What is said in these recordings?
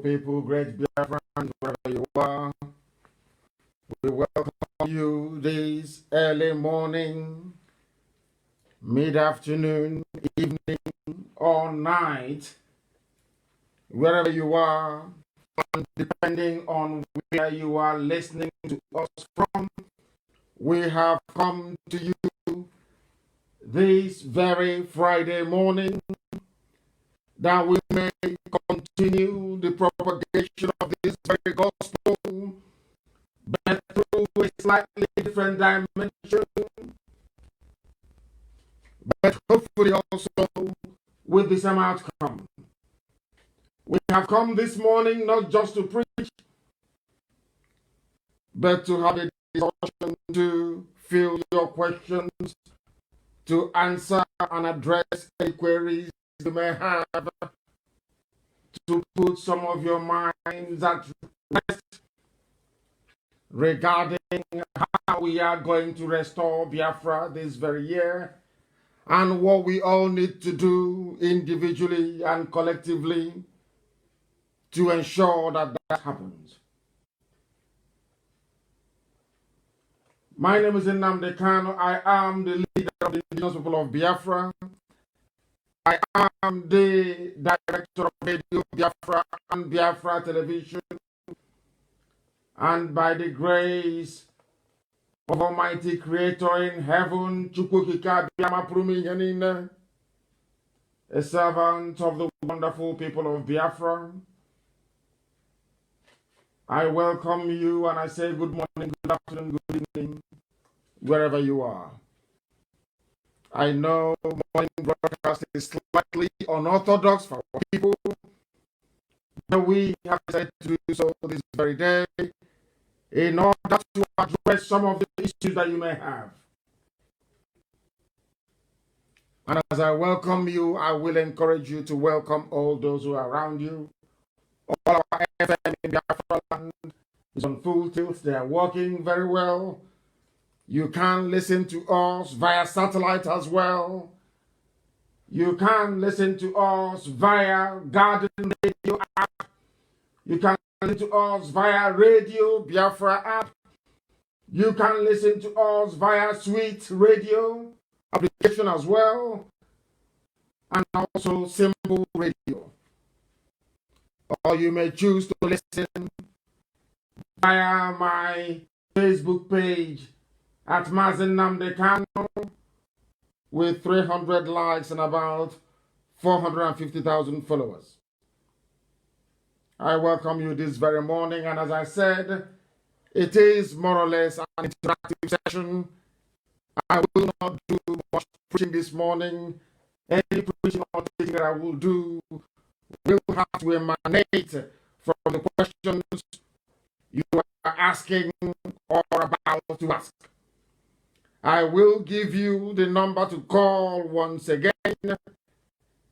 people, great Biafran, wherever you are. We welcome you this early morning, mid-afternoon, evening, or night, wherever you are, and depending on where you are listening to us from, we have come to you this very Friday morning that we may continue the propagation of this very gospel, but through a slightly different dimension, but hopefully also with the same outcome. We have come this morning not just to preach, but to have a discussion, to fill your questions, to answer and address any queries you may have, to put some of your minds at rest regarding how we are going to restore Biafra this very year and what we all need to do individually and collectively to ensure that that happens. My name is Nnamdi Kanu'S. I am the leader of the Indigenous People of Biafra. I am the director of Radio Biafra and Biafra Television. And by the grace of Almighty Creator in heaven, a servant of the wonderful people of Biafra, I welcome you and I say good morning, good afternoon, good evening, wherever you are. I know morning broadcast is slightly unorthodox for people, but we have decided to do so this very day in order to address some of the issues that you may have. And as I welcome you, I will encourage you to welcome all those who are around you. All our FM in Biafra land is on full tilt. They are working very well. You can listen to us via satellite as well. You can listen to us via Garden Radio app. You can listen to us via Radio Biafra app. You can listen to us via Sweet Radio application as well. And also Simple Radio. Or you may choose to listen via my Facebook page at Mazi Nnamdi Kanu'S with 300 likes and about 450,000 followers. I welcome you this very morning, and as I said, it is more or less an interactive session. I will not do much preaching this morning. Any preaching or teaching that I will do will have to emanate from the questions you are asking or about to ask. I will give you the number to call once again,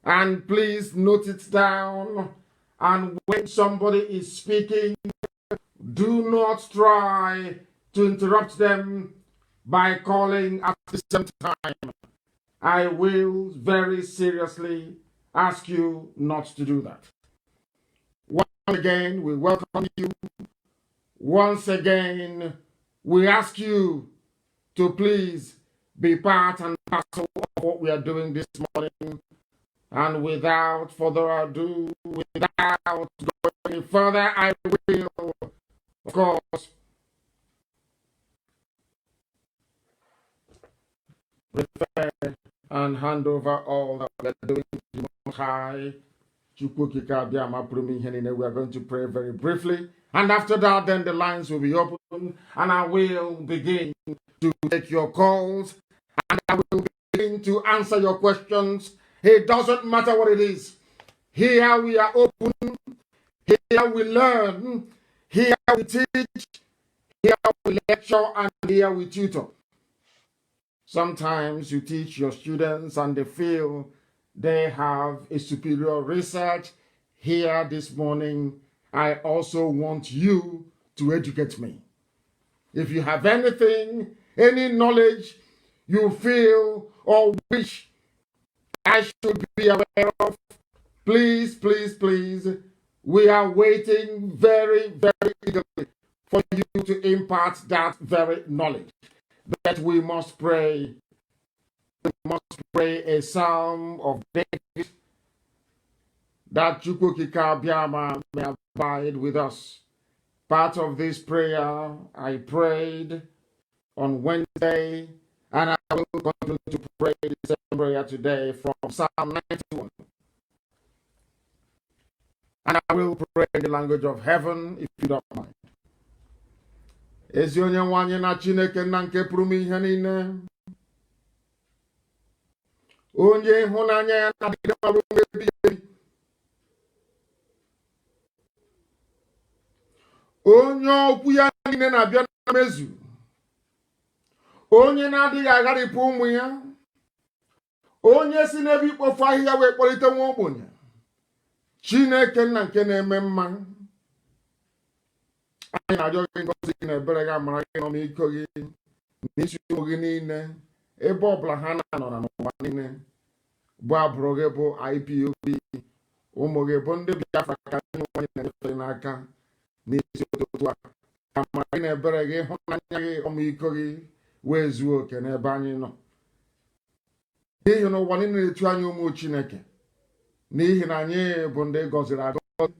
and please note it down. And when somebody is speaking, do not try to interrupt them by calling at the same time. I will very seriously ask you not to do that. Once again, we welcome you. Once again, we ask you to please be part and parcel of what we are doing this morning. And without further ado, without going any further, I will, of course, refer and hand over all that we are doing to the Most High. We are going to pray very briefly. And after that, then the lines will be open, and I will begin to take your calls, and I will begin to answer your questions. It doesn't matter what it is. Here we are open. Here we learn. Here we teach. Here we lecture, and here we tutor. Sometimes you teach your students and they feel they have a superior research. Here this morning, I also want you to educate me. If you have anything, any knowledge you feel or wish I should be aware of, please, please, please, We are waiting very, very eagerly for you to impart that very knowledge. But we must pray. We must pray a psalm of David that Chukwukika Biama may abide with us. Part of this prayer I prayed on Wednesday, and I will continue to pray the same prayer today from Psalm 91. And I will pray in the language of heaven, if you don't mind. Ezi onye nwanyị na Chineke na nke pụrụ m ihe niile. Onye ịhụnanya ya na-adịgide ọrụ ebighị ebi. Onye okwu ya niile na-abịa na mmezu. Onye na-adịghị agharịpụ ụmụ ya. Onye si n'ebe ikpofu ahịhịa wee kpọlite nwa ogbenye. Chineke nna nke na-eme mma. Anyị na-arịọ gị ngọzi gị na ebere gị, amara gị, ọmịiko gị n'isi ụmụ gị niile, ebe ọbụla ha na-anọ na n'ụwa niile, bụ abụrụ gị bụ IPOB, ụmụ gị bụ ndị Biafra ka anyị nwanyị na-efe n'aka n'isi ụtụtụ a. Amara gị na ebere gị, ịhụnanya gị, ọmịiko gị wee zuo oke n'ebe anyị nọ. N'ihi na ụwa niile na-etu anyị ụmụ Chineke, n'ihi na anyị bụ ndị gọziri agọzi,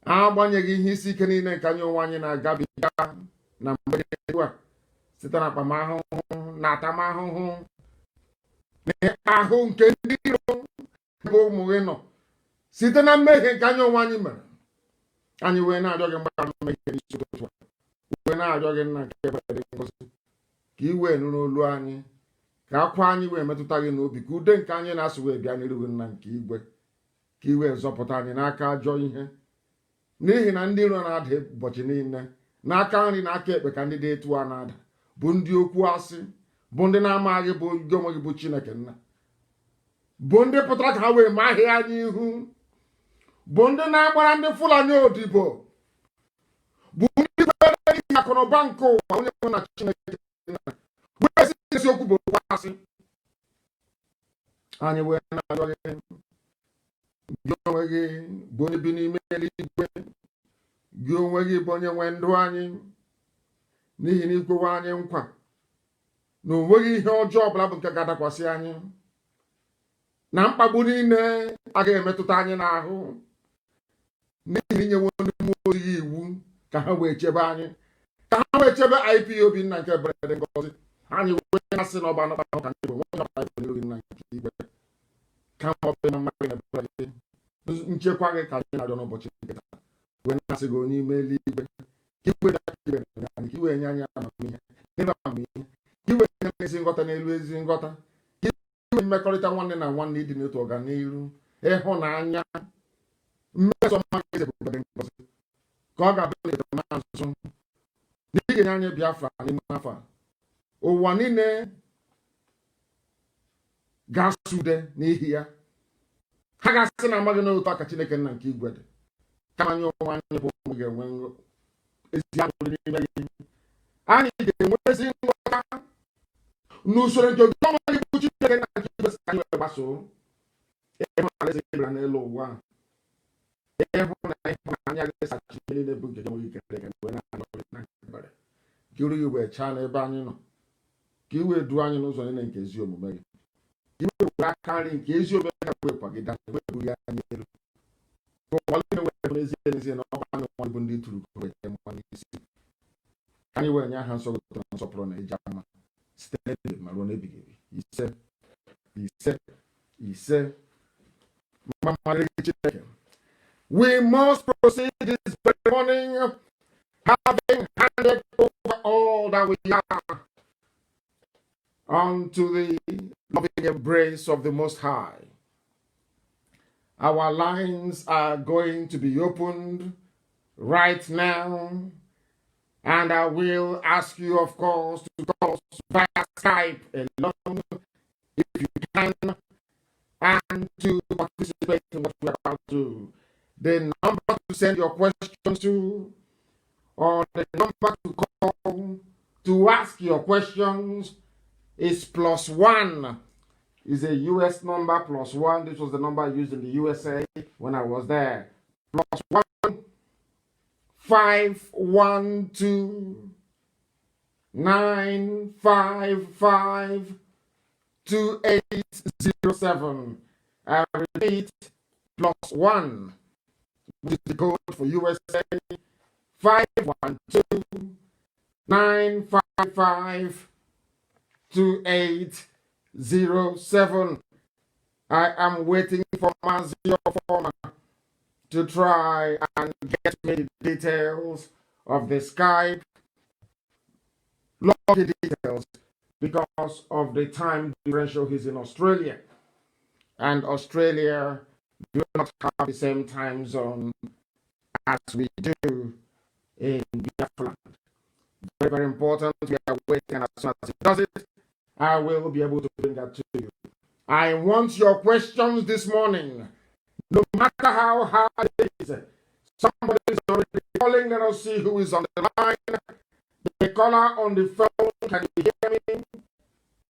agbanyeghị ihe isi ike niile nke anyị onwe anyị na-agabiga na mgbe ugbu a, site na akpamahụhụ na atamahụhụ na ahụ nke ndị iro bụ ụmụ gị nọ, site na mmehie nke anyị onwe anyị mere. Anyị wee na-arịọ gị mgbaghara mmehie n'isi ụtụtụ a, wee na-arịọ gị nna nke ebere ngọzi, ka i wee nụrụ olu anyị, ka akwa anyị wee metụta gị n'obi, ka ude nke anyị na-asụ wee bịa n'iru gị nna nke igwe, ka i wee zọpụta anyị n'aka ajọ ihe. N'ihi na ndị iro na-ada ụbọchị niile, n'aka nri na aka ekpe ka ndị dị etu a na-ada, bụ ndị okwu asị, bụ ndị na-amaghị bụ gị onwe gị bụ Chineke nna, bụ ndị pụtara ka ha wee maa ahịa anyị ihu, bụ ndị na-agbara ndị Fulani odibo, bụ ndị kwere n'ihi akụnụba nke ụwa onye nwe na Chineke nna, wee si isiokwu bụ okwu asị. Anyị wee na-arịọ gị, gị onwe gị bụ onye bi n'ime eluigwe, gị onwe gị bụ onye nwe ndụ anyị, n'ihi na ikwewe anyị nkwa na o nweghị ihe ọjọọ ọbụla bụ nke ga-adakwasị anyị, na mkpagbu niile agaghị emetụta anyị n'ahụ, n'ihi na inyewe ndị mmụọ ozi gị iwu ka ha wee chebe anyị, ka ha wee chebe IPOB nna nke ebere ngọzi. Anyị wee na-asị na ọba nọkpa ahụ ka ndị bụ nwe ọbụla n'iru gị nna nke igwe, ka ọ bụ na mmadụ na-ebere gị nchekwa gị ka anyị na-arịọ n'ụbọchị nke taa, wee na-asị gị onye ime eluigwe, ka iwe nye anyị amamihe n'ebe amamihe, ka iwe nye anyị ezi nghọta n'elu ezi nghọta, ka iwe mmekọrịta nwanne na nwanne ịdị n'otu ọganiru, ịhụnanya, mmeso mmadụ eze bụ ebere ngọzi, ka ọ ga-abịa na nso n'ihi nye anyị Biafra n'ime afọ a. Ụwa niile ga-asụ ude n'ihi ya. Ha ga-asị na amaghị n'otu aka Chineke nna nke igwe dị, kama anyị onwe anyị bụ ụmụ ga-enwe ezi aṅụrị n'ime gị. Anyị ga-enwe ezi nghọta n'usoro nke oge ọnwa gị bụ Chineke nna nke igwe si anyị wee gbasoo. Ịhụ na alaeze gị bịara n'elu ụwa, ịhụ na ịhụnanya gị sachi niile bụ nke gị kere eke wee na-anọghị na ebere, ka iru gị wee chaa n'ebe anyị nọ, ka i wee duo anyị n'ụzọ niile nke ezi omume gị, ka i wee were aka nri nke ezi omume gị wee kwagide anyị, wee buru ya anyị elu, ka ụwa niile wee n'ezie n'ezie na ọgba anyị nwa bụ ndị tụrụ ka wee mma n'isi, ka anyị wee nye aha nsọ gị na nsọpụrụ na ije ama site n'ebighị ma ruo n'ebighị ebi. Ise ise ise. We must proceed this very morning having handed over all that we are unto the loving embrace of the Most High. Our lines are going to be opened right now, and I will ask you, of course, to call us via Skype alone if you can, and to participate in what we're about to do. The number to send your questions to, or the number to call to ask your questions, is +1. Is a US number, +1. This was the number I used in the USA when I was there. +1 512 955 2807. I repeat, +1, which is the code for USA, 512 955 2807. I am waiting for Mazi to try and get me the details of the Skype, login details, because of the time differential. He's in Australia, and Australia do not have the same time zone as we do in Biafra. Very, very important. We are waiting, and as soon as he does it, I will be able to bring that to you. I want your questions this morning. No matter how hard it is, somebody is already calling. Let us see who is on the line. The caller on the phone, can you hear me?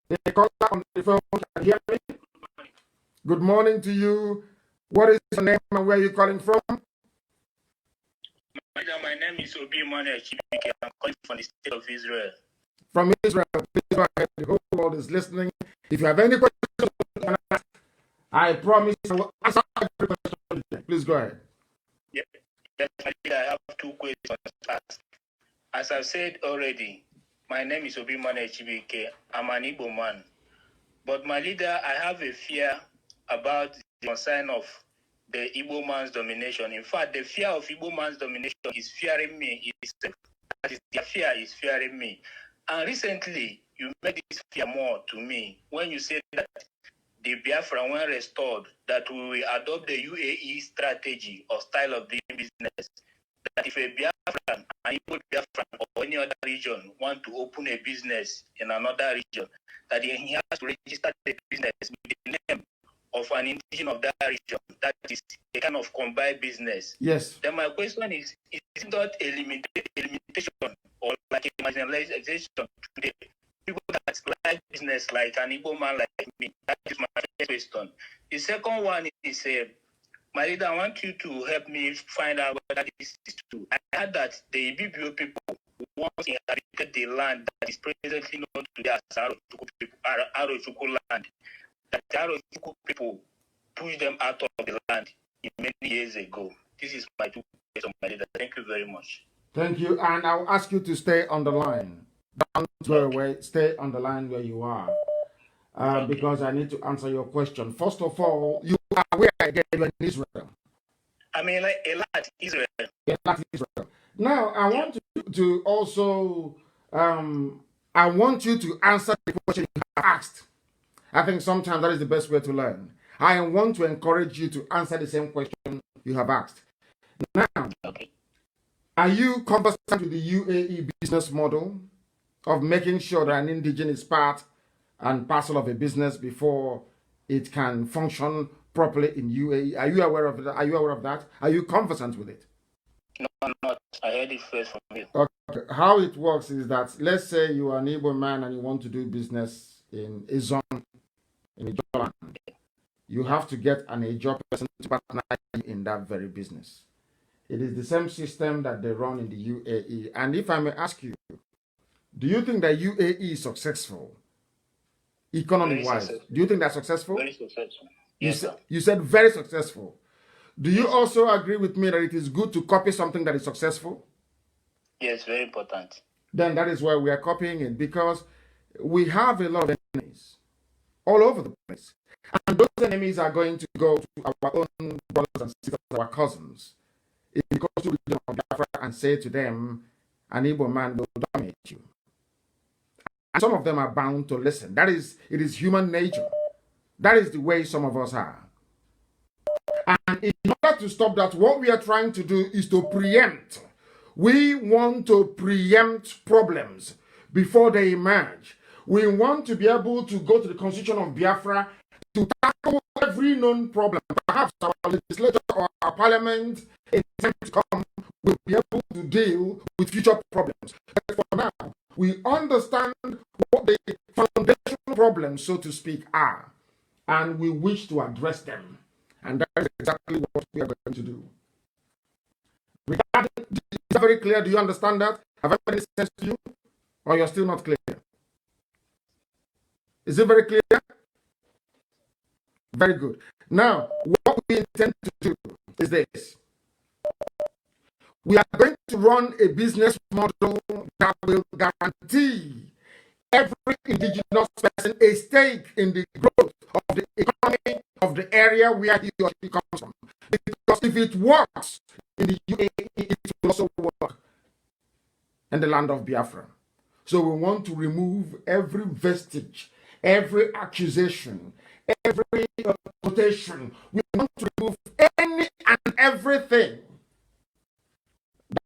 The caller on the phone, can you hear me? Good morning to you. What is your name and where are you calling from? My name is Obi Mane Chibike. I'm calling from the state of Israel. From Israel, please go ahead. The whole world is listening. If you have any questions, I promise I will answer every question. Please go ahead. Yes, I have two questions to ask. As I've said already, my name is Obi Mane Chibike. I'm an Igbo man. But my leader, I have a fear about the concern of the Igbo man's domination. In fact, the fear of Igbo man's domination is fearing me itself. That is, their fear is fearing me. And recently, you made this fear more to me when you said that the Biafra, when restored, that we will adopt the UAE strategy or style of doing business. That if a Biafran, an Igbo Biafran or any other region want to open a business in another region, that he has to register the business with the name of an indigenous of that region. That is a kind of combined business. Yes. Then my question is it not a limitation or like a marginalization to the people that like business like an Igbo man like me? That is my first question. The second one is, my leader, I want you to help me find out whether this is true. I heard that the BBO people once inherited the land that is presently known today as Arochukwu land. That the Arochukwu people pushed them out of the land many years ago. This is my two questions, my leader. Thank you very much. Thank you, and I'll ask you to stay on the line. Don't go away. Stay on the line where you are, because I need to answer your question. First of all, you are where again? You're in Israel. I mean, like Elat, Israel. Elat, Israel. Now, I want you to also, I want you to answer the question you have asked. I think sometimes that is the best way to learn. I want to encourage you to answer the same question you have asked. Now, are you conversant with the UAE business model of making sure that an indigene is part and parcel of a business before it can function properly in UAE? Are you aware of that? Are you aware of that? Are you conversant with it? No, I'm not. I heard it first from you. Okay. How it works is that, let's say you are an Igbo man and you want to do business in a zone, in Ijaw land. You have to get an Ijaw person to partner in that very business. It is the same system that they run in the UAE. And if I may ask you, do you think that UAE is successful, economy-wise? Do you think they're successful? Very successful. Yes, sir. You said very successful. Do you also agree with me that it is good to copy something that is successful? Yes, very important. Then that is why we are copying it, because we have a lot of enemies all over the place. And those enemies are going to go to our own brothers and sisters, our cousins, in the coastal region of Biafra, and say to them, an Igbo man will dominate you. And some of them are bound to listen. It is human nature. That is the way some of us are. And in order to stop that, what we are trying to do is to preempt. We want to preempt problems before they emerge. We want to be able to go to the Constitution of Biafra to tackle every known problem. Perhaps our legislature or our parliament in time to come will be able to deal with future problems. But for now, we understand what the foundational problems, so to speak, are, and we wish to address them. And that is exactly what we are going to do. Regarding the that very clear? Do you understand that? Have I made any sense to you? Or you're still not clear? Is it very clear? Very good. Now, what we intend to do is this. We are going to run a business model that will guarantee every indigenous person a stake in the growth of the economy of the area where he or she comes from. Because if it works in the UAE, it will also work in the land of Biafra. So we want to remove every vestige, every accusation, every quotation. We want to remove any and everything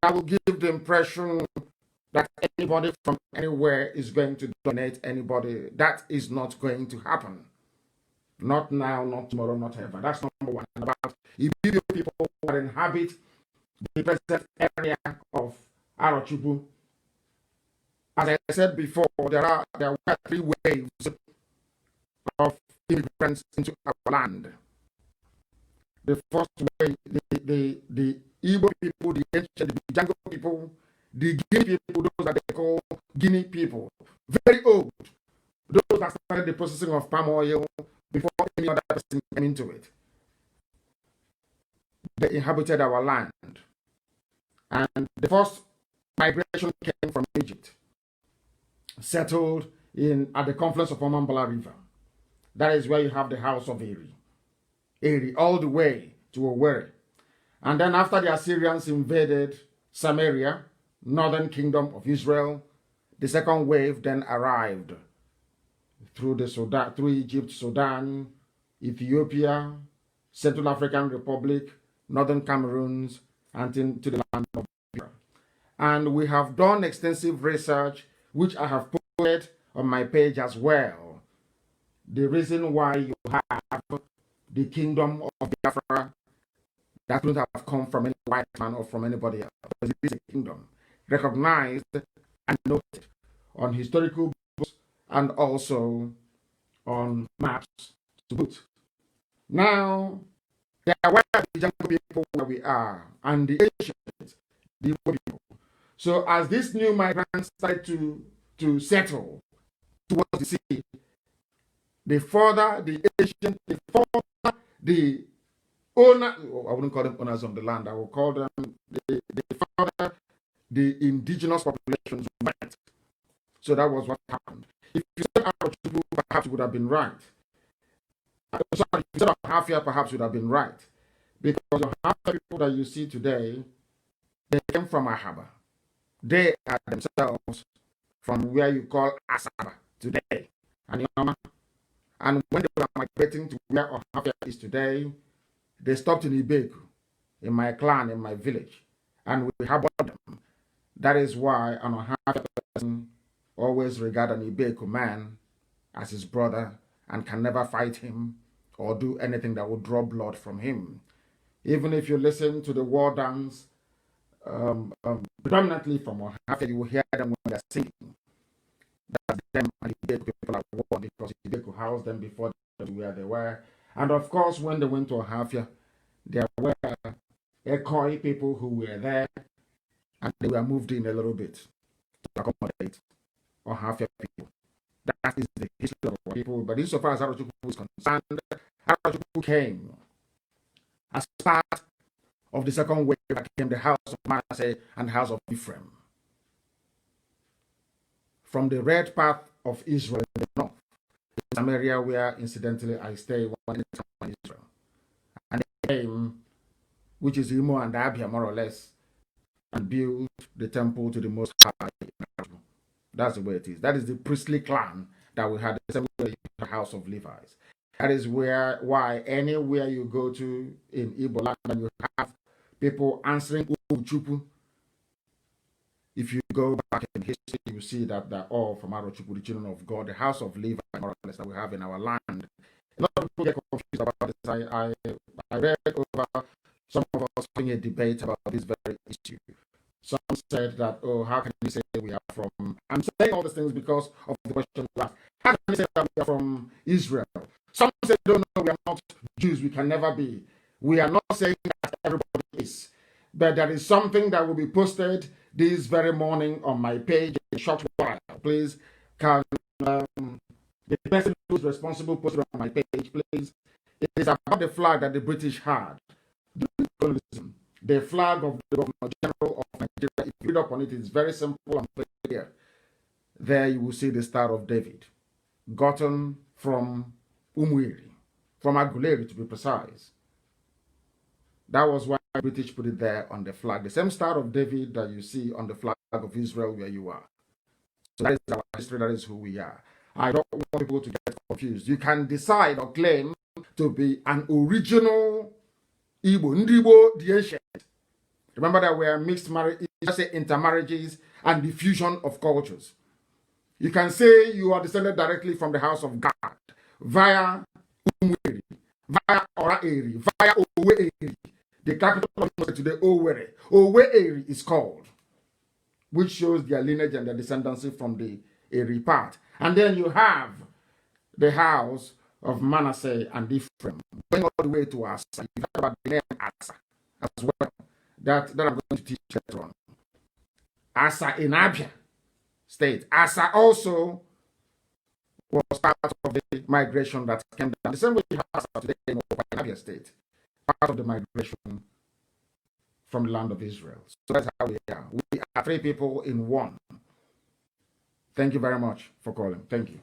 that will give the impression that anybody from anywhere is going to dominate anybody. That is not going to happen. Not now, not tomorrow, not ever. That's number one. And about Ibibio people that inhabit the present area of Arochukwu. As I said before, there were 3 waves of immigrants into our land. The first wave, the Igbo people, the ancient, the Django people, the Guinea people, those that they call Guinea people, very old. Those that started the processing of palm oil before any other person came into it. They inhabited our land. And the first migration came from Egypt, settled at the confluence of Omambala River. That is where you have the house of Eri, all the way to Owerri. And then after the Assyrians invaded Samaria, northern kingdom of Israel, the second wave then arrived through Egypt, Sudan, Ethiopia, Central African Republic, northern Cameroons, and into the land of Biafra. And we have done extensive research, which I have posted on my page as well. The reason why you have the kingdom of Biafra that couldn't have come from any white man or from anybody else. It is a kingdom recognized and noted on historical books and also on maps to boot. Now, there were the jungle people where we are, and the Asians, the Igbo people. So as these new migrants started to settle towards the sea, the further the Asian, the owner, I wouldn't call them owners of the land, I will call them the further the indigenous populations went. So that was what happened. If you said Arochukwu, perhaps it would have been right. Sorry, if you said Ohafia, perhaps it would have been right. Because the Ohafia people that you see today, they came from Ahaba. They are themselves from where you call Asaba today. And when they were migrating to where Ohafia is today, they stopped in Ibeku, in my clan, in my village, and we harbored them. That is why an Ohafia person always regard an Ibeku man as his brother and can never fight him or do anything that would draw blood from him. Even if you listen to the war dance, predominantly from Ohafia, you will hear them when they're singing. That's them and Ibeku people at war, because Ibeku housed them before where they were. And of course, when they went to Ohafia, there were Ekoi people who were there, and they were moved in a little bit to accommodate Ohafia people. That is the history of our people. But insofar as Arochukwu is concerned, Arochukwu came as part of the second wave that came the house of Manasseh and house of Ephraim. From the red path of Israel in the north, in Samaria, where incidentally I stay one time in Israel. And they came, which is Imo and Abia more or less, and built the temple to the Most High. That's the way it is. That is the priestly clan that we had, the house of Levites. That is why anywhere you go to in Igbo land and you have people answering Uchupu, if you go back in history, you see that they're all from Arochukwu, the children of God, the house of Levi, more or less, that we have in our land. A lot of people get confused about this. I read over some of us having a debate about this very issue. Some said that, oh, how can you say we are from... I'm saying all these things because of the question you asked. How can you say that we are from Israel? Some say, no, we are not Jews. We can never be. We are not saying that everybody is. but there is something that will be posted this very morning on my page in a short while. Please, can the person who is responsible post it on my page, please? It is about the flag that the British had. The flag of the Governor General of Nigeria. If you read up on it, it's very simple and clear. There you will see the Star of David, gotten from Umueri, from Aguleri to be precise. That was why the British put it there on the flag. The same Star of David that you see on the flag of Israel where you are. So that is our history, that is who we are. I don't want people to get confused. You can decide or claim to be an original Igbo, Ndibo, the ancient. Remember that we are mixed marriage, just say intermarriages and the fusion of cultures. You can say you are descended directly from the house of God via Umweri, via Oraeri, via Oweeri, the capital of today, Owerri. Oweeri is called, which shows their lineage and their descendancy from the Eri part. And then you have the house of Manasseh and Ephraim, going all the way to Asa. You heard about the name Asa as well. That I'm going to teach later on. Asa in Abia State. Asa also was part of the migration that came down. The same way you have Asa today in Abia State, part of the migration from the land of Israel. So that's how we are. We are three people in one. Thank you very much for calling. Thank you.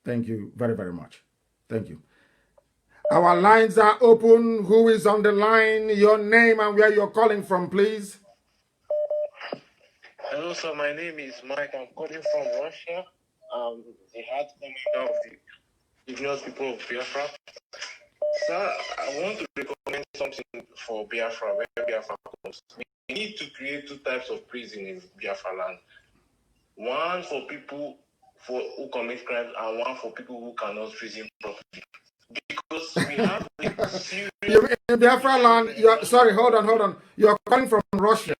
Thank you very, very much. Thank you. Our lines are open. Who is on the line? Your name and where you're calling from, please. Hello, sir. My name is Mike. I'm calling from Russia. The heart coming out of the Indigenous People of Biafra. Sir, I want to recommend something for Biafra when Biafra comes. We need to create two types of prison in Biafra land. One for people who commit crimes and one for people who cannot reason properly. Because we have serious... In Biafra land, sorry, hold on. You're calling from Russia,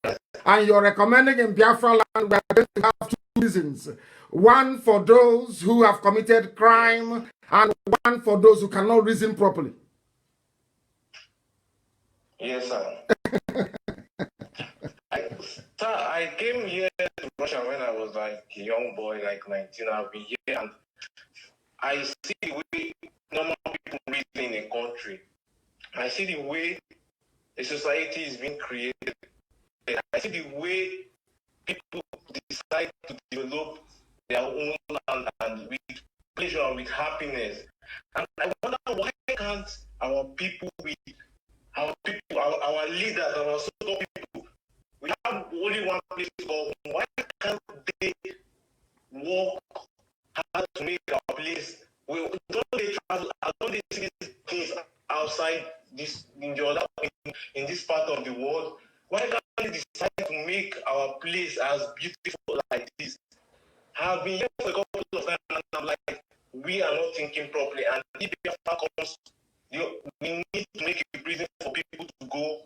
and you're recommending in Biafra land we are going to have two prisons. One for those who have committed crime, and one for those who cannot reason properly. Yes, sir. Sir, I came here to Russia when I was like a young boy, like 19. I've been here, and I see the way normal people reason in a country. I see the way a society is being created. I see the way people decide to develop their own land and with pleasure and with happiness. And I wonder why can't our people, our leaders, our so-called people, we have only one place to go. Why can't they work hard to make our place? Don't they travel? Don't they see these things outside this in this part of the world? Why can't they decide to make our place as beautiful like this? I've been here for a couple of times and I'm like, we are not thinking properly. And if Biafra comes, we need to make a prison for people to go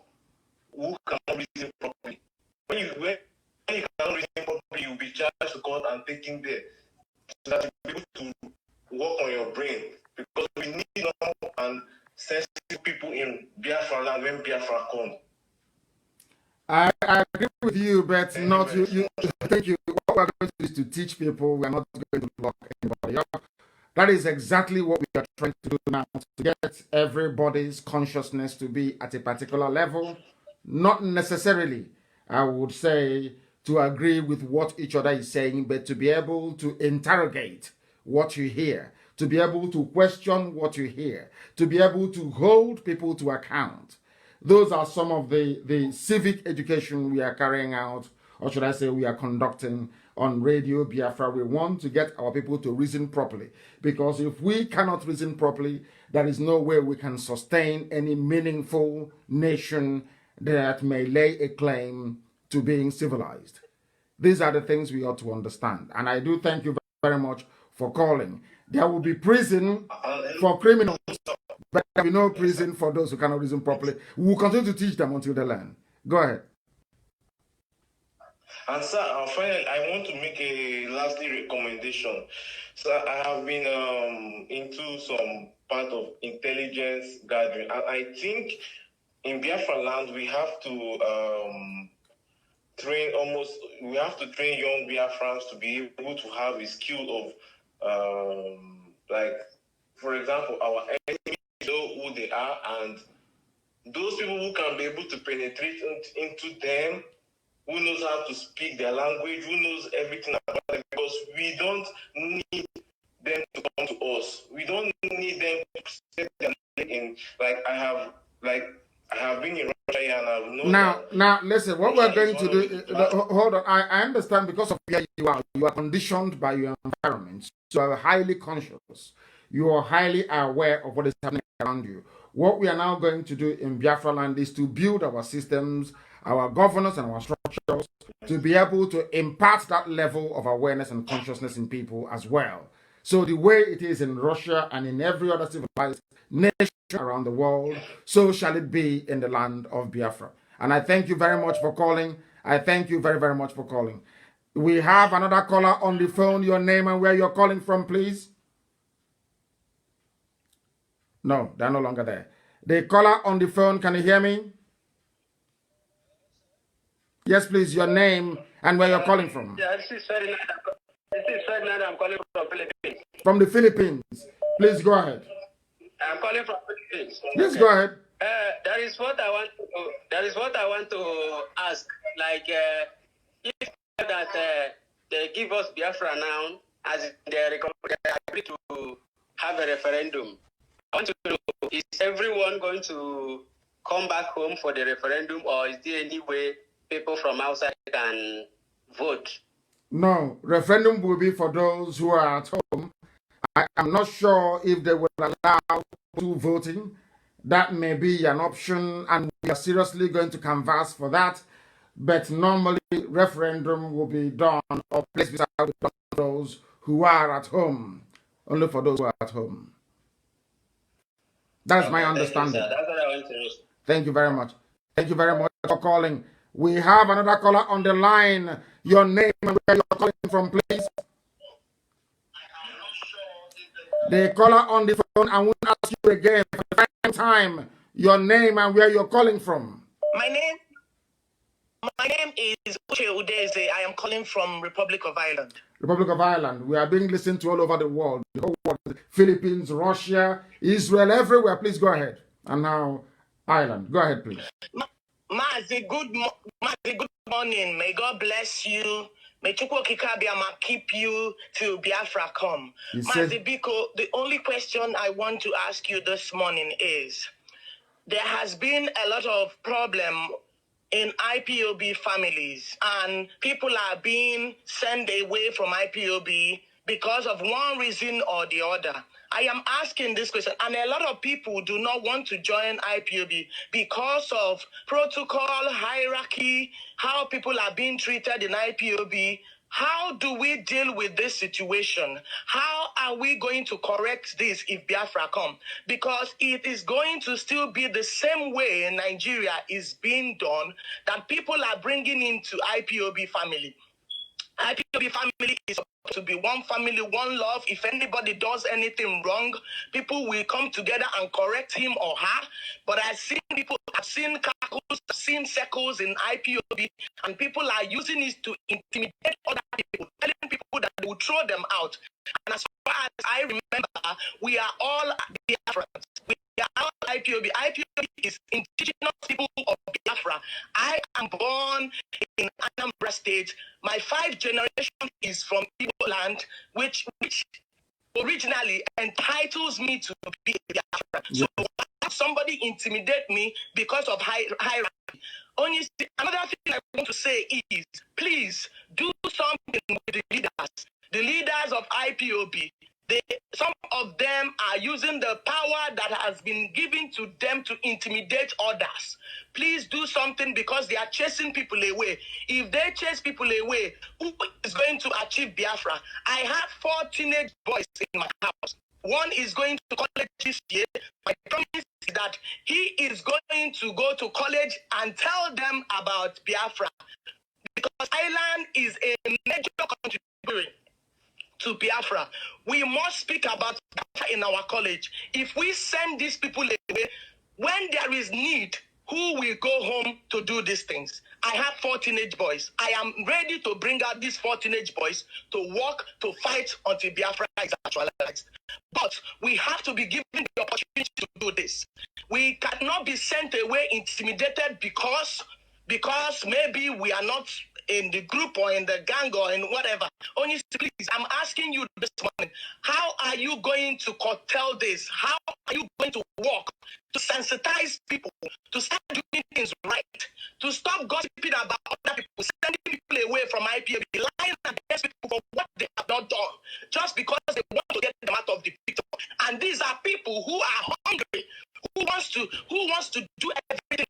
who cannot reason properly. When you cannot reason properly, you'll be charged to court and taken there so that you'll be able to work on your brain. Because we need normal and sensitive people in Biafra land when Biafra comes. I agree with you, but not you. Thank you. What we're going to do is to teach people. We're not going to lock anybody up. That is exactly what we are trying to do now, to get everybody's consciousness to be at a particular level. Not necessarily, I would say, to agree with what each other is saying, but to be able to interrogate what you hear, to be able to question what you hear, to be able to hold people to account. Those are some of the civic education we are carrying out, or should I say we are conducting on Radio Biafra. We want to get our people to reason properly, because if we cannot reason properly, there is no way we can sustain any meaningful nation that may lay a claim to being civilized. These are the things we ought to understand. And I do thank you very much for calling. There will be prison for criminals, but there will be no prison for those who cannot reason properly. We will continue to teach them until they learn. Go ahead. And sir, finally, I want to make a lastly recommendation. Sir, I have been into some part of intelligence gathering, and I think in Biafra land, we have to train young Biafrans to be able to have a skill of, like, for example, our enemies know who they are, and those people who can be able to penetrate into them, who knows how to speak their language, who knows everything about them, because we don't need them to come to us. We don't need them to set their name in, I have been in Russia and I've known now, listen, what we're going to do, last... hold on, I understand because of where you are conditioned by your environment. So you are highly conscious. You are highly aware of what is happening around you. What we are now going to do in Biafra land is to build our systems, our governance, and our structures to be able to impart that level of awareness and consciousness in people as well. So the way it is in Russia and in every other civilized nation around the world, so shall it be in the land of Biafra. And I thank you very much for calling. I thank you very, very much for calling. We have another caller on the phone. Your name and where you're calling from, please. No, they're no longer there. The caller on the phone, can you hear me? Yes, please, your name and where you're calling from. Yeah, this is Ferdinand. I'm calling from Philippines. From the Philippines. Please go ahead. I'm calling from Philippines. Please go ahead. That is what I want to ask. Like, if that they give us Biafra now, as they agree to have a referendum. I want to know, is everyone going to come back home for the referendum, or is there any way people from outside can vote? No, referendum will be for those who are at home. I am not sure if they will allow to voting. That may be an option, and we are seriously going to canvass for that. But normally, referendum will be done or placed beside those who are at home. Only for those who are at home. That is my understanding. That's what I want to know. Thank you very much. Thank you very much for calling. We have another caller on the line. Your name and where you're calling from, please. The caller on the phone, I won't ask you again for the final time. Your name and where you're calling from. My name is Uche Udeze. I am calling from Republic of Ireland. Republic of Ireland. We are being listened to all over the world. The whole world. Philippines, Russia, Israel, everywhere. Please go ahead. And now, Ireland. Go ahead, please. Mazi, good morning. May God bless you. May Chukwu Kikabiama keep you till Biafra come. Mazi Biko, the only question I want to ask you this morning is, there has been a lot of problem in IPOB families, and people are being sent away from IPOB because of one reason or the other. I am asking this question, and a lot of people do not want to join IPOB because of protocol, hierarchy, how people are being treated in IPOB. How do we deal with this situation? How are we going to correct this if Biafra come? Because it is going to still be the same way Nigeria is being done, that people are bringing into IPOB family. IPOB family is supposed to be one family, one love. If anybody does anything wrong, people will come together and correct him or her. But I've seen cackles, I've seen circles in IPOB, and people are using it to intimidate other people, telling people that they will throw them out. And as far as I remember, we are all Biafrans. We are all IPOB. IPOB is Indigenous People of Biafra. I am born in Anambra State. My 5th generation is from Igbo land, which originally entitles me to be a Biafran. So somebody intimidate me because of hierarchy. Only another thing I want to say is, please do something with the leaders of IPOB. Some of them are using the power that has been given to them to intimidate others. Please do something, because they are chasing people away. If they chase people away, who is going to achieve Biafra? I have 4 teenage boys in my house. One is going to college this year. My promise is that he is going to go to college and tell them about Biafra, because Ireland is a major contributor to Biafra. We must speak about Biafra in our college. If we send these people away, when there is need, who will go home to do these things. I have 4 teenage boys. I am ready to bring out these 4 teenage boys to work, to fight until Biafra is actualized. But we have to be given the opportunity to do this. We cannot be sent away intimidated because maybe we are not in the group or in the gang or in whatever. Only please, I'm asking you this morning, how are you going to curtail this? How are you going to work to sensitize people, to start doing things right, to stop gossiping about other people, sending people away from IPOB, lying against people for what they have not done, just because they want to get them out of the picture? And these are people who are hungry, who wants to do everything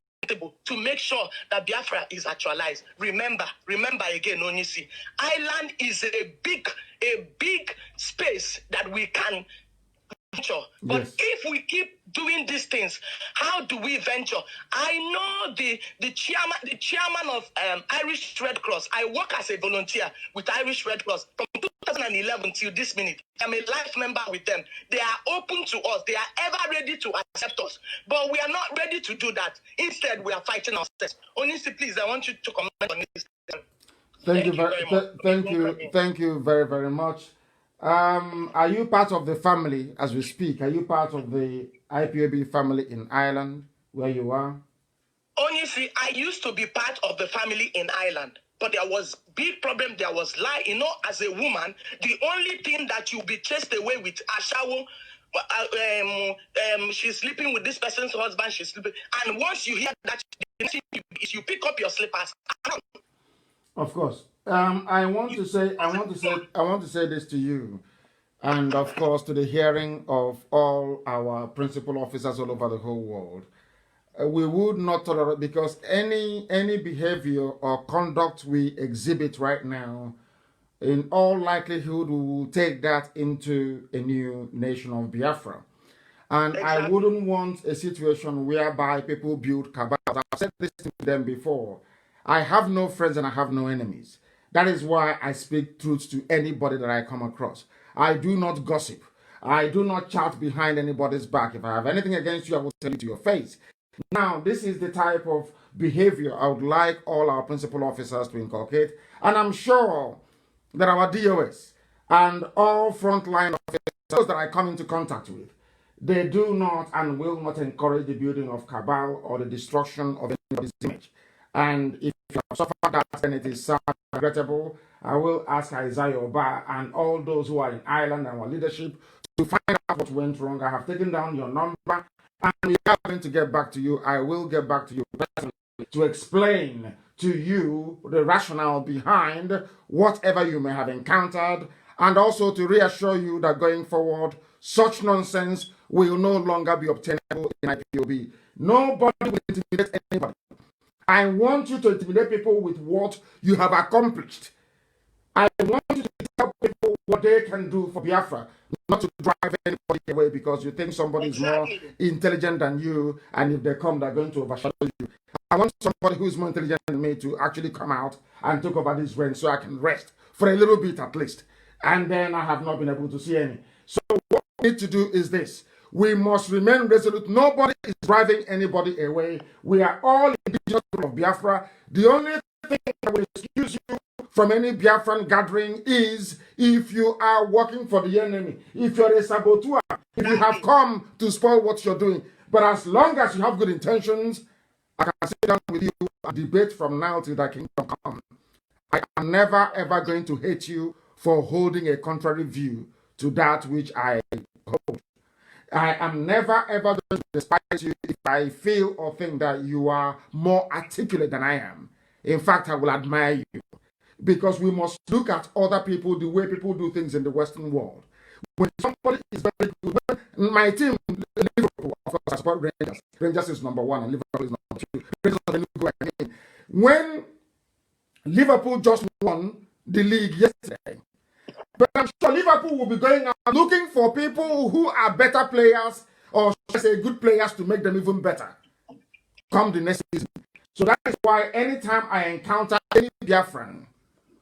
to make sure that Biafra is actualized. Remember again, Onisi, island is a big space that we can venture. But yes. if we keep doing these things, how do we venture? I know the chairman of Irish Red Cross. I work as a volunteer with Irish Red Cross from 2011 till this minute. I'm a life member with them. They are open to us. They are ever ready to accept us. But we are not ready to do that. Instead, we are fighting ourselves. Onisi, please, I want you to comment on this. Thank you very much. Thank you very, very much. Are you part of the family as we speak? Are you part of the IPOB family in Ireland where you are? Honestly, I used to be part of the family in Ireland, but there was big problem. There was lie. You know, as a woman, the only thing that you'll be chased away with Ashawo, she's sleeping with this person's husband. She's sleeping, and once you hear that, you pick up your slippers. Of course. I want to say this to you, and of course to the hearing of all our principal officers all over the whole world. We would not tolerate, because any behavior or conduct we exhibit right now, in all likelihood, we will take that into a new nation of Biafra. And exactly. I wouldn't want a situation whereby people build cabals. I've said this to them before. I have no friends and I have no enemies. That is why I speak truth to anybody that I come across. I do not gossip. I do not chat behind anybody's back. If I have anything against you, I will tell you to your face. Now, this is the type of behavior I would like all our principal officers to inculcate. And I'm sure that our DOS and all frontline officers that I come into contact with, they do not and will not encourage the building of cabal or the destruction of anybody's image. And if you have suffered that, then it is sad, regrettable. I will ask Isaiah Oba and all those who are in Ireland and our leadership to find out what went wrong. I have taken down your number, and we are going to get back to you. I will get back to you personally to explain to you the rationale behind whatever you may have encountered, and also to reassure you that going forward, such nonsense will no longer be obtainable in IPOB. Nobody will intimidate anybody. I want you to intimidate people with what you have accomplished. I want you to tell people what they can do for Biafra, not to drive anybody away because you think somebody is more intelligent than you, and if they come, they're going to overshadow you. I want somebody who is more intelligent than me to actually come out and take over this reign so I can rest for a little bit at least. And then I have not been able to see any. So what we need to do is this. We must remain resolute. Nobody is driving anybody away. We are all indigenous people of Biafra. The only thing that will excuse you from any Biafran gathering is if you are working for the enemy, if you're a saboteur, if you have come to spoil what you're doing. But as long as you have good intentions, I can sit down with you and debate from now till that kingdom come. I am never ever going to hate you for holding a contrary view to that which I hold. I am never ever going to despise you if I feel or think that you are more articulate than I am. In fact, I will admire you, because we must look at other people the way people do things in the Western world. When somebody is very good, when my team, Liverpool, of course, I support Rangers. Rangers is number 1 and Liverpool is number 2. Rangers are go again. When Liverpool just won the league yesterday, but I'm sure Liverpool will be going out looking for people who are better players, or should I say good players, to make them even better come the next season. So that is why anytime I encounter any Biafran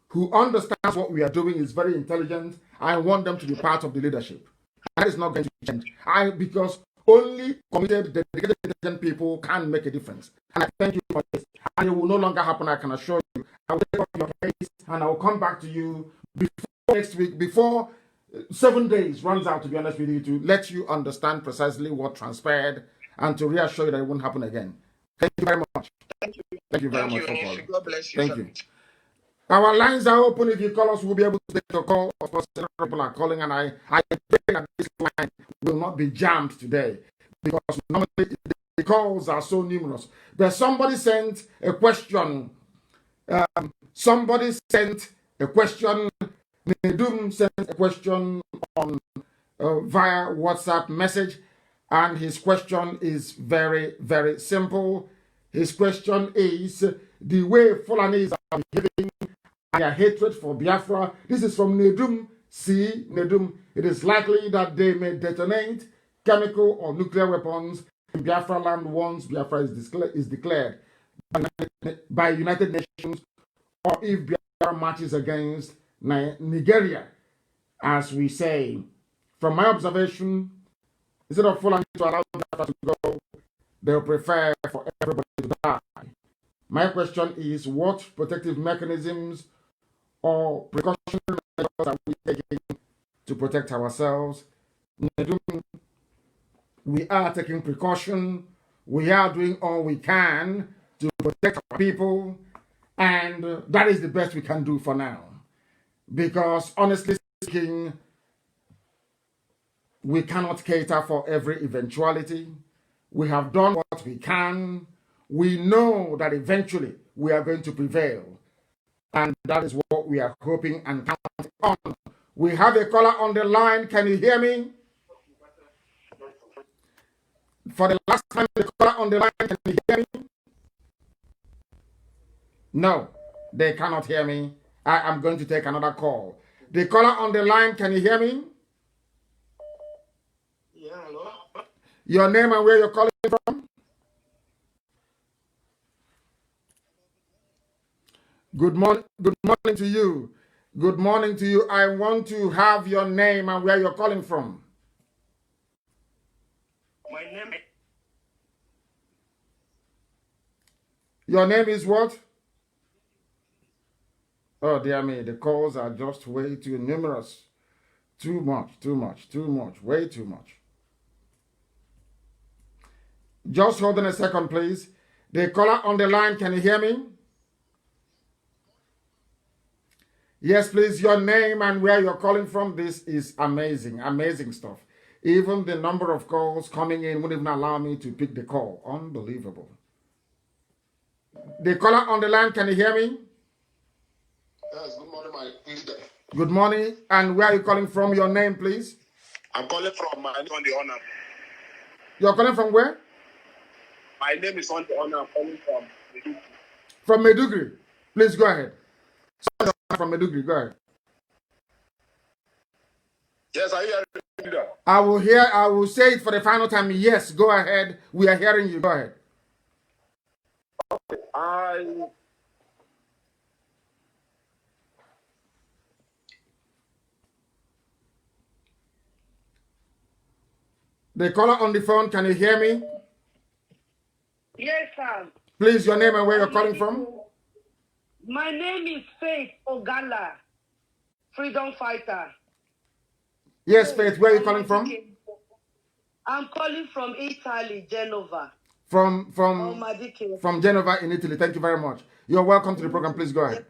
who understands what we are doing, is very intelligent, I want them to be part of the leadership. That is not going to change. Because Only committed, dedicated people can make a difference. And I thank you for this. And it will no longer happen, I can assure you. I will take up your case and I will come back to you before next week, before 7 days runs out, to be honest with you, to let you understand precisely what transpired and to reassure you that it won't happen again. Thank you very much. Thank you. Thank you very much for Onishi. calling. God bless you. Thank you. Our lines are open. If you call us, we'll be able to take your call. Of course, people are calling, and I pray that this line will not be jammed today because normally the calls are so numerous. But somebody sent a question. Nedum sent a question on via WhatsApp message, and his question is very, very simple. His question is, the way Fulanis are behaving and their hatred for Biafra. This is from Nedum. See, Nedum, it is likely that they may detonate chemical or nuclear weapons in Biafra land once Biafra is declared by United Nations, or if Biafra marches against Nigeria, as we say. From my observation, instead of Fulani to allow Biafra to go, they'll prefer for everybody to die. My question is, what protective mechanisms or precautionary measures are we taking to protect ourselves? We are taking precaution. We are doing all we can to protect our people, and that is the best we can do for now. Because honestly speaking, we cannot cater for every eventuality. We have done what we can. We know that eventually we are going to prevail. And that is what we are hoping and counting on. We have a caller on the line. Can you hear me? For the last time, the caller on the line, can you hear me? No, they cannot hear me. I am going to take another call. The caller on the line, can you hear me? Yeah, hello. Your name and where you're calling from? Good morning to you. Good morning to you. I want to have your name and where you're calling from. My name. Your name is what? Oh, dear me. The calls are just way too numerous. Too much. Way too much. Just hold on a second, please. The caller on the line, can you hear me? Yes, please, your name and where you're calling from. This is amazing, amazing stuff. Even the number of calls coming in wouldn't even allow me to pick the call. Unbelievable. The caller on the line, can you hear me? Yes, good morning, my leader. Good morning. And where are you calling from? Your name, please. I'm calling from my name on the honor. You're calling from where? My name is on the honor. I'm calling from Medugri. From Medugri. Please go ahead. From Medugri, go ahead. Yes, I hear you. I will say it for the final time. Yes, go ahead. We are hearing you. Go ahead. Okay. The caller on the phone, can you hear me? Yes, sir. Please, your name and where you're calling from? My name is Faith Ogala, freedom fighter. Yes, Faith, where are you calling from? I'm calling from Italy, Genova. From Genova in Italy. Thank you very much. You're welcome to the program. Please go ahead.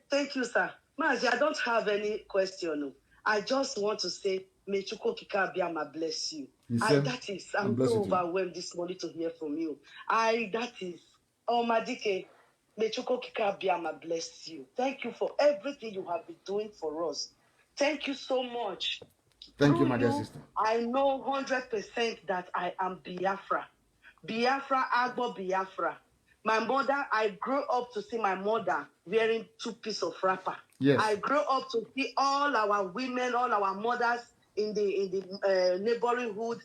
Thank you, sir. Mazi, I don't have any question. I just want to say, may Chukwu Kikabiama bless you. I'm so overwhelmed this morning to hear from you. Madike, may Chukwu Kikabiama bless you. Thank you for everything you have been doing for us. Thank you so much. Thank you, my dear sister. I know 100% that I am Biafra. Biafra, Agbo Biafra. My mother, I grew up to see my mother wearing 2 pieces of wrapper. Yes. I grew up to see all our women, all our mothers in the neighboring hood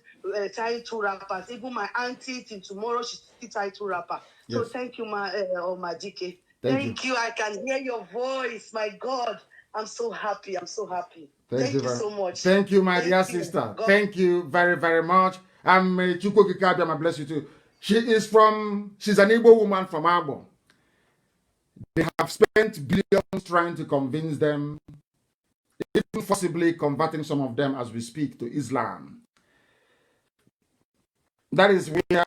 tying 2 wrappers. Even my auntie till tomorrow, she still tie 2 wrappers. Yes. So thank you, my Majike. Thank you. I can hear your voice, my God. I'm so happy. I'm so happy. Thank you so much. Thank you, my dear sister. Thank you very, very much. And may Chukwu Kikabia bless you too. She's an Igbo woman from Abo. They have spent billions trying to convince them, even possibly converting some of them as we speak to Islam. That is where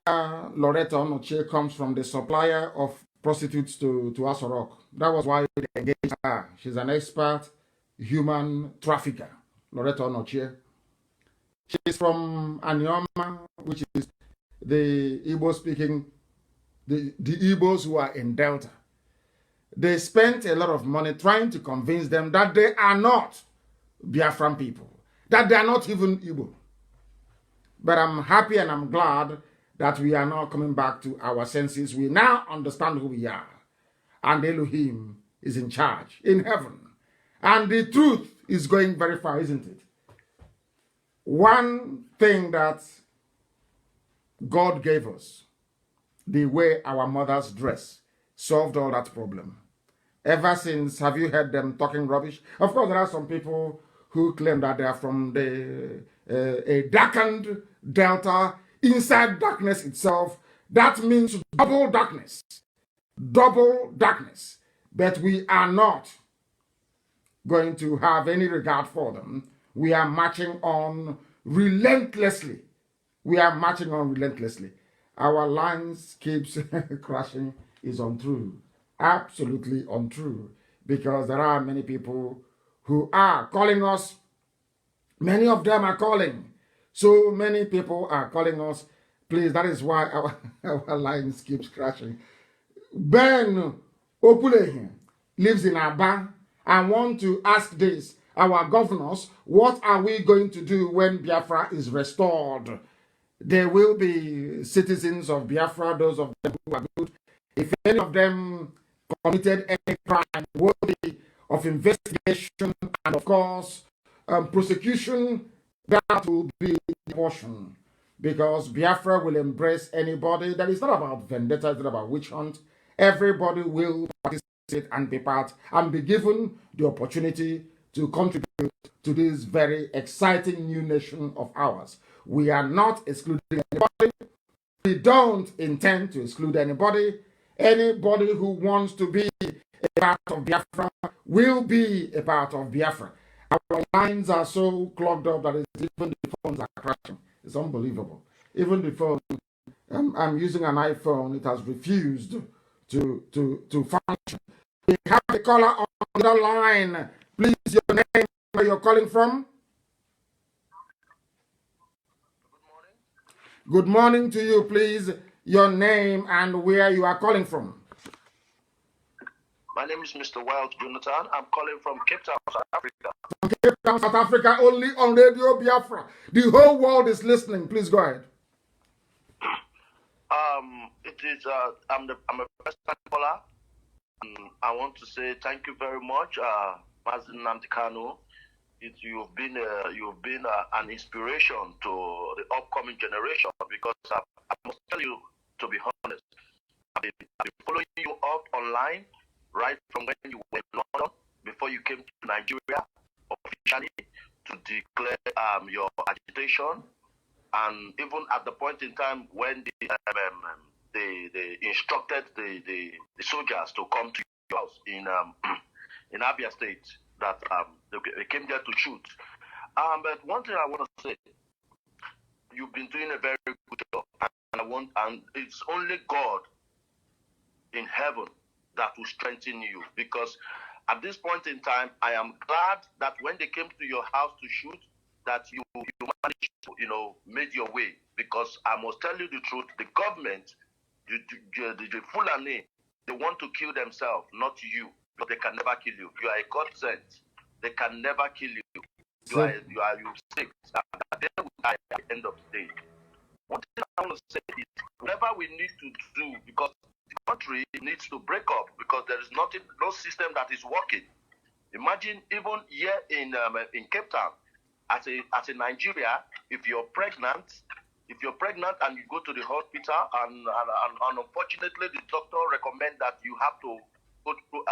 Loretta Onochie comes from, the supplier of prostitutes to Asorok. That was why they engaged her. She's an expert human trafficker, Loretta Onochie. She's from Anioma, which is the Igbo-speaking, the Igbos who are in Delta. They spent a lot of money trying to convince them that they are not Biafran people, that they are not even Igbo. But I'm happy and I'm glad that we are now coming back to our senses. We now understand who we are. And Elohim is in charge in heaven. And the truth is going very far, isn't it? One thing that God gave us, the way our mothers dress, solved all that problem. Ever since, have you heard them talking rubbish? Of course, there are some people who claim that they are from a darkened delta, inside darkness itself. That means double darkness. Double darkness. But we are not going to have any regard for them. We are marching on relentlessly. We are marching on relentlessly. Our lines keeps crashing is untrue. Absolutely untrue. Because there are many people who are calling us. Many of them are calling. So many people are calling us. Please, that is why our lines keeps crashing. Ben Opulehin lives in Aba. I want to ask this. Our governors, what are we going to do when Biafra is restored? There will be citizens of Biafra, those of them who are good. If any of them committed any crime worthy of investigation and, of course, prosecution, that will be the portion. Because Biafra will embrace anybody. That is not about vendetta, it's not about witch hunt. Everybody will participate and be part and be given the opportunity to contribute to this very exciting new nation of ours. We are not excluding anybody. We don't intend to exclude anybody. Anybody who wants to be a part of Biafra will be a part of Biafra. Our lines are so clogged up that even the phones are crashing. It's unbelievable. Even the phone, I'm using an iPhone, it has refused to function. We have a caller on the line. Please, your name, where you're calling from? Good morning to you, please. Your name and where you are calling from. My name is Mr. Wild Jonathan. I'm calling from Cape Town, South Africa. From Cape Town, South Africa, only on Radio Biafra. The whole world is listening. Please go ahead. I'm a first-time caller. I want to say thank you very much, Mazi Nnamdi Kanu'S. You've been an inspiration to the upcoming generation, because I must tell you, to be honest, I've been following you up online right from when you were in London, before you came to Nigeria officially to declare your agitation, and even at the point in time when they instructed the soldiers to come to your house in Abia State, that they came there to shoot. But one thing I want to say, you've been doing a very good job, and it's only God in heaven that will strengthen you, because at this point in time, I am glad that when they came to your house to shoot, that you managed to, made your way, because I must tell you the truth, the government, the Fulani, they want to kill themselves, not you, but they can never kill you. You are a God sent. They can never kill you. You are sick. They will die at the end of the day. One thing I want to say is, whatever we need to do, because the country needs to break up, because there is no system that is working. Imagine even here in Cape Town, as a Nigeria, if you're pregnant and you go to the hospital and unfortunately the doctor recommend that you have to go through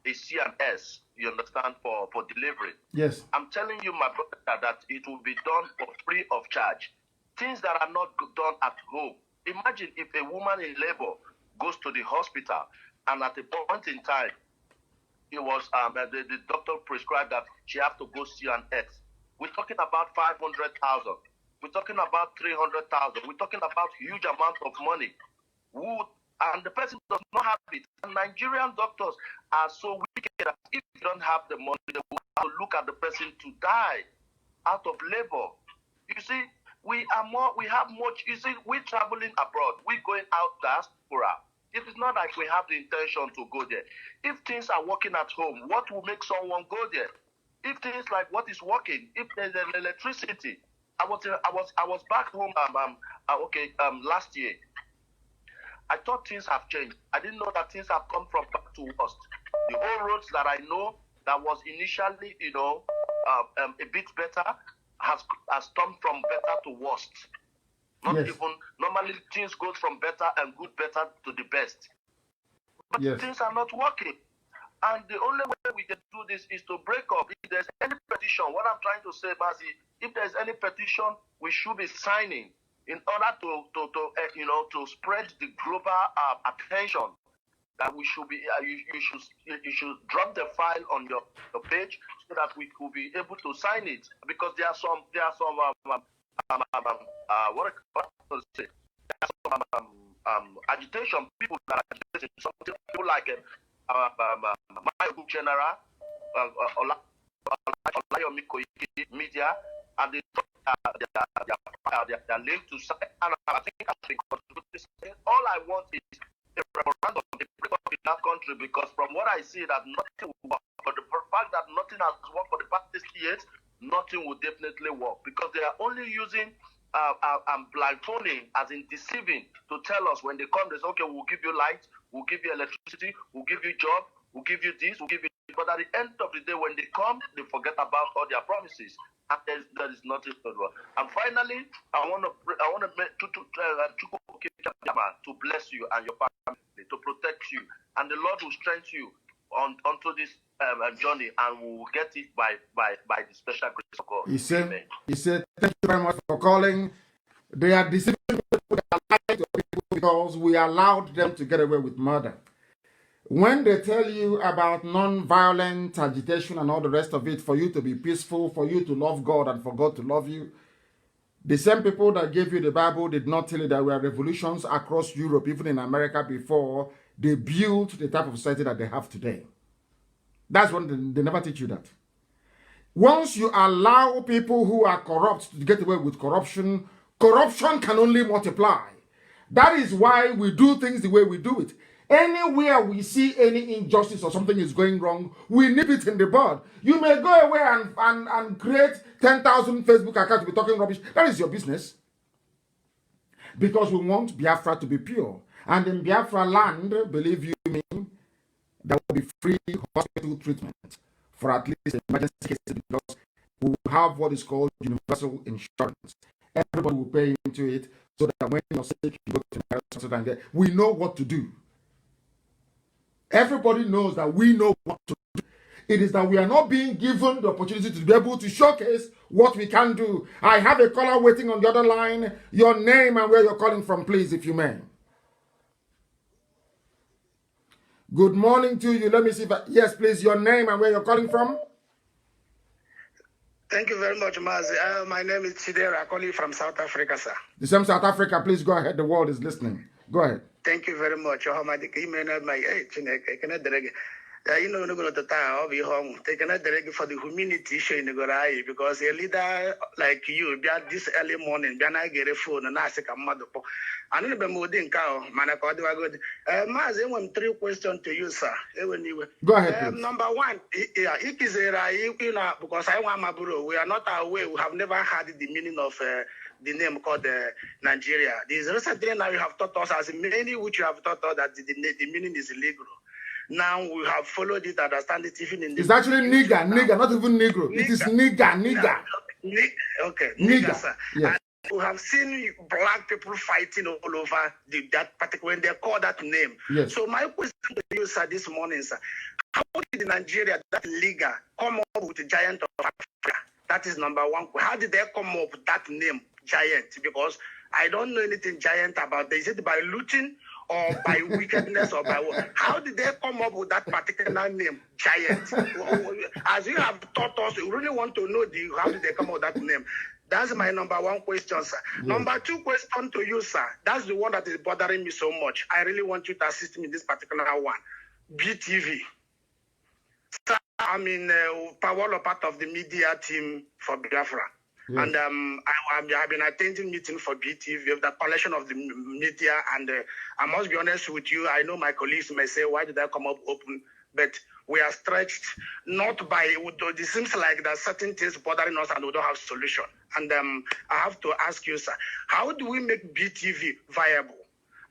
a C&S, you understand, for delivery. Yes. I'm telling you, my brother, that it will be done for free of charge. Things that are not done at home. Imagine if a woman in labor goes to the hospital and at a point in time, it was the doctor prescribed that she has to go C&S. We're talking about 500,000. We're talking about 300,000. We're talking about huge amount of money. And the person does not have it. And Nigerian doctors are so wicked that if you don't have the money, they will have to look at the person to die out of labor. You see, we have much. You see, we're traveling abroad. We're going out diaspora. It is not like we have the intention to go there. If things are working at home, what will make someone go there? If things like what is working, if there's an electricity, I was back home last year. I thought things have changed. I didn't know that things have come from bad to worst. The whole roads that I know that was initially, a bit better has turned from better to worst. Not yes. Even normally things go from better and good better to the best. But yes. Things are not working. And the only way we can do this is to break up. If there's any petition, what I'm trying to say, Mazi, if there's any petition, we should be signing in order to spread the global attention that we should be. You should drop the file on your page so that we could be able to sign it, because there are some agitation people that are agitating. Some people like my group general media, and they are linked to sign. And I think all I want is a referendum, a break up in that country, because from what I see, that nothing will work. But the fact that nothing has worked for the past 60 years, nothing will definitely work, because they are only using blindfolding, as in deceiving, to tell us when they come, they say, okay, we'll give you light, we'll give you electricity, we'll give you job, we'll give you this, we'll give you. But at the end of the day, when they come, they forget about all their promises, and there is nothing to do. And finally, I want to bless you and your family, to protect you, and the Lord will strengthen you onto this journey, and we will get it by the special grace of God. He said, thank you very much for calling. They are deceiving people, they are lying to people, because we allowed them to get away with murder. When they tell you about non-violent agitation and all the rest of it, for you to be peaceful, for you to love God and for God to love you, the same people that gave you the Bible did not tell you there were revolutions across Europe, even in America, before they built the type of society that they have today. That's when they never teach you that. Once you allow people who are corrupt to get away with corruption, corruption can only multiply. That is why we do things the way we do it. Anywhere we see any injustice or something is going wrong, we nip it in the bud. You may go away and create 10,000 Facebook accounts to be talking rubbish. That is your business. Because we want Biafra to be pure. And in Biafra land, believe you me, there will be free hospital treatment for at least emergency cases, because we will have what is called universal insurance. Everybody will pay into it, so that when you're sick, you go to the hospital and get. We know what to do. Everybody knows that we know what to do. It is that we are not being given the opportunity to be able to showcase what we can do. I have a caller waiting on the other line. Your name and where you're calling from, please, if you may. Good morning to you. Let me see if yes, please, your name and where you're calling from. Thank you very much, Mazi. My name is Chidera, calling from South Africa, sir. The same South Africa, please go ahead. The world is listening. Go ahead. Thank you very much. You know, the time I'll be home. Taking a direct for the humanity showing the Gorai, because a leader like you, this early morning, then I get a phone and ask a mother. I never moved in cow, Manacodi. Good. Mazi, 3 questions to you, sir. Go ahead. Number one, because I want my bro. We are not aware, we have never had the meaning of the name called Nigeria. This recently now you have taught us, as many which you have taught us, that the meaning is illegal. Now we have followed it, understand it even in the... It's actually nigger, not even negro. It is nigger. Okay, nigger, sir. Yes. we have seen black people fighting all over that particular, when they call that name. Yes. So my question to you, sir, this morning, sir, how did Nigeria, that Liga, come up with the giant of Africa? That is number one. How did they come up with that name, giant? Because I don't know anything giant about this. Is it by looting or by wickedness or by what? How did they come up with that particular name, giant? As you have taught us, we really want to know how did they come up with that name? That's my number one question, sir. Yes. Number two question to you, sir. That's the one that is bothering me so much. I really want you to assist me in this particular one. BTV. Sir, I'm in Pawolo, part of the media team for Biafra. Yes. And I've been attending meetings for BTV, the collection of the media. And I must be honest with you, I know my colleagues may say, why did I come up open? But we are stretched not by, it seems like there's certain things bothering us and we don't have solution. And I have to ask you, sir, how do we make BTV viable?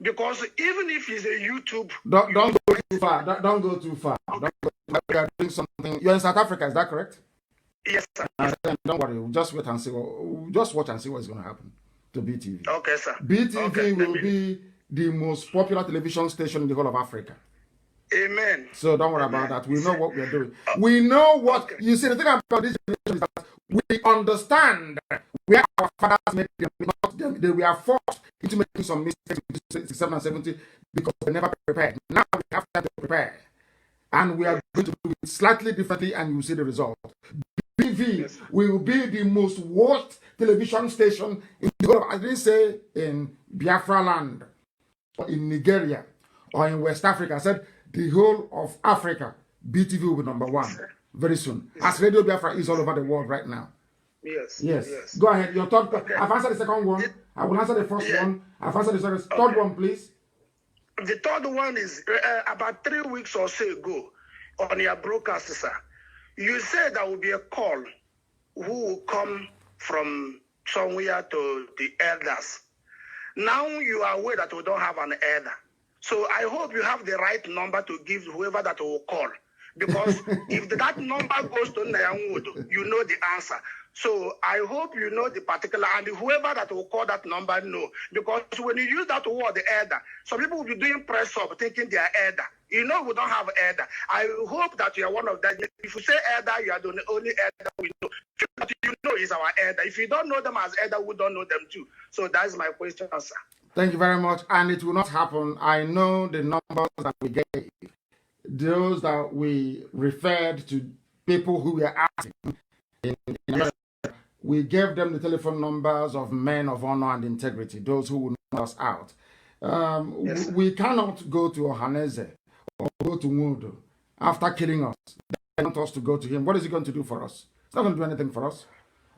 Because even if it's a YouTube... Don't go too far. Don't go too far. Okay. We are doing something. You're in South Africa, is that correct? Yes, sir. Don't worry. We'll just wait and see. Just watch and see what's going to happen to BTV. Okay, sir. BTV will be the most popular television station in the whole of Africa. Amen. So don't worry about that. We know what we're doing. We know what... You see, the thing about this generation is that we understand where our fathers made them, not them. They were forced into making some mistakes in 67 and 70 because they never prepared. Now we have time to prepare. And we are going to do it slightly differently and you see the result. BTV will be the most watched television station in the world. I didn't say in Biafra land or in Nigeria or in West Africa. I said the whole of Africa, BTV will be number one very soon. As Radio Biafra is all over the world right now. Yes. Go ahead. Your third. Okay. I've answered the second one. I will answer the first one. I've answered the third one, please. The third one is about 3 weeks or so ago on your broadcast, sir. You said there will be a call who will come from somewhere to the elders. Now you are aware that we don't have an elder. So I hope you have the right number to give whoever that will call. Because if that number goes to Nayangwood, you know the answer. So I hope you know the particular, and whoever that will call that number know. Because when you use that word, the elder, some people will be doing press up thinking they are elder. You know we don't have elder. I hope that you are one of them. If you say elder, you are the only elder we know. That you know is our elder. If you don't know them as elder, we don't know them too. So that's my question, sir. Thank you very much. And it will not happen. I know the numbers that we gave. Those that we referred to people who were acting in America, we gave them the telephone numbers of men of honor and integrity, those who will know us out. We cannot go to Ohaneze or go to Mudo after killing us. They want us to go to him. What is he going to do for us? It's not going to do anything for us.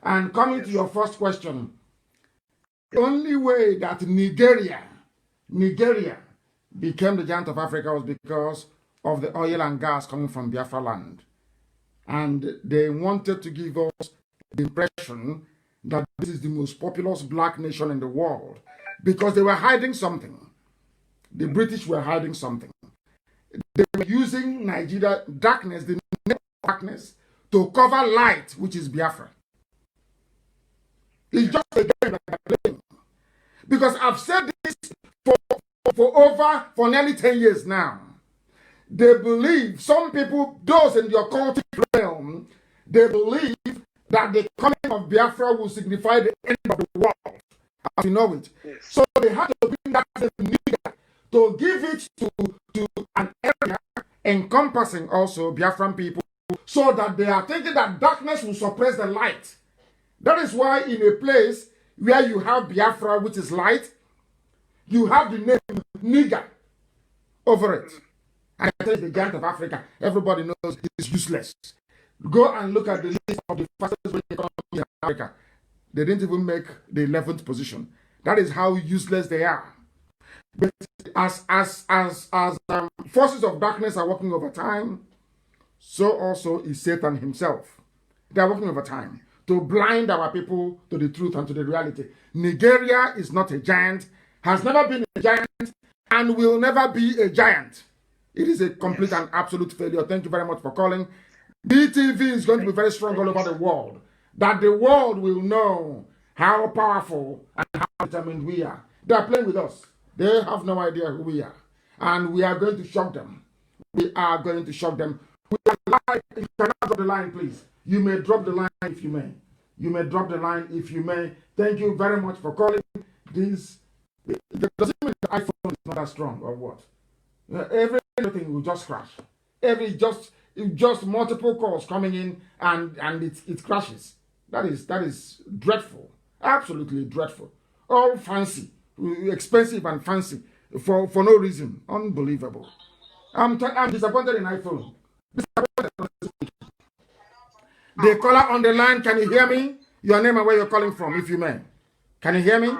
And coming to your first question, the only way that Nigeria became the giant of Africa was because of the oil and gas coming from Biafra land. And they wanted to give us the impression that this is the most populous black nation in the world because they were hiding something. The British were hiding something. They were using Nigeria darkness, the darkness, to cover light, which is Biafra. It's just a game that they're playing. Because I've said this for nearly 10 years now. They believe, some people, those in the occultic realm, they believe that the coming of Biafra will signify the end of the world, as you know it. Yes. So they had to bring that nigger to give it to an area encompassing also Biafran people, so that they are thinking that darkness will suppress the light. That is why in a place where you have Biafra, which is light, you have the name nigger over it. And I tell you, the giant of Africa, everybody knows it's useless. Go and look at the list of the fastest growing economies in Africa. They didn't even make the 11th position. That is how useless they are. But as forces of darkness are working over time, so also is Satan himself. They are working over time to blind our people to the truth and to the reality. Nigeria is not a giant, has never been a giant, and will never be a giant. It is a complete and absolute failure. Thank you very much for calling. BTV is going to be very strong all over the world. That the world will know how powerful and how determined we are. They are playing with us. They have no idea who we are. And we are going to shock them. We are going to shock them. We are live. You cannot drop the line, please. You may drop the line if you may. You may drop the line if you may. Thank you very much for calling. This doesn't mean the iPhone is not that strong or what. Everything will just crash. Just multiple calls coming in and it crashes. That is dreadful. Absolutely dreadful. All fancy, expensive and fancy for no reason. Unbelievable. I'm disappointed in iPhone. The caller on the line, can you hear me? Your name and where you're calling from, if you may. Can you hear me?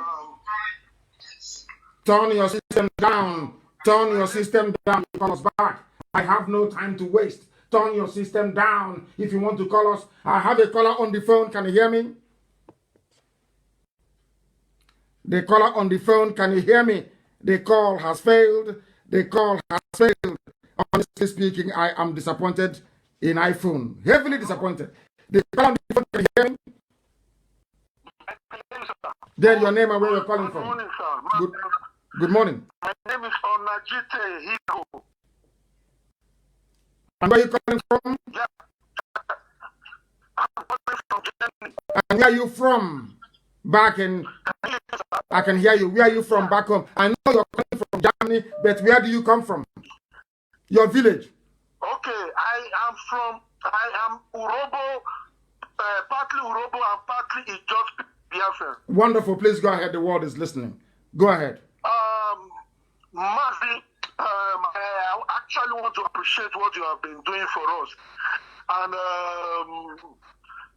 Turn your system down. Turn your system down. Call us back. I have no time to waste. Turn your system down if you want to call us. I have a caller on the phone. Can you hear me? The caller on the phone, can you hear me? The call has failed. The call has failed. Honestly speaking, I am disappointed in iPhone. Heavily disappointed. The caller on the phone, can you hear me? Then your name and where you're calling from. Good morning, sir. Good morning. My name is Onajite Hiko. And where are you calling from? Yeah. I'm calling from Germany. And where are you from? Back in... I can hear you. Where are you from back home? I know you're coming from Germany, but where do you come from? Your village. Okay, I am Urobo, partly Urobo and partly Ijaw Biafra. Wonderful. Please go ahead. The world is listening. Go ahead. Mazi, I actually want to appreciate what you have been doing for us. And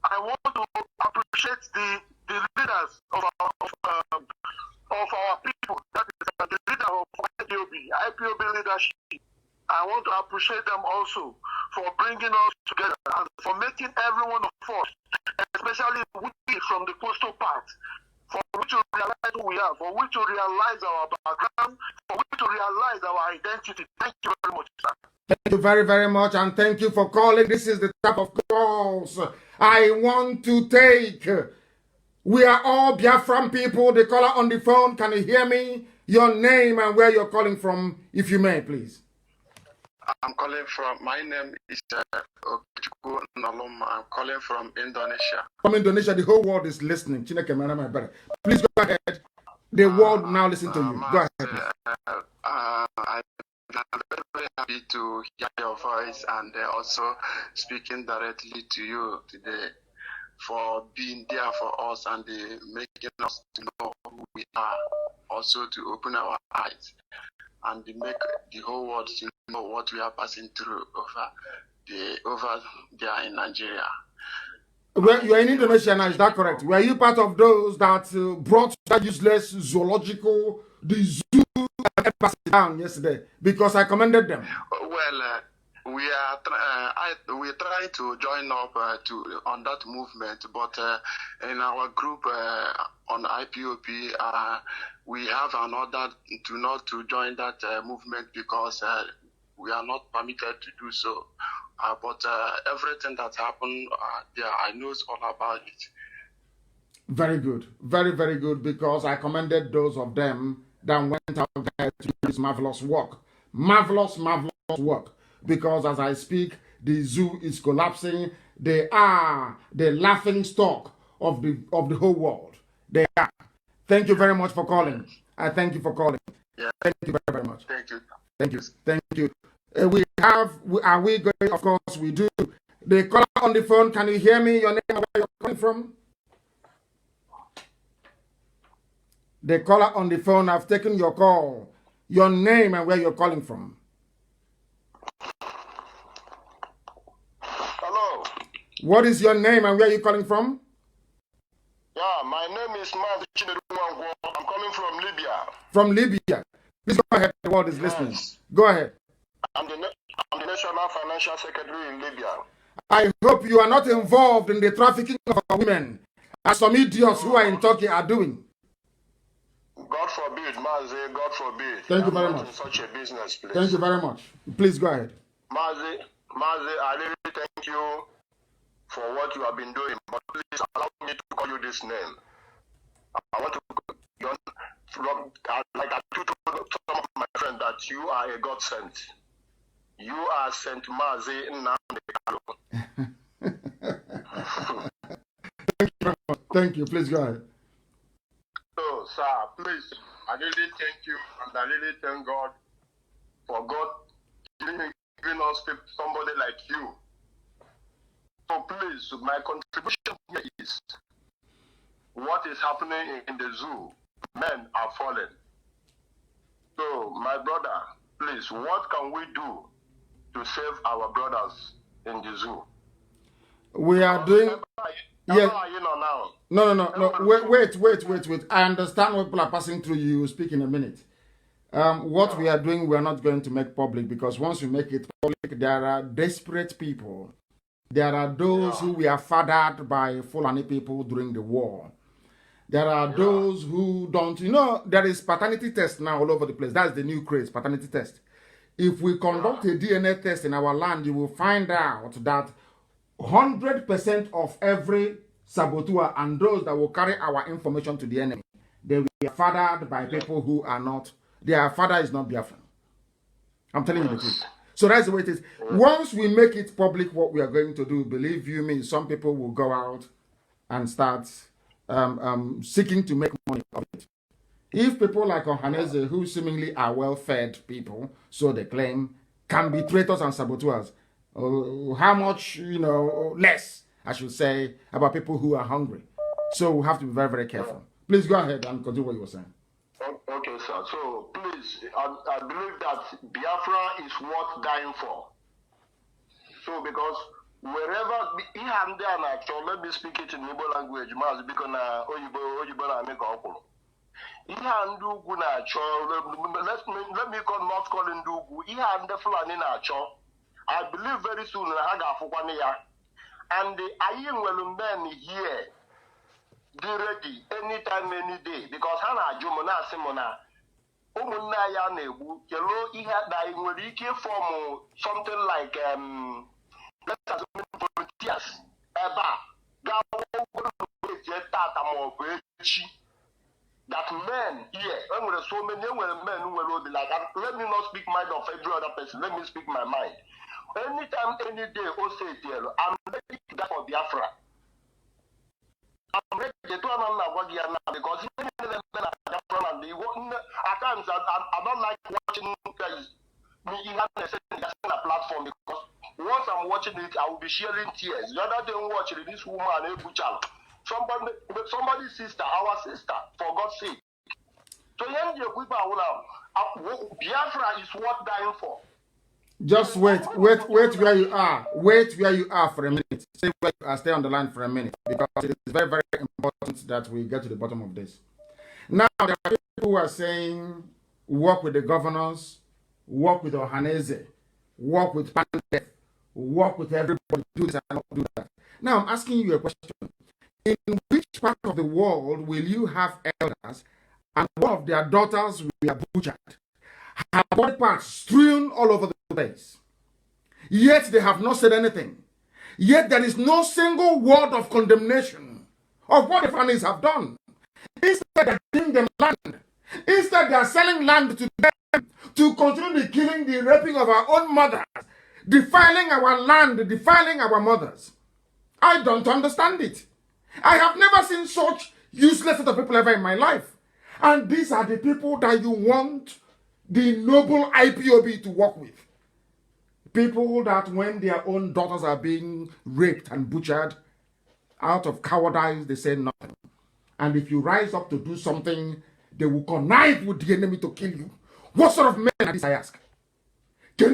I want to appreciate the leaders of our people. That is the leader of IPOB leadership. I want to appreciate them also for bringing us together and for making every one of us, especially we from the coastal part, for we to realize who we are, for we to realize our background, for we to realize our identity. Thank you very much, sir. Thank you very, very much, and thank you for calling. This is the type of calls I want to take. We are all Biafran people. The caller on the phone, can you hear me? Your name and where you're calling from, if you may, please. I'm calling from, my name is Okechukwu Nalum. I'm calling from Indonesia. From Indonesia, the whole world is listening. Please go ahead. The world now listen to you. Go ahead. I'm very, very happy to hear your voice and also speaking directly to you today for being there for us and making us to know who we are, also to open our eyes and make the whole world to know what we are passing through over there in Nigeria. Well, you are in Indonesia now, is that correct? Were you part of those that brought that useless zoological, the zoo embassy down yesterday? Because I commended them. Well, we try to join up on that movement, but in our group on IPOB, we have an order not to join that movement because we are not permitted to do so. But everything that happened there, I know all about it. Very good. Very, very good, because I commended those of them that went out there to do this marvelous work. Marvelous, marvelous work. Because as I speak, the zoo is collapsing. They are the laughing stock of the whole world. They are. Thank you very much for calling. I thank you for calling. Yeah. Thank you very, very much. Thank you. Thank you. Thank you. Are we going? Of course we do. The caller on the phone, can you hear me? Your name and where you're coming from? The caller on the phone, I've taken your call. Your name and where you're calling from. Hello. What is your name and where are you calling from? Yeah, my name is Mazi Nnamdi. I'm calling from Libya. From Libya. Please go ahead. The world is listening. Yes. Go ahead. I'm the National Financial Secretary in Libya. I hope you are not involved in the trafficking of our women, as some idiots who are in Turkey are doing. God forbid, Mazi, God forbid. Thank you very much. In such a business, please. Thank you very much. Please go ahead. Mazi, I really thank you for what you have been doing, but please allow me to call you this name. I want to from like I told some of my friends that you are a God sent. You are Saint Mazi Nnamdi Kanu'S. Thank you. Please go ahead. So, sir, please, I really thank you, and I really thank God for God giving us somebody like you. So please, my contribution here is what is happening in the zoo. Men are falling. So, my brother, please, what can we do to save our brothers in the zoo? We are doing. Yes. No. Wait. I understand what people are passing through. You speak in a minute. What we are doing, we are not going to make public, because once we make it public, there are desperate people. There are those who were fathered by Fulani people during the war. There are those who don't. There is paternity test now all over the place. That's the new craze, paternity test. If we conduct a DNA test in our land, you will find out that 100% of every saboteur and those that will carry our information to the enemy, they were fathered by people who are not. Their father is not Biafran. I'm telling you the truth. So that's the way it is. Once we make it public what we are going to do, believe you me, some people will go out and start seeking to make money of it. If people like Ohaneze, who seemingly are well-fed people, so they claim, can be traitors and saboteurs, how much, less, I should say, about people who are hungry. So we have to be very, very careful. Please go ahead and continue what you were saying. Okay, sir. So please, I believe that Biafra is worth dying for. So because wherever let me speak it in Igbo language, because let me not call in Dugu. I believe very soon and the Ayin will men here be ready anytime, any day, because Hana Jumona Simona Umunaya Nebu, Yellow, he had that would form something like let's assume volunteers. That men here, when there are so many men who will be like, let me not speak mind of every other person, let me speak my mind. Anytime, any day, I'm ready to die for Biafra. I'm ready to do another because at times I don't like watching me have a platform, because once I'm watching it, I will be sharing tears. The other day, watching this woman, somebody's sister, our sister, for God's sake. So Biafra is worth dying for. Just wait where you are. Wait where you are for a minute. Stay where you are. Stay on the line for a minute, because it is very, very important that we get to the bottom of this. Now, there are people who are saying, work with the governors, work with Ohaneze, work with Pandef, work with everybody, do this and not do that. Now, I'm asking you a question. In which part of the world will you have elders and one of their daughters will be butchered, her body parts strewn all over the place, yet they have not said anything, yet there is no single word of condemnation of what the families have done? Instead, they are giving them land. Instead, they are selling land to them to continue the killing, the raping of our own mothers, defiling our land, defiling our mothers. I don't understand it. I have never seen such useless set of people ever in my life. And these are the people that you want the noble IPOB to work with. People that when their own daughters are being raped and butchered, out of cowardice, they say nothing. And if you rise up to do something, they will connive with the enemy to kill you. What sort of men are these, I ask? I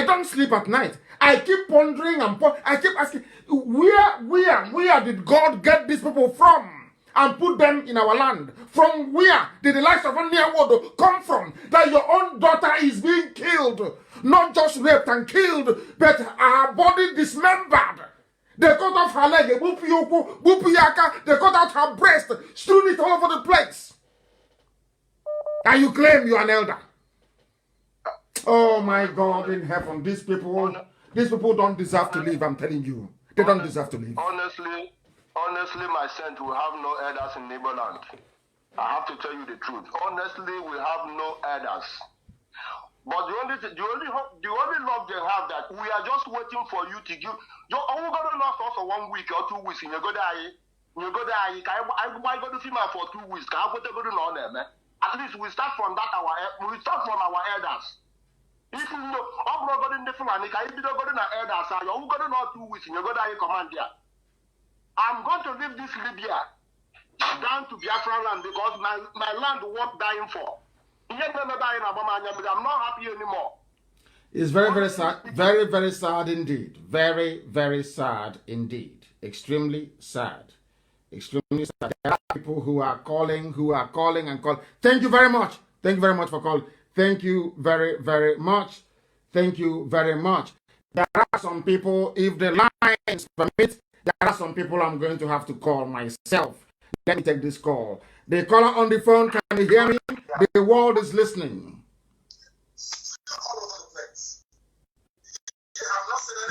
don't sleep at night. I keep pondering and I keep asking, where did God get these people from and put them in our land? From where did the likes of Onyawodo come from? That your own daughter is being killed, not just raped and killed, but her body dismembered. They cut off her leg, they cut out her breast, strewn it all over the place. And you claim you're an elder. Oh my God in heaven, these people don't deserve to live, I'm telling you. They don't deserve to live. Honestly, honestly, my saint, we have no elders in Neighborland. I have to tell you the truth. Honestly, we have no elders. But the only love they have that we are just waiting for you to give. You're only going to last us for 1 week or 2 weeks, and you go there. You go there. I go to see my for 2 weeks. At least we start from that. We start from our elders. If you know, I'm not going to the Fulani. If you don't go to the elders, you're going to know 2 weeks, and you go there. Command there. I'm going to leave this Libya down to Biafra land because my land worth dying for. I'm not happy anymore. It's very, very sad. Very, very sad indeed. Very, very sad indeed. Extremely sad. Extremely sad. There are people who are calling and calling. Thank you very much. Thank you very much for calling. Thank you very, very much. Thank you very much. There are some people, if the lines permit, there are some people I'm going to have to call myself. Let me take this call. The caller on the phone, can you hear me? The world is listening.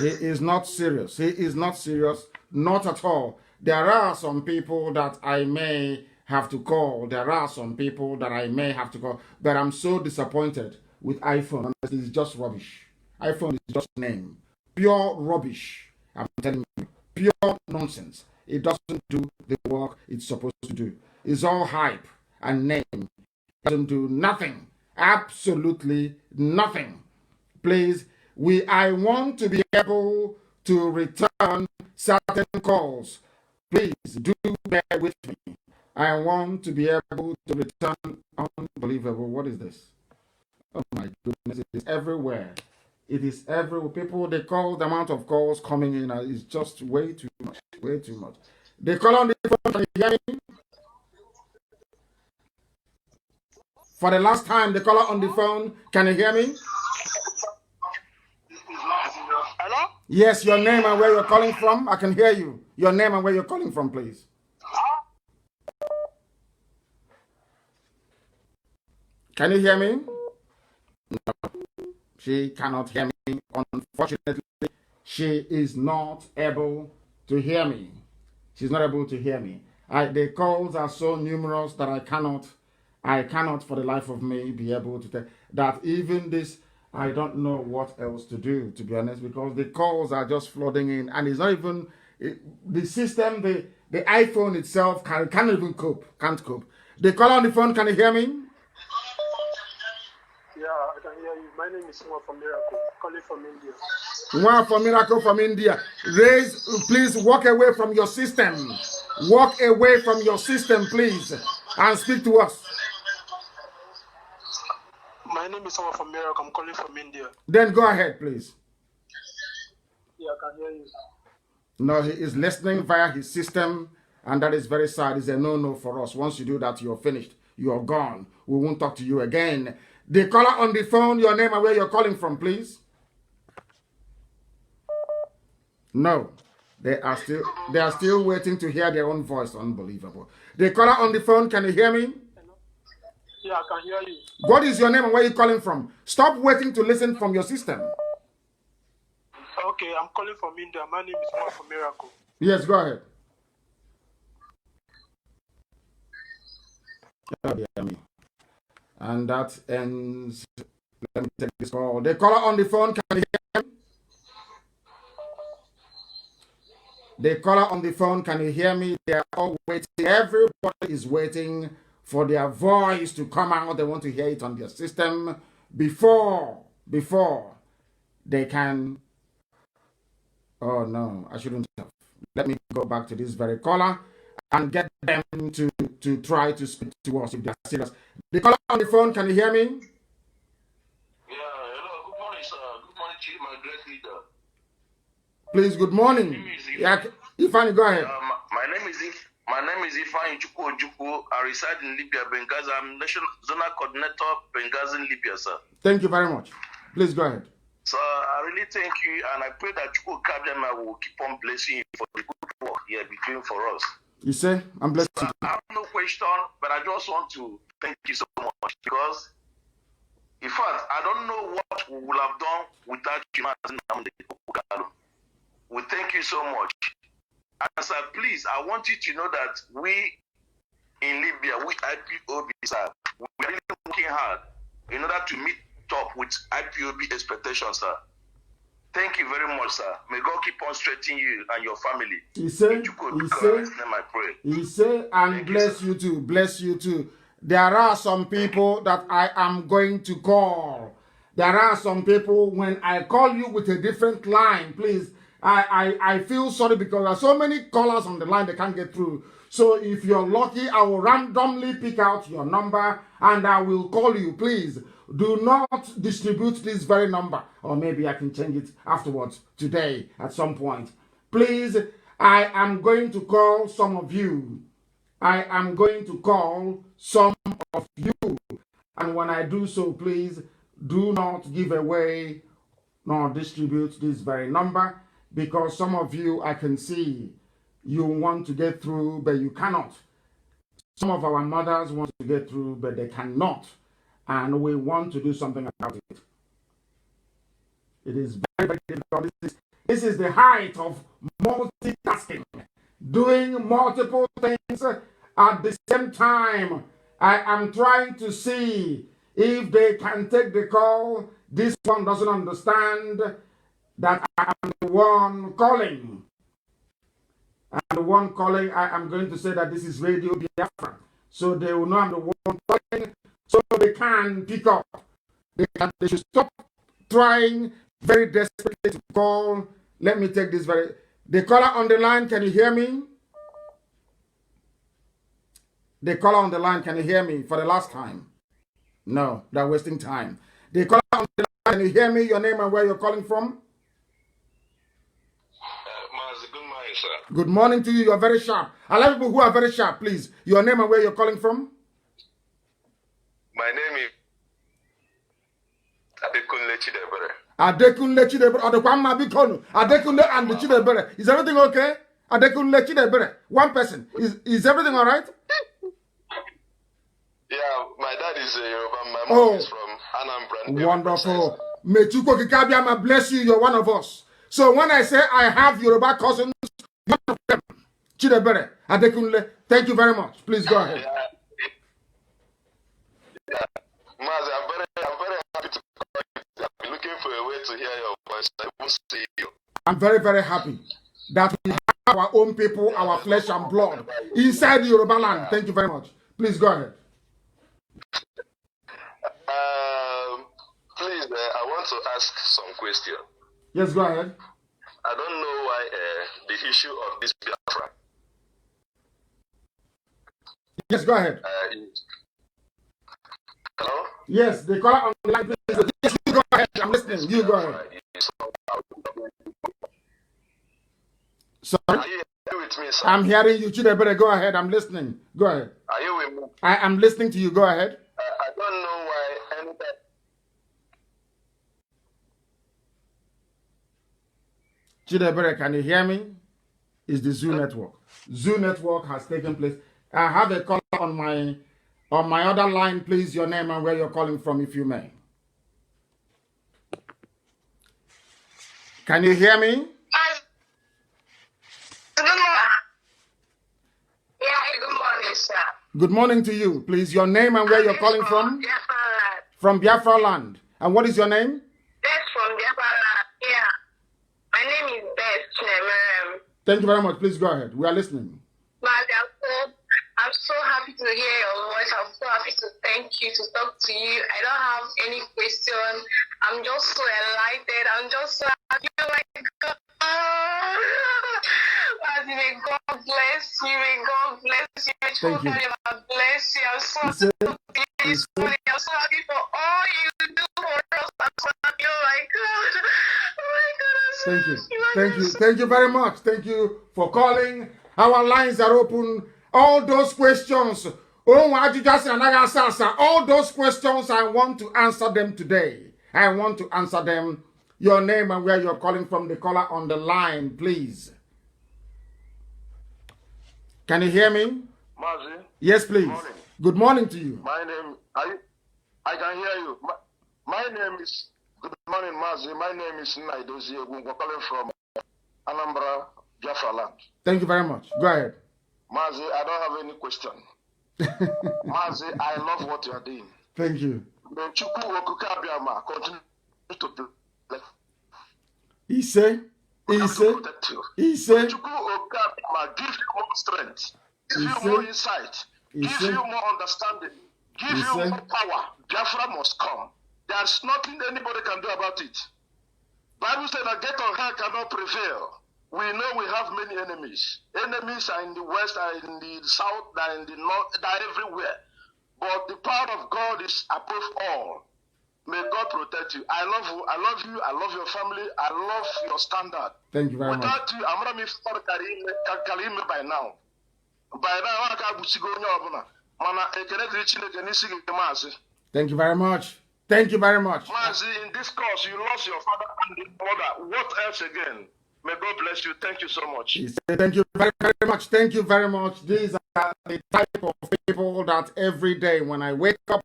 He is not serious. He is not serious. Not at all. There are some people that I may have to call. There are some people that I may have to call. But I'm so disappointed with iPhone. It's just rubbish. iPhone is just a name. Pure rubbish. I'm telling you. Pure nonsense. It doesn't do the work it's supposed to do. It's all hype and name. It doesn't do nothing. Absolutely nothing. Please, I want to be able to return certain calls. Please do bear with me. I want to be able to return. Unbelievable. What is this? Oh my goodness. It is everywhere. It is everywhere. People, they call, the amount of calls coming in is just way too much. Way too much. They call on the phone. Can you hear me? For the last time, the caller on the phone. Can you hear me? Hello? Yes, your name and where you're calling from. I can hear you. Your name and where you're calling from, please. Can you hear me? No. She cannot hear me. Unfortunately, she is not able to hear me. She's not able to hear me. The calls are so numerous that I cannot for the life of me be able to tell that even this, I don't know what else to do, to be honest, because the calls are just flooding in, and it's not even the system, the iPhone itself can't even cope, can't cope. The caller on the phone, can you hear me? Yeah, I can hear you. My name is Uma from Miracle, calling from India. Uma from Miracle from India. Please walk away from your system. Walk away from your system, please, and speak to us. My name is Uma from Miracle. I'm calling from India. Then go ahead, please. Yeah, I can hear you. No, he is listening via his system, and that is very sad. It's a no-no for us. Once you do that, you're finished. You're gone. We won't talk to you again. The caller on the phone, your name and where you're calling from, please. No, they are still waiting to hear their own voice. Unbelievable. The caller on the phone, can you hear me? Yeah, I can hear you. What is your name and where you're calling from? Stop waiting to listen from your system. Okay, I'm calling from India. My name is Uma from Miracle. Yes, go ahead. Oh, dear me. And that ends. Let me take this call. The caller on the phone, can you hear me? The caller on the phone, can you hear me? They are all waiting. Everybody is waiting for their voice to come out. They want to hear it on their system before they can. Oh no, I shouldn't have. Let me go back to this very caller and get them to try to speak to us if they are serious. The caller on the phone, can you hear me? Yeah, hello, good morning, sir. Good morning to you, my great leader. Please, good morning. Yeah, Ifani, go ahead. My name is Ifani Juku. I reside in Libya, Benghazi. I'm National Zonal Coordinator, Benghazi, Libya, sir. Thank you very much. Please go ahead. So I really thank you, and I pray that Juku Kabiyama will keep on blessing you for the good work you are doing for us. You say, I'm blessed. So I have no question, but I just want to thank you so much because, in fact, I don't know what we would have done without you, Mazi Nnamdi Kanu'S. We thank you so much. And sir, please, I want you to know that we in Libya, we IPOB, sir, we are really working hard in order to meet up with IPOB expectations, sir. Thank you very much, sir. May God keep on strengthening you and your family. He said, and bless you too, bless you too. There are some people that I am going to call. There are some people, when I call you with a different line, please, I feel sorry because there are so many callers on the line they can't get through. So if you're lucky, I will randomly pick out your number and I will call you. Please do not distribute this very number, or maybe I can change it afterwards today at some point. Please, I am going to call some of you. I am going to call some of you. And when I do so, please do not give away nor distribute this very number, because some of you, I can see, you want to get through, but you cannot. Some of our mothers want to get through, but they cannot. And we want to do something about it. It is very, very difficult. This is the height of multitasking. Doing multiple things at the same time. I am trying to see if they can take the call. This one doesn't understand that I am the one calling. And the one calling, I am going to say that this is Radio Biafra. So they will know I'm the one calling, so they can pick up. They should stop trying very desperately to call. Let me take this very... The caller on the line, can you hear me? The caller on the line, can you hear me for the last time? No, they're wasting time. The caller on the line, can you hear me? Your name and where you're calling from? Mazi, good morning, sir. Good morning to you. You're very sharp. I like people who are very sharp, please. Your name and where you're calling from? My name is Adekunle Chidebere. Adekunle Chidebere. Adekwama Bikonu. Adekunle and Chidebere. Is everything okay? Adekunle Chidebere. One person. Is everything all right? Yeah, my dad is a Yoruba. My mom is from Anambra. Wonderful. May Chuko Kikabiama bless you. You're one of us. So when I say I have Yoruba cousins, one of them, Chidebere, Adekunle, thank you very much. Please go ahead. Yeah. Mazi, I'm very happy to call you. I've been looking for a way to hear your voice. I will see you. I'm very, very happy that we have our own people, our flesh and blood inside the Yoruba land. Thank you very much. Please go ahead. Please, I want to ask some question. Yes, go ahead. I don't know why the issue of this Biafra. Yes, go ahead. Hello? Yes, the caller on the line. Yes, you go ahead. I'm listening. You go ahead. Sorry? Are you with me, sir? I'm hearing you. Chidebere, go ahead. I'm listening. Go ahead. Are you with me? I am listening to you. Go ahead. I don't know why any... Chidebere, can you hear me? It's the Zoo Network. Zoo Network has taken place. I have a caller on my other line. Please, your name and where you're calling from, if you may. Can you hear me? Good morning. Yeah, good morning, sir. Good morning to you. Please, your name and where you're calling from? Biafra land. From Biafra land. And what is your name? Best from Biafra land. Yeah. My name is Best. Thank you very much. Please go ahead. We are listening. I'm so happy to hear your voice. I'm so happy to thank you, to talk to you. I don't have any question. I'm just so enlightened. I'm just so happy. Oh my God. May God bless you. May God bless you. Thank you. God bless you. I'm so happy to be this morning. I'm so happy for all you do for us. I'm so happy. Oh my God. Oh my God. Thank you. Thank you. Thank you very much. Thank you for calling. Our lines are open. All those questions, all those questions, I want to answer them today. I want to answer them. Your name and where you're calling from, the caller on the line, please. Can you hear me? Mazi? Yes, please. Good morning to you. My name, I can hear you. My name is, good morning, Mazi. My name is Naidozi. We're calling from Anambra, Biafra land. Thank you very much. Go ahead. Mazi, I don't have any question. Mazi, I love what you are doing. Thank you. May Chukwu Okuka Abiyama continue to bless. He said, May Chukwu Okuka Abiyama give you more strength, give you more insight, give you more understanding, give you more power. Biafra must come. There's nothing anybody can do about it. Bible said that gate of hell cannot prevail. We know we have many enemies. Enemies are in the west, are in the south, are in the north, are everywhere. But the power of God is above all. May God protect you. I love you. I love you. I love your family. I love your standard. Thank you very much. Without you, I'm going to by now. By now, I can't Thank you very much. Thank you very much. Mazi, in this course, you lost your father and the mother. What else again? May God bless you. Thank you so much. Thank you very, very much. Thank you very much. These are the type of people that every day when I wake up,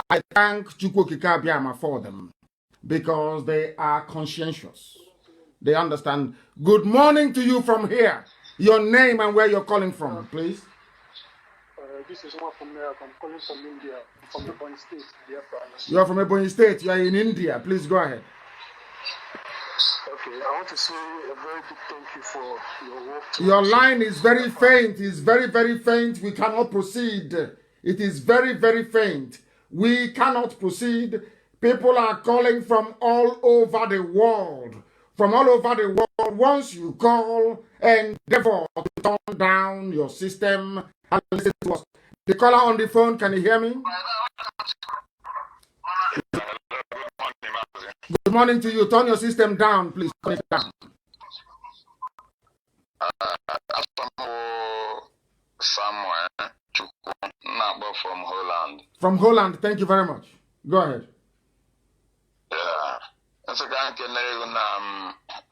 I thank Chukwu Okike Abiama for them because they are conscientious. They understand. Good morning to you from here. Your name and where you're calling from, please. This is one from America. I'm calling from India, from Ebonyi State, Biafra. You are from Ebonyi State. You are in India. Please go ahead. Okay, I want to say a very big thank you for your work. Your line is very faint. It's very, very faint. We cannot proceed. It is very, very faint. We cannot proceed. People are calling from all over the world. From all over the world. Once you call, endeavor to turn down your system and listen to us. The caller on the phone, can you hear me? Good morning to you. Turn your system down, please. Turn it down. Somewhere from Holland. From Holland, thank you very much. Go ahead. Yeah. That's a guy can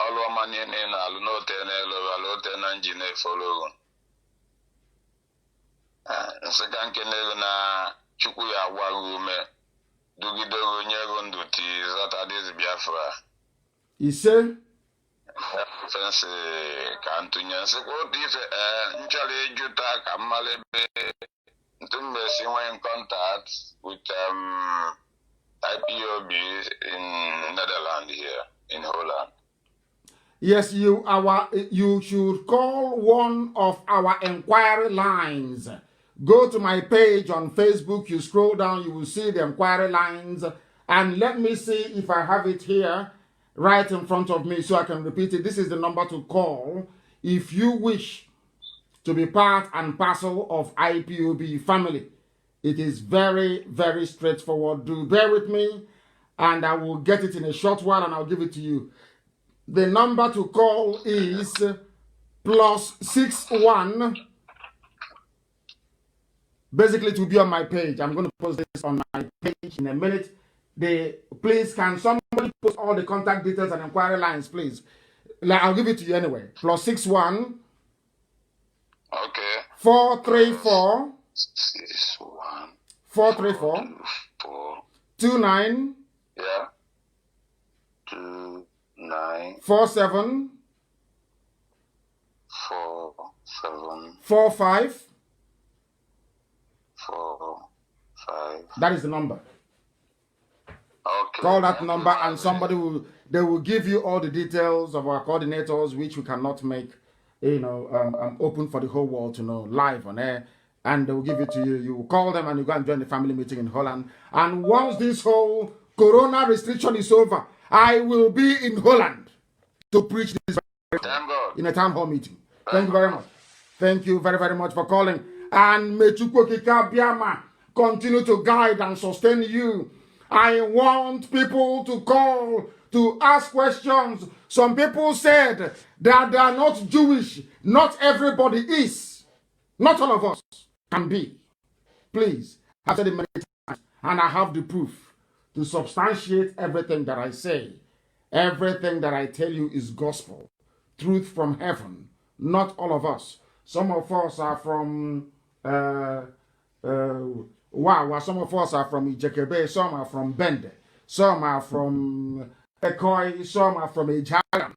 all money in follow. Nsekan kene na chukwu ya gwa ume dugido onye nduti Saturdays Biafra. Ise Fence kantunya nsekwo dife nchale juta kamalebe ntumesi in contact with IPOB in Netherlands here in Holland. Yes, you should call one of our inquiry lines. Go to my page on Facebook, you scroll down, you will see the inquiry lines. And let me see if I have it here right in front of me so I can repeat it. This is the number to call if you wish to be part and parcel of IPOB family. It is very, very straightforward. Do bear with me and I will get it in a short while and I'll give it to you. The number to call is +61. Basically, it will be on my page. I'm going to post this on my page in a minute. Please, can somebody post all the contact details and inquiry lines, please? I'll give it to you anyway. +61. Okay. 434. 61. 434. 29. Yeah. 29. 47. 47. 45. 45. That is the number. Okay. Call that number and somebody will give you all the details of our coordinators, which we cannot make, open for the whole world to know live on air. And they will give it to you. You will call them and you go and join the family meeting in Holland. And once this whole corona restriction is over, I will be in Holland to preach this in a town hall meeting. Thank you very much. Thank you very, very much for calling. And may Chukwu Okike Abiama continue to guide and sustain you. I want people to call to ask questions. Some people said that they are not Jewish. Not everybody is. Not all of us can be. Please, I've said it many times, and I have the proof to substantiate everything that I say. Everything that I tell you is gospel, truth from heaven. Not all of us. Some of us are from some of us are from Ijekebe, some are from Bende, some are from Ekoi, some are from Ejayan,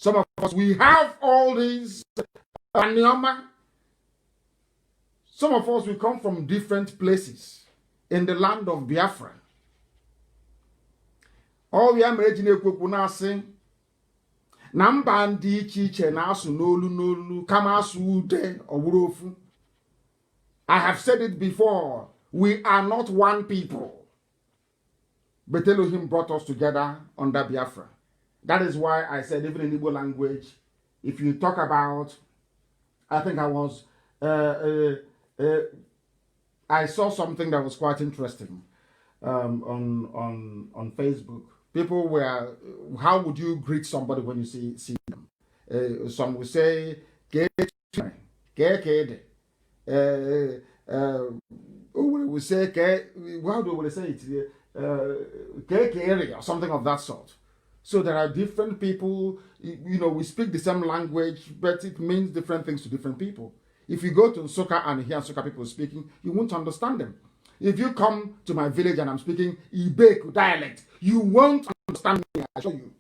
Some of us, we have all these. Some of us, we come from different places in the land of Biafra. All we are making a saying, Namba ndi iche na-asụ n'olu kama asụ ude ọwụrụ. I have said it before. We are not one people. But Elohim brought us together under Biafra. That is why I said, even in Igbo language, if you talk about, I think I was, I saw something that was quite interesting on Facebook. People were, how would you greet somebody when you see them? Some will say, we say, how do we say it? Or something of that sort. So there are different people, we speak the same language, but it means different things to different people. If you go to Nsukka and hear Nsukka people speaking, you won't understand them. If you come to my village and I'm speaking Ibeku dialect, you won't understand me, I assure you.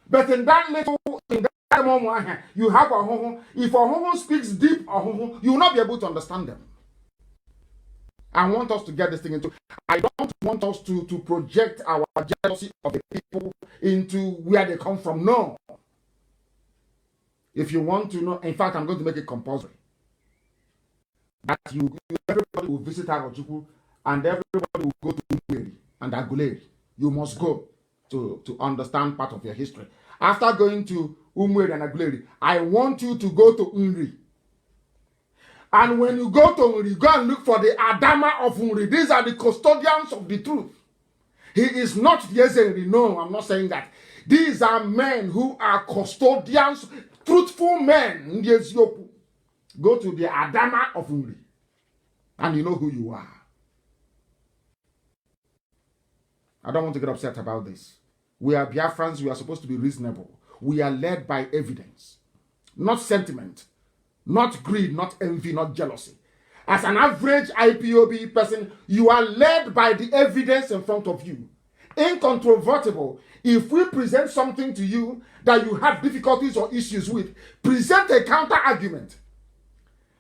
But in that moment, you have a Hoho. If a Hoho speaks deep Hoho, you will not be able to understand them. I want us to get this thing into. I don't want us to project our jealousy of the people into where they come from. No. If you want to know, in fact, I'm going to make it compulsory. That everybody will visit Arochukwu and everybody will go to Umweri and Aguleri. You must go to understand part of your history. After going to Umweri and Aguleri, I want you to go to Unri. And when you go to Unri, go and look for the Adama of Unri. These are the custodians of the truth. He is not Yezenri. No, I'm not saying that. These are men who are custodians, truthful men. Go to the Adama of Unri. And you know who you are. I don't want to get upset about this. We are Biafrans. We are supposed to be reasonable. We are led by evidence, not sentiment. Not greed, not envy, not jealousy. As an average IPOB person, you are led by the evidence in front of you. Incontrovertible. If we present something to you that you have difficulties or issues with, present a counter argument.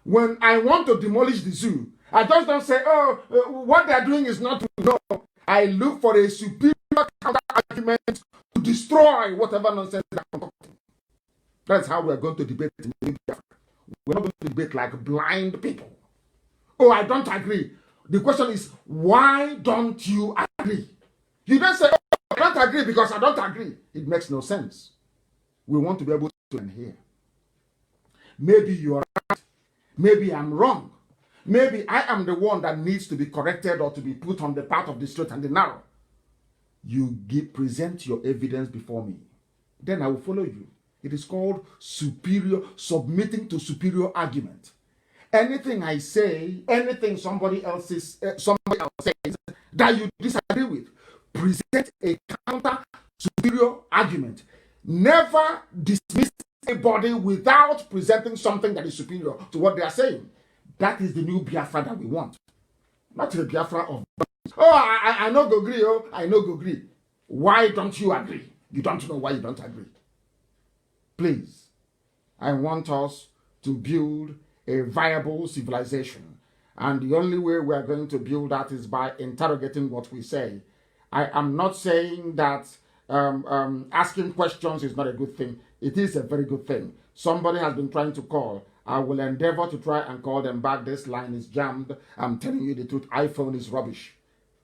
When I want to demolish the zoo, I just don't say, what they're doing is not no. I look for a superior counter argument to destroy whatever nonsense they're concocting. That's how we're going to debate in India. We're not going to debate like blind people. Oh, I don't agree. The question is, why don't you agree? You don't say, oh, I don't agree because I don't agree. It makes no sense. We want to be able to hear. Maybe you're right. Maybe I'm wrong. Maybe I am the one that needs to be corrected or to be put on the path of the straight and the narrow. You present your evidence before me. Then I will follow you. It is called submitting to superior argument. Anything I say, anything somebody else says that you disagree with, present a counter superior argument. Never dismiss anybody without presenting something that is superior to what they are saying. That is the new Biafra that we want. Not the Biafra of, I know go agree, I know go agree. Why don't you agree? You don't know why you don't agree. Please, I want us to build a viable civilization. And the only way we are going to build that is by interrogating what we say. I am not saying that asking questions is not a good thing. It is a very good thing. Somebody has been trying to call. I will endeavor to try and call them back. This line is jammed. I'm telling you the truth. iPhone is rubbish.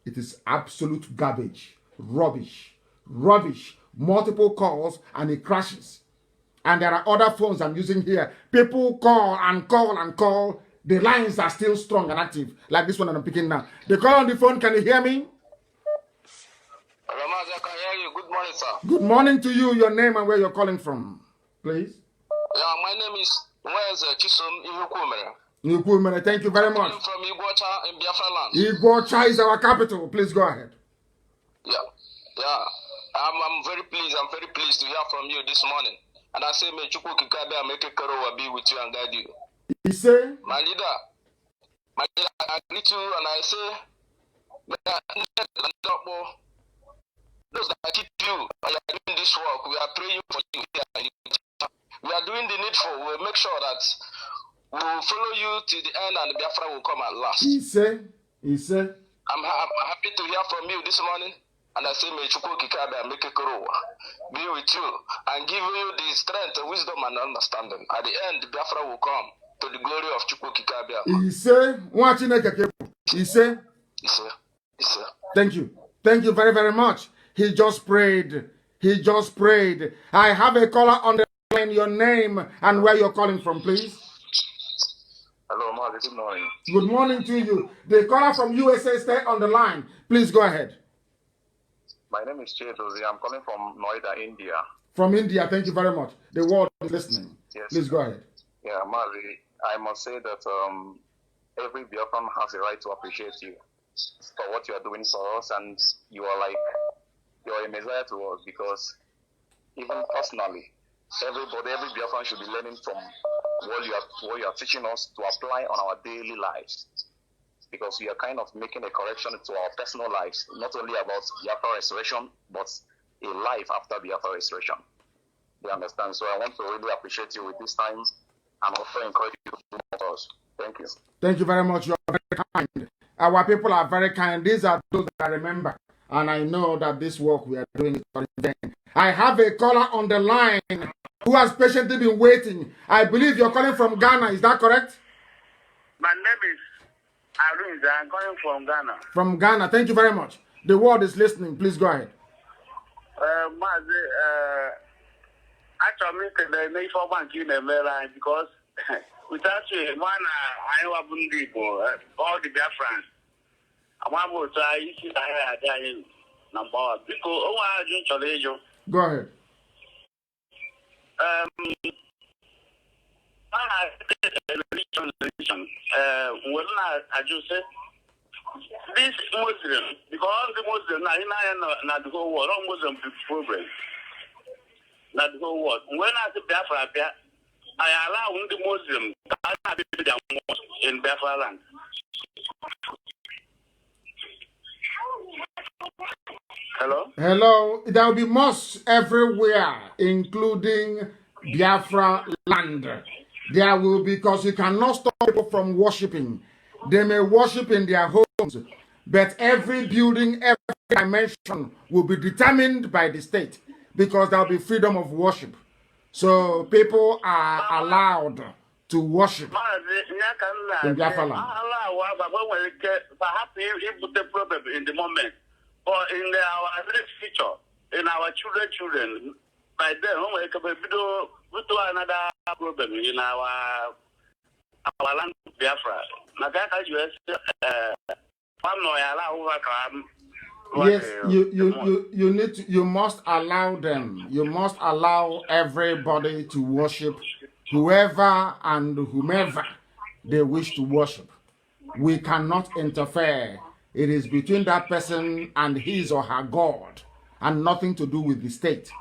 It is absolute garbage. Rubbish. Rubbish. Multiple calls and it crashes. And there are other phones I'm using here. People call and call and call. The lines are still strong and active. Like this one that I'm picking now. They call on the phone. Can you hear me? Hello, Mazi, I can hear you. Good morning, sir. Good morning to you. Your name and where you're calling from, please. Yeah, my name is Chisom Ihukumere. Ihukumere, thank you very much. I'm from Igbocha in Biafra land. Igbocha is our capital. Please go ahead. Yeah. I'm very pleased. I'm very pleased to hear from you this morning. And I say, may Chukwu Kikabe make a karo be with you and guide you. He say, my leader, I greet you and I say, those that keep you, and you are doing this work, we are praying for you. We are doing the needful. We will make sure that we will follow you to the end and Biafra will come at last. He said. I'm happy to hear from you this morning. And I say, may Chukwu Kikabe make a be with you and give you the strength, wisdom, and understanding. At the end, Biafra will come to the glory of Chukwu Kikabe. He said. Thank you. Thank you very, very much. He just prayed. I have a caller on the line. Your name and where you're calling from, please. Hello, Mazi. Good morning. Good morning to you. The caller from USA, stay on the line. Please go ahead. My name is Chedozi. I'm calling from Noida, India. From India, thank you very much. The world is listening. Yes. Please go ahead. Yeah, Mazi, I must say that every Biafran has a right to appreciate you for what you are doing for us, and you're a messiah to us, because even personally, every Biafran should be learning from what you are teaching us to apply on our daily lives, because we are kind of making a correction to our personal lives, not only about Biafra restoration, but a life after Biafra restoration. You understand? So I want to really appreciate you with this time and also encourage you to do more for us. Thank you. Thank you very much. You are very kind. Our people are very kind. These are those that I remember. And I know that this work we are doing is for them. I have a caller on the line who has patiently been waiting. I believe you're calling from Ghana. Is that correct? My name is Arun. I'm calling from Ghana. From Ghana. Thank you very much. The world is listening. Please go ahead. Mazi, actually, because without you, I know all the Biafrans. I want to try to number one. Because, go ahead. When I just said this Muslim, because the Muslim not the whole world, all Muslim problem, not the whole world. When I say Biafra, I allow the Muslim in Biafra land. Hello. There will be mosques everywhere, including Biafra land. There will be, because you cannot stop people from worshiping. They may worship in their homes, but every building, every dimension will be determined by the state, because there will be freedom of worship. So people are allowed to worship in Biafra land. Perhaps it put the problem in the moment, but in our future, in our children, by then we do another problem in our land Biafra. Yes, you must allow them. You must allow everybody to worship whoever and whomever they wish to worship. We cannot interfere. It is between that person and his or her God, and nothing to do with the state.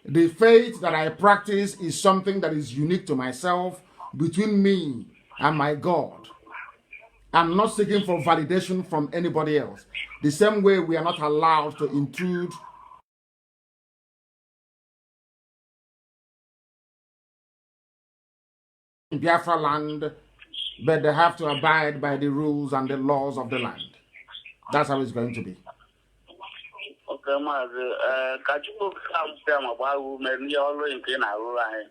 The faith that I practice is something that is unique to myself, between me and my God. I'm not seeking for validation from anybody else. The same way we are not allowed to intrude in Biafra land, but they have to abide by the rules and the laws of the land. That's how it's going to be. Okay, Mazi. Kachu come tell me about women. You already in our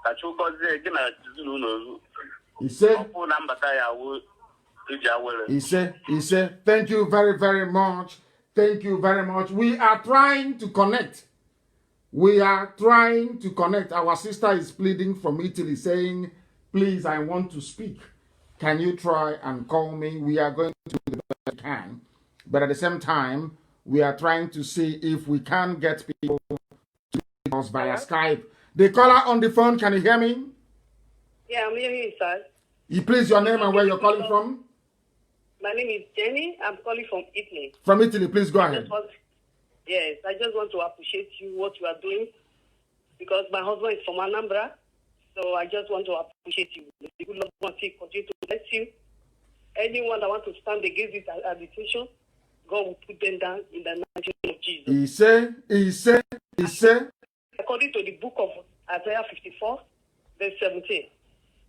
Kachu go there. He said, thank you very, very much. Thank you very much. We are trying to connect. Our sister is pleading from Italy, saying, please, I want to speak. Can you try and call me? We are going to do the best we can. But at the same time, we are trying to see if we can get people to speak us via Skype. The caller on the phone, can you hear me? Yeah, I'm hearing you, sir. Please, your name and where you're calling from? My name is Jenny. I'm calling from Italy. From Italy, please go ahead. Yes, I just want to appreciate you, what you are doing, because my husband is from Anambra, so I just want to appreciate you. The good Lord wants to continue to bless you. Anyone that wants to stand against this agitation, God will put them down in the name of Jesus. He said. According to the book of Isaiah 54, verse 17,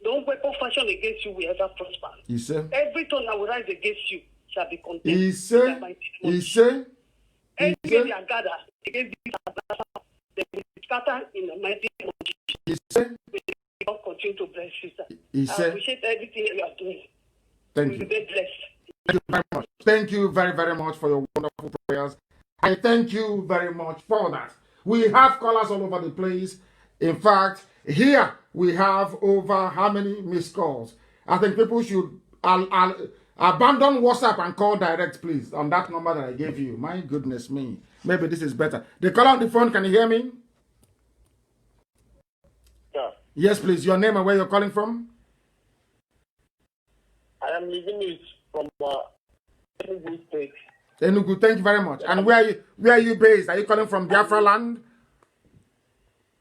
no weapon fashioned against you will ever prosper. He said. Every tongue that will rise against you shall be condemned. He said. Any they are gathered against this, they will scatter in the mighty name of Jesus. He said. God continue to bless you, sir. He I said. appreciate everything you are doing. Thank you. Be blessed. Thank you very much. Thank you very, very much for your wonderful prayers. I thank you very much for that. We have callers all over the place. In fact, here we have over how many missed calls? I think people should abandon WhatsApp and call direct, please, on that number that I gave you. My goodness me. Maybe this is better. The caller on the phone, can you hear me? Yeah. Yes, please. Your name and where you're calling from? I am living it from Enugu State. Enugu, thank you very much. And where are you based? Are you calling from Biafra land?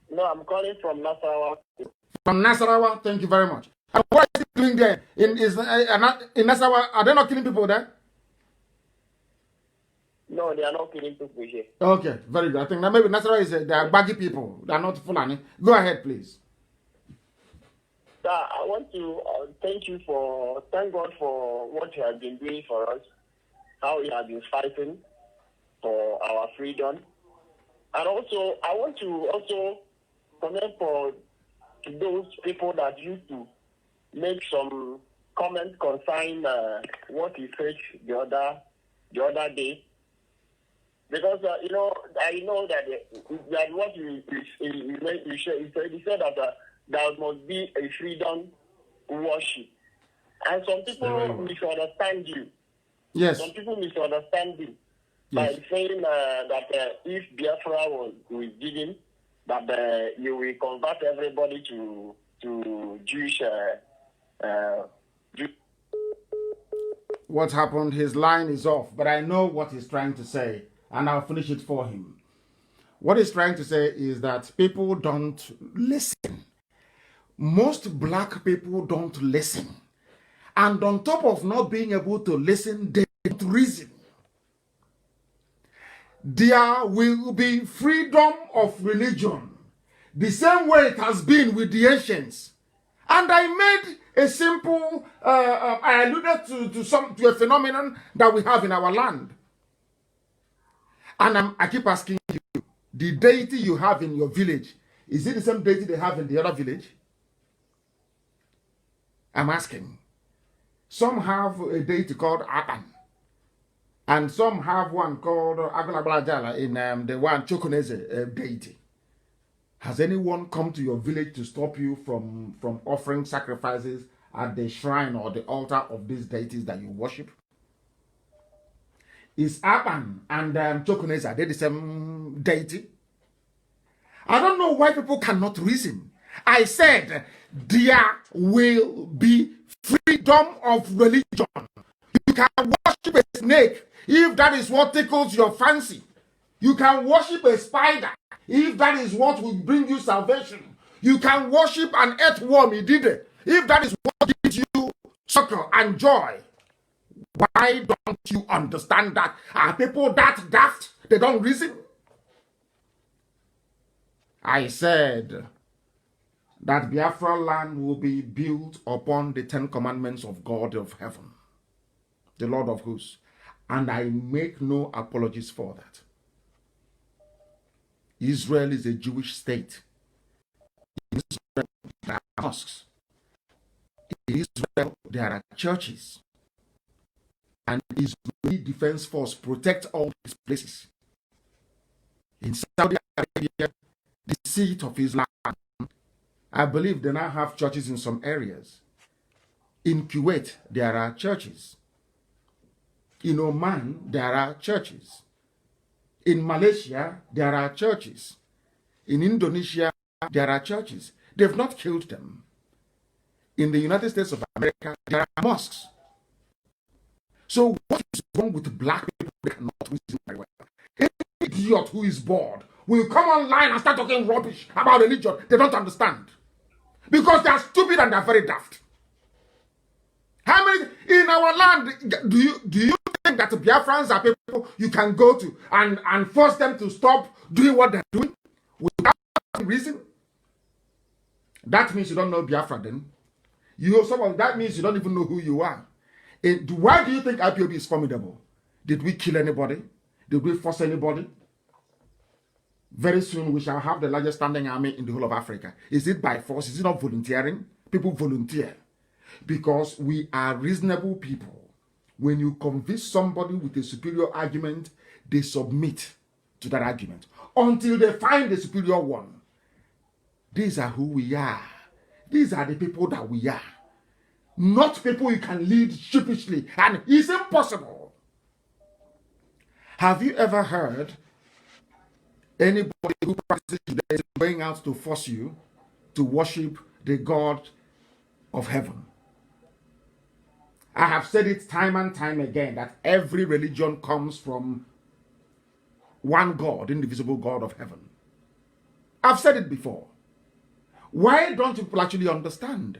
No, I'm calling from Nasarawa. From Nasarawa, thank you very much. And what is he doing there? In Nasarawa, are they not killing people there? No, they are not killing people here. Okay, very good. I think that maybe Nasarawa they are baggy people. They are not Fulani. Go ahead, please. Sir, I want to thank God for what you have been doing for us, how you have been fighting for our freedom. And also, I want to also comment to those people that used to make some comments concerning what he said the other day. Because, I know that what he said that there must be a freedom worship. And some people misunderstand you. Yes. Some people misunderstand you by saying that if Biafra was given, that you will convert everybody to Jewish. What happened? His line is off, but I know what he's trying to say, and I'll finish it for him. What he's trying to say is that people don't listen. Most black people don't listen. And on top of not being able to listen, they don't reason. There will be freedom of religion, the same way it has been with the ancients. And I made a simple, I alluded to a phenomenon that we have in our land. And I keep asking you, the deity you have in your village, is it the same deity they have in the other village? I'm asking. Some have a deity called Apan. And some have one called Agalabalajala in the one Chokoneze deity. Has anyone come to your village to stop you from offering sacrifices at the shrine or the altar of these deities that you worship? Is Apan and Chokoneze, are they the same deity? I don't know why people cannot reason. I said there will be freedom of religion. You can worship a snake if that is what tickles your fancy. You can worship a spider if that is what will bring you salvation. You can worship an earthworm, Idide, if that is what gives you succor and joy. Why don't you understand that? Are people that daft? They don't reason? I said that Biafra land will be built upon the 10 commandments of God of heaven, the Lord of hosts. And I make no apologies for that. Israel is a Jewish state. In Israel, there are mosques. In Israel, there are churches. And Israeli Defense Force protect all these places. In Saudi Arabia, the seat of Islam, I believe they now have churches in some areas. In Kuwait, there are churches. In Oman, there are churches. In Malaysia, there are churches. In Indonesia, there are churches. They've not killed them. In the United States of America, there are mosques. So what is wrong with black people? They cannot reason very well. Any idiot who is bored will come online and start talking rubbish about religion. They don't understand. Because they are stupid and they are very daft. How many in our land do you think that Biafrans are people you can go to and force them to stop doing what they're doing without reason. That means you don't know Biafra then. That means you don't even know who you are. Why do you think IPOB is formidable? Did we kill anybody? Did we force anybody? Very soon we shall have the largest standing army in the whole of Africa. Is it by force? Is it not volunteering? People volunteer because we are reasonable people. When you convince somebody with a superior argument, they submit to that argument until they find the superior one. These are who we are. These are the people that we are. Not people you can lead sheepishly, and it's impossible. Have you ever heard anybody who practices Judaism going out to force you to worship the God of heaven? I have said it time and time again that every religion comes from one God, indivisible God of heaven. I've said it before. Why don't people actually understand?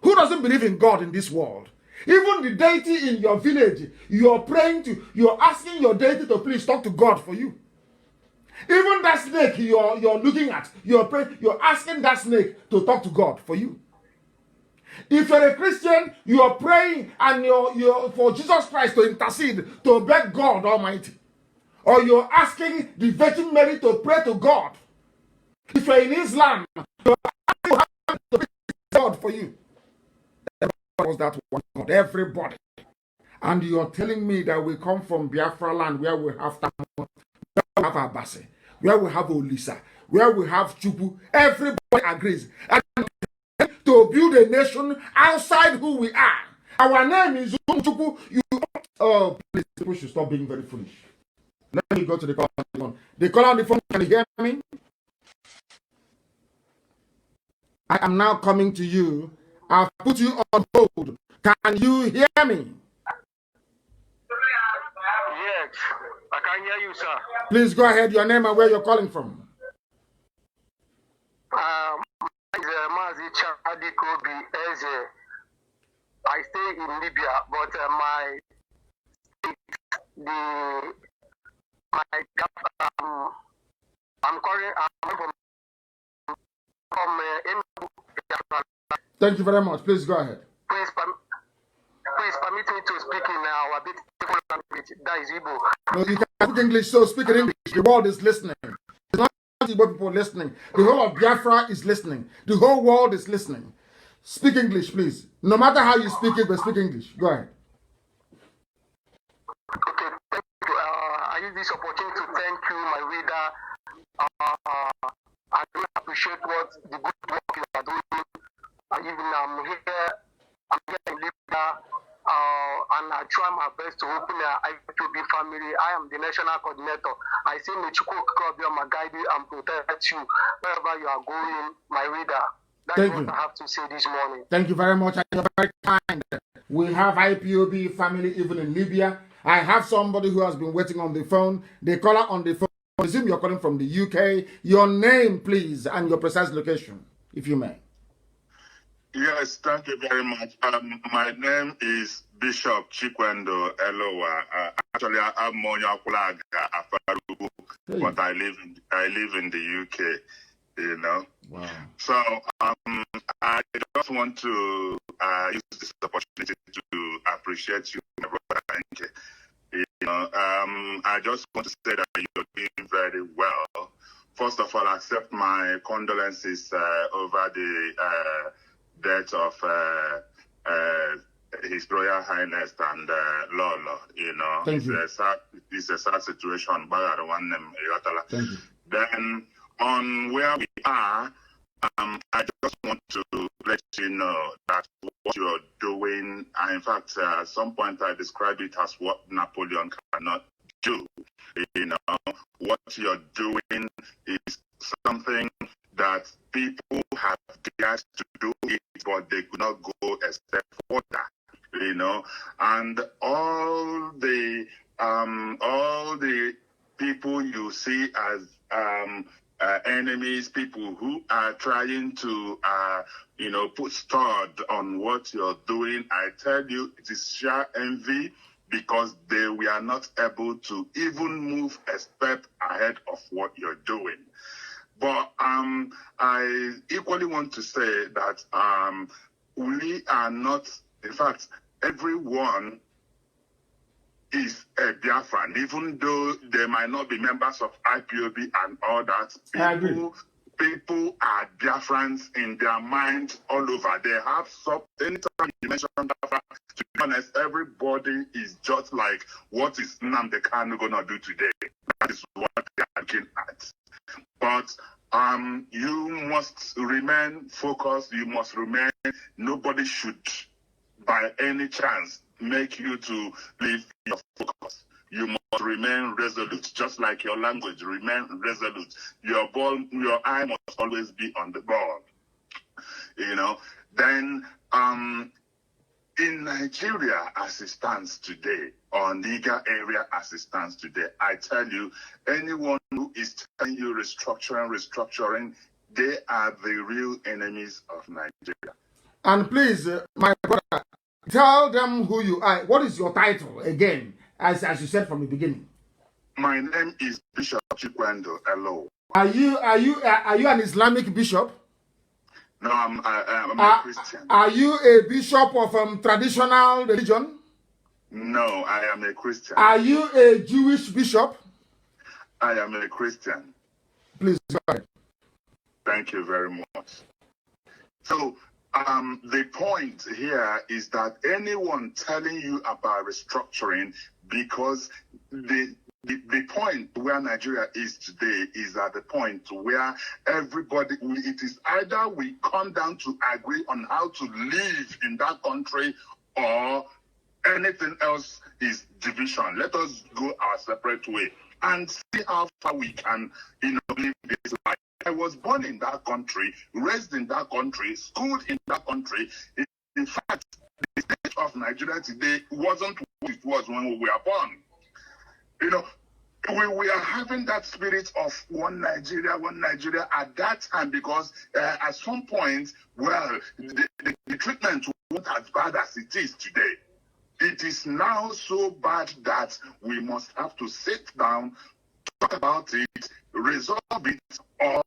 Who doesn't believe in God in this world? Even the deity in your village, you're praying to, you're asking your deity to please talk to God for you. Even that snake you're looking at, you're asking that snake to talk to God for you. If you're a Christian, you're praying and you're for Jesus Christ to intercede, to beg God Almighty. Or you're asking the Virgin Mary to pray to God. If you're in Islam, you're asking to pray to God for you. Everybody was that one God, everybody. And you're telling me that we come from Biafra land where we have Tamil, where we have Abase, where we have Olisa, where we have Chupu. Everybody agrees. And to build a nation outside who we are. Our name is Chupu. Oh, please, people should stop being very foolish. Let me go to the call on the phone. The call on the phone, can you hear me? I am now coming to you. I've put you on hold. Can you hear me? Yes, I can hear you, sir. Please go ahead, your name and where you're calling from. Mazi Nnamdi Kanu'S. I stay in Libya, but my I'm calling from Thank you very much. Please go ahead. Please permit me to speak in our beautiful language, that is Igbo. No, you can speak English, so speak in English. The world is listening. It's not Igbo people listening. The whole of Biafra is listening. The whole world is listening. Speak English, please. No matter how you speak it, but speak English. Go ahead. Okay, thank you. I use this opportunity to thank you, my reader. I really appreciate the good work you are doing. Even I'm here in Libya, and I try my best to open an IPOB family. I am the national coordinator. I say, may Chukwu Kikabiyama guide you and protect you wherever you are going, my reader. That's what I have to say this morning. Thank you very much. You're very kind. We have IPOB family even in Libya. I have somebody who has been waiting on the phone. The caller on the phone. I assume you're calling from the UK. Your name, please, and your precise location, if you may. Yes, thank you very much. My name is Bishop Chikwendo Elowa. Actually, I'm Monya Kulaga Afarubu, but I live in the UK. You know. Wow. So I just want to use this opportunity to appreciate you, my brother. You know, I just want to say that you're doing very well. First of all, accept my condolences over the death of His Royal Highness and Lolo. You know, Thank you. It's a sad situation. Thank you. Then on where we are, I just want to let you know that what you're doing, in fact, at some point I describe it as what Napoleon cannot do. You know, what you're doing is something that people have dared to do it, but they could not go a step further. You know, and all the people you see as enemies, people who are trying to, put stud on what you're doing. I tell you, it is sheer envy. because they were not able to even move a step ahead of what you're doing. But I equally want to say that we are not, in fact, everyone is a Biafran, even though they might not be members of IPOB and all that. People are Biafrans in their minds all over. They have anytime you mention Biafra, to be honest, everybody is just like, what is Nnamdi Kanu going to do today? That is what they are looking at. But you must remain focused. You must remain. Nobody should, by any chance, make you to leave your focus. You must remain resolute, just like your language. Remain resolute. Your eye must always be on the ball. You know. Then, in Nigeria, as it stands today, or Niger area as it stands today, I tell you, anyone who is telling you restructuring, they are the real enemies of Nigeria. And please, my brother, tell them who you are. What is your title again, as you said from the beginning? My name is Bishop Chikwendo Elo. Are you an Islamic bishop? No, I'm a Christian. Are you a bishop of traditional religion? No, I am a Christian. Are you a Jewish bishop? I am a Christian. Please go ahead. Thank you very much. So, the point here is that anyone telling you about restructuring, because the point where Nigeria is today is at the point where everybody, it is either we come down to agree on how to live in that country, or anything else is division. Let us go our separate way and see how far we can, live this life. I was born in that country, raised in that country, schooled in that country. In fact, the state of Nigeria today wasn't what it was when we were born. We are having that spirit of one Nigeria at that time, because at some point, the treatment wasn't as bad as it is today. It is now so bad that we must have to sit down, talk about it, resolve it, or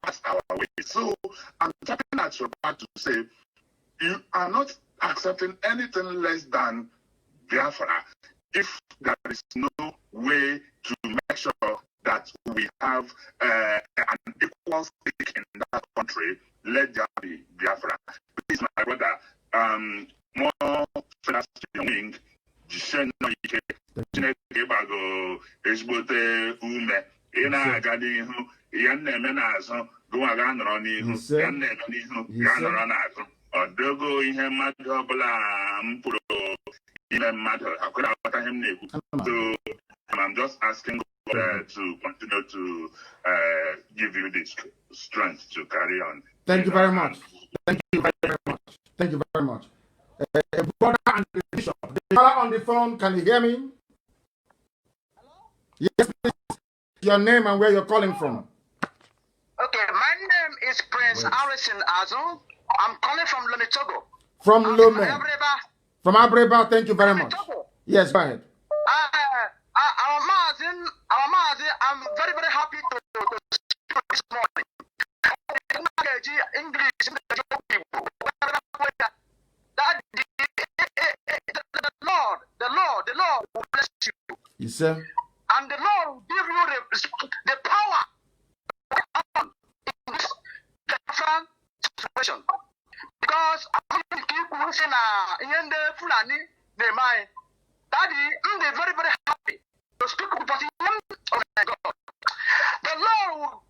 pass our way. So I'm tapping at your back to say, you are not accepting anything less than Biafra if there is no way to make sure that we have an equal stake in that country. Let there be Biafra. Please, my brother, more wing, so I'm just asking God to continue to give you the strength to carry on. Thank you very much. Thank you very much. Thank you very much. Brother and the bishop, the fellow on the phone, can you hear me? Yes, please. Your name and where you're calling from. Okay, my name is Prince Harrison Azu. I'm calling from Lome, Togo. From Lome. From Abreba, thank you very much. Yes, go ahead. Our Mazi, I'm very, very happy to speak this morning. English, that the Lord will bless you. Yes, sir. And the Lord will give you the power in this different situation. Because I'm going to keep pushing in the Fulani, Daddy, I'm very, very happy to speak with you. Oh my God. The Lord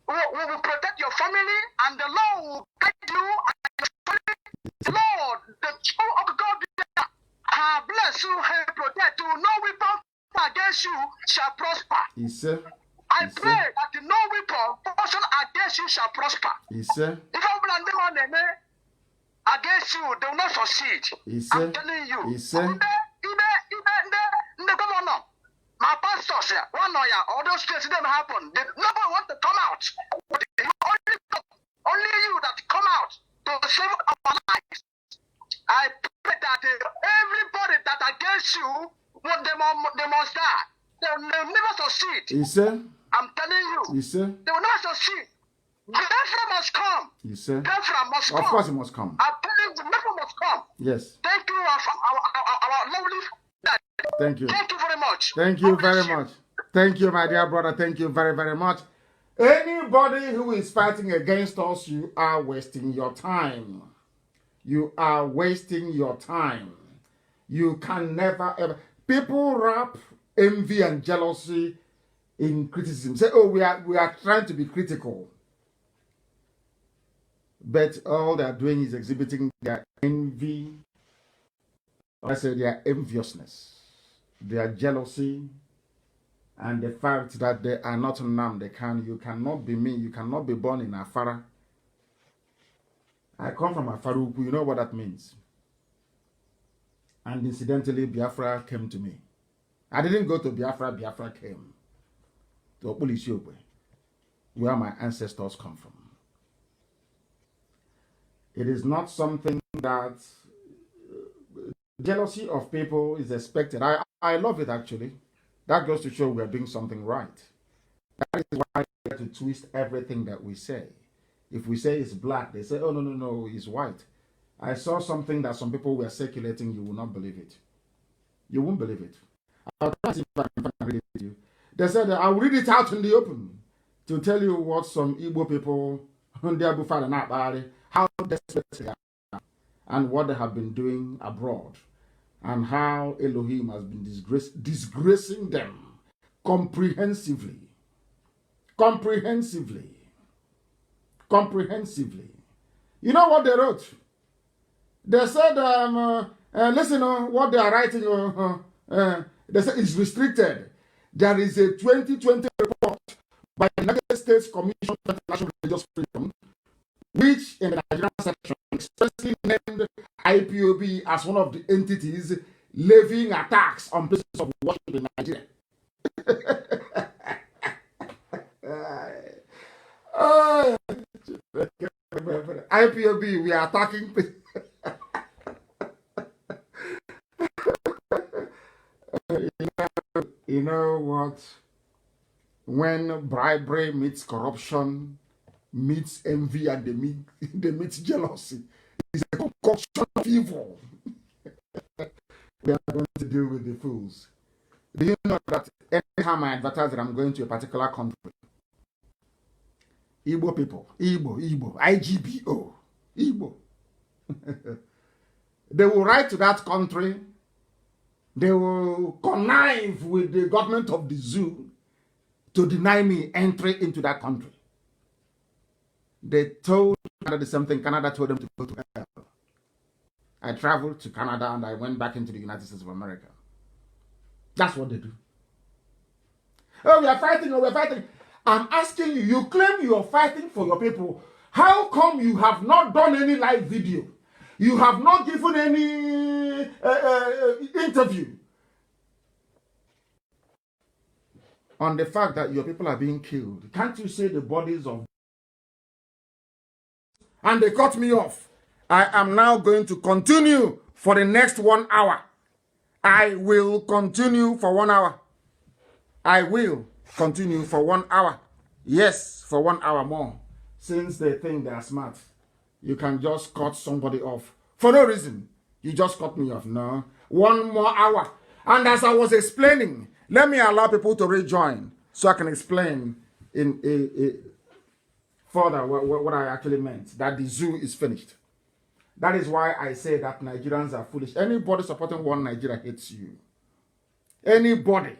will protect your family, and the Lord will guide you and your family. The Lord, the true of God, bless you and protect you. No weapon against you shall prosper. Yes, sir. I pray that no weapon portion against you shall prosper. Yes, sir. If I'm blaming against you, they will not succeed. Yes, I'm telling you. Yes, sir. My pastors, all those things didn't happen. Nobody want to come out. Only you that come out to save our lives. I pray that everybody that against you they must die. They'll never succeed. You say? I'm telling you. You say? They will never succeed. Biafra must come. You say? Biafra must come. Of course it must come. I'm telling you, Biafra must come. Yes. Thank you, our lovely dad. Thank you. Thank you very much. Thank you very much. Thank you, my dear brother. Thank you very, very much. Anybody who is fighting against us, you are wasting your time. You are wasting your time. You can never ever. People wrap envy and jealousy in criticism. Say, oh, we are trying to be critical. But all they are doing is exhibiting their envy. I say their enviousness, their jealousy, and the fact that they are not Nnamdi Kanu. You cannot be me. You cannot be born in Afara. I come from Afaruku. You know what that means. And incidentally, Biafra came to me. I didn't go to Biafra. Biafra came to Opulishiogwe, where my ancestors come from. It is not something that jealousy of people is expected. I love it, actually. That goes to show we are doing something right. That is why we have to twist everything that we say. If we say it's black, they say, oh, no, it's white. I saw something that some people were circulating. You will not believe it. You won't believe it. I'll try to see if I can read it to you. They said, I'll read it out in the open to tell you what some Igbo people, how desperate they are, and what they have been doing abroad, and how Elohim has been disgracing them comprehensively. Comprehensively. Comprehensively. You know what they wrote? They said, listen, what they are writing, they said it's restricted. There is a 2020 report by the United States Commission on International Religious Freedom, which in the Nigerian section expressly named IPOB as one of the entities levying attacks on places of worship in Nigeria. IPOB, we are attacking people. You know what? When bribery meets corruption, meets envy, and they meet jealousy, it's a concoction of evil. We are going to deal with the fools. Do you know that anytime I advertise that I'm going to a particular country, Igbo people, Igbo, IGBO, Igbo, they will write to that country. They will connive with the government of the zoo to deny me entry into that country. They told Canada the same thing. Canada told them to go to hell. I traveled to Canada and I went back into the United States of America. That's what they do. Oh, we are fighting, we're fighting. I'm asking you, you claim you are fighting for your people. How come you have not done any live video? You have not given any interview on the fact that your people are being killed. Can't you say the bodies of... And they cut me off. I am now going to continue for the next 1 hour. I will continue for 1 hour. I will continue for 1 hour. Yes, for 1 hour more. Since they think they are smart. You can just cut somebody off. For no reason. You just cut me off. No. 1 more hour. And as I was explaining, let me allow people to rejoin so I can explain in further what I actually meant. That the zoo is finished. That is why I say that Nigerians are foolish. Anybody supporting one Nigeria hates you. Anybody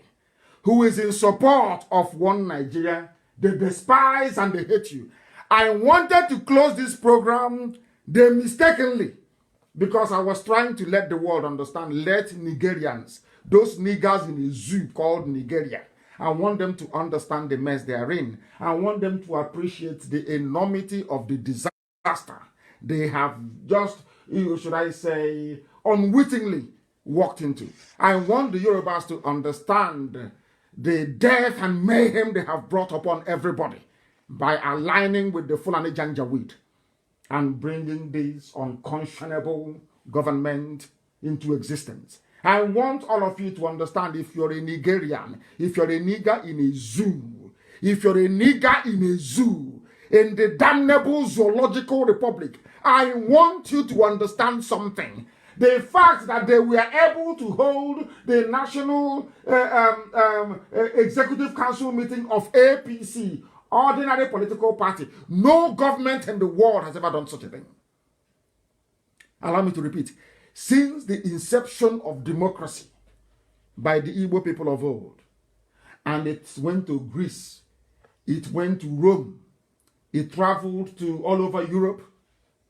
who is in support of one Nigeria, they despise and they hate you. I wanted to close this program, they mistakenly, because I was trying to let the world understand, let Nigerians, those niggers in a zoo called Nigeria, I want them to understand the mess they are in. I want them to appreciate the enormity of the disaster they have just, should I say, unwittingly walked into. I want the Yorubas to understand the death and mayhem they have brought upon everybody by aligning with the Fulani Janjaweed and bringing this unconscionable government into existence. I want all of you to understand, if you're a Nigerian, if you're a nigger in a zoo, if you're a nigger in a zoo, in the damnable zoological republic, I want you to understand something. The fact that they were able to hold the National Executive Council meeting of APC, ordinary political party, no government in the world has ever done such a thing. Allow me to repeat. Since the inception of democracy by the Igbo people of old, and it went to Greece, it went to Rome, it traveled to all over Europe,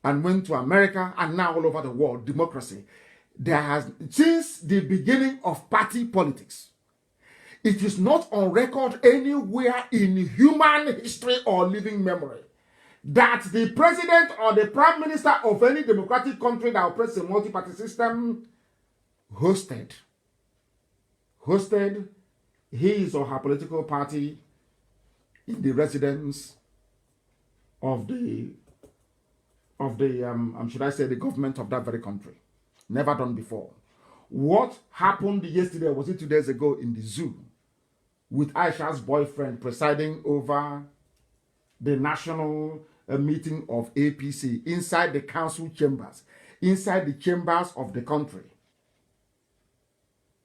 and went to America, and now all over the world, democracy. There has, since the beginning of party politics, it is not on record anywhere in human history or living memory that the president or the prime minister of any democratic country that operates a multi-party system hosted his or her political party in the residence of the should I say, the government of that very country. Never done before. What happened yesterday, was it 2 days ago, in the zoo with Aisha's boyfriend presiding over the national meeting of APC inside the council chambers, inside the chambers of the country,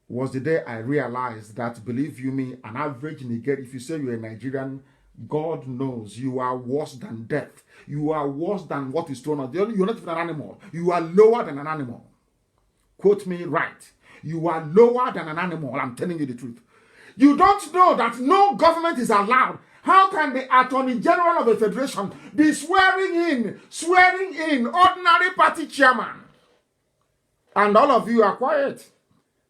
was the day I realized that, believe you me, an average Nigerian, if you say you're a Nigerian, God knows you are worse than death. You are worse than what is thrown out. You're not even an animal. You are lower than an animal. Quote me right. You are lower than an animal. I'm telling you the truth. You don't know that no government is allowed. How can the Attorney General of a federation be swearing in ordinary party chairman? And all of you are quiet,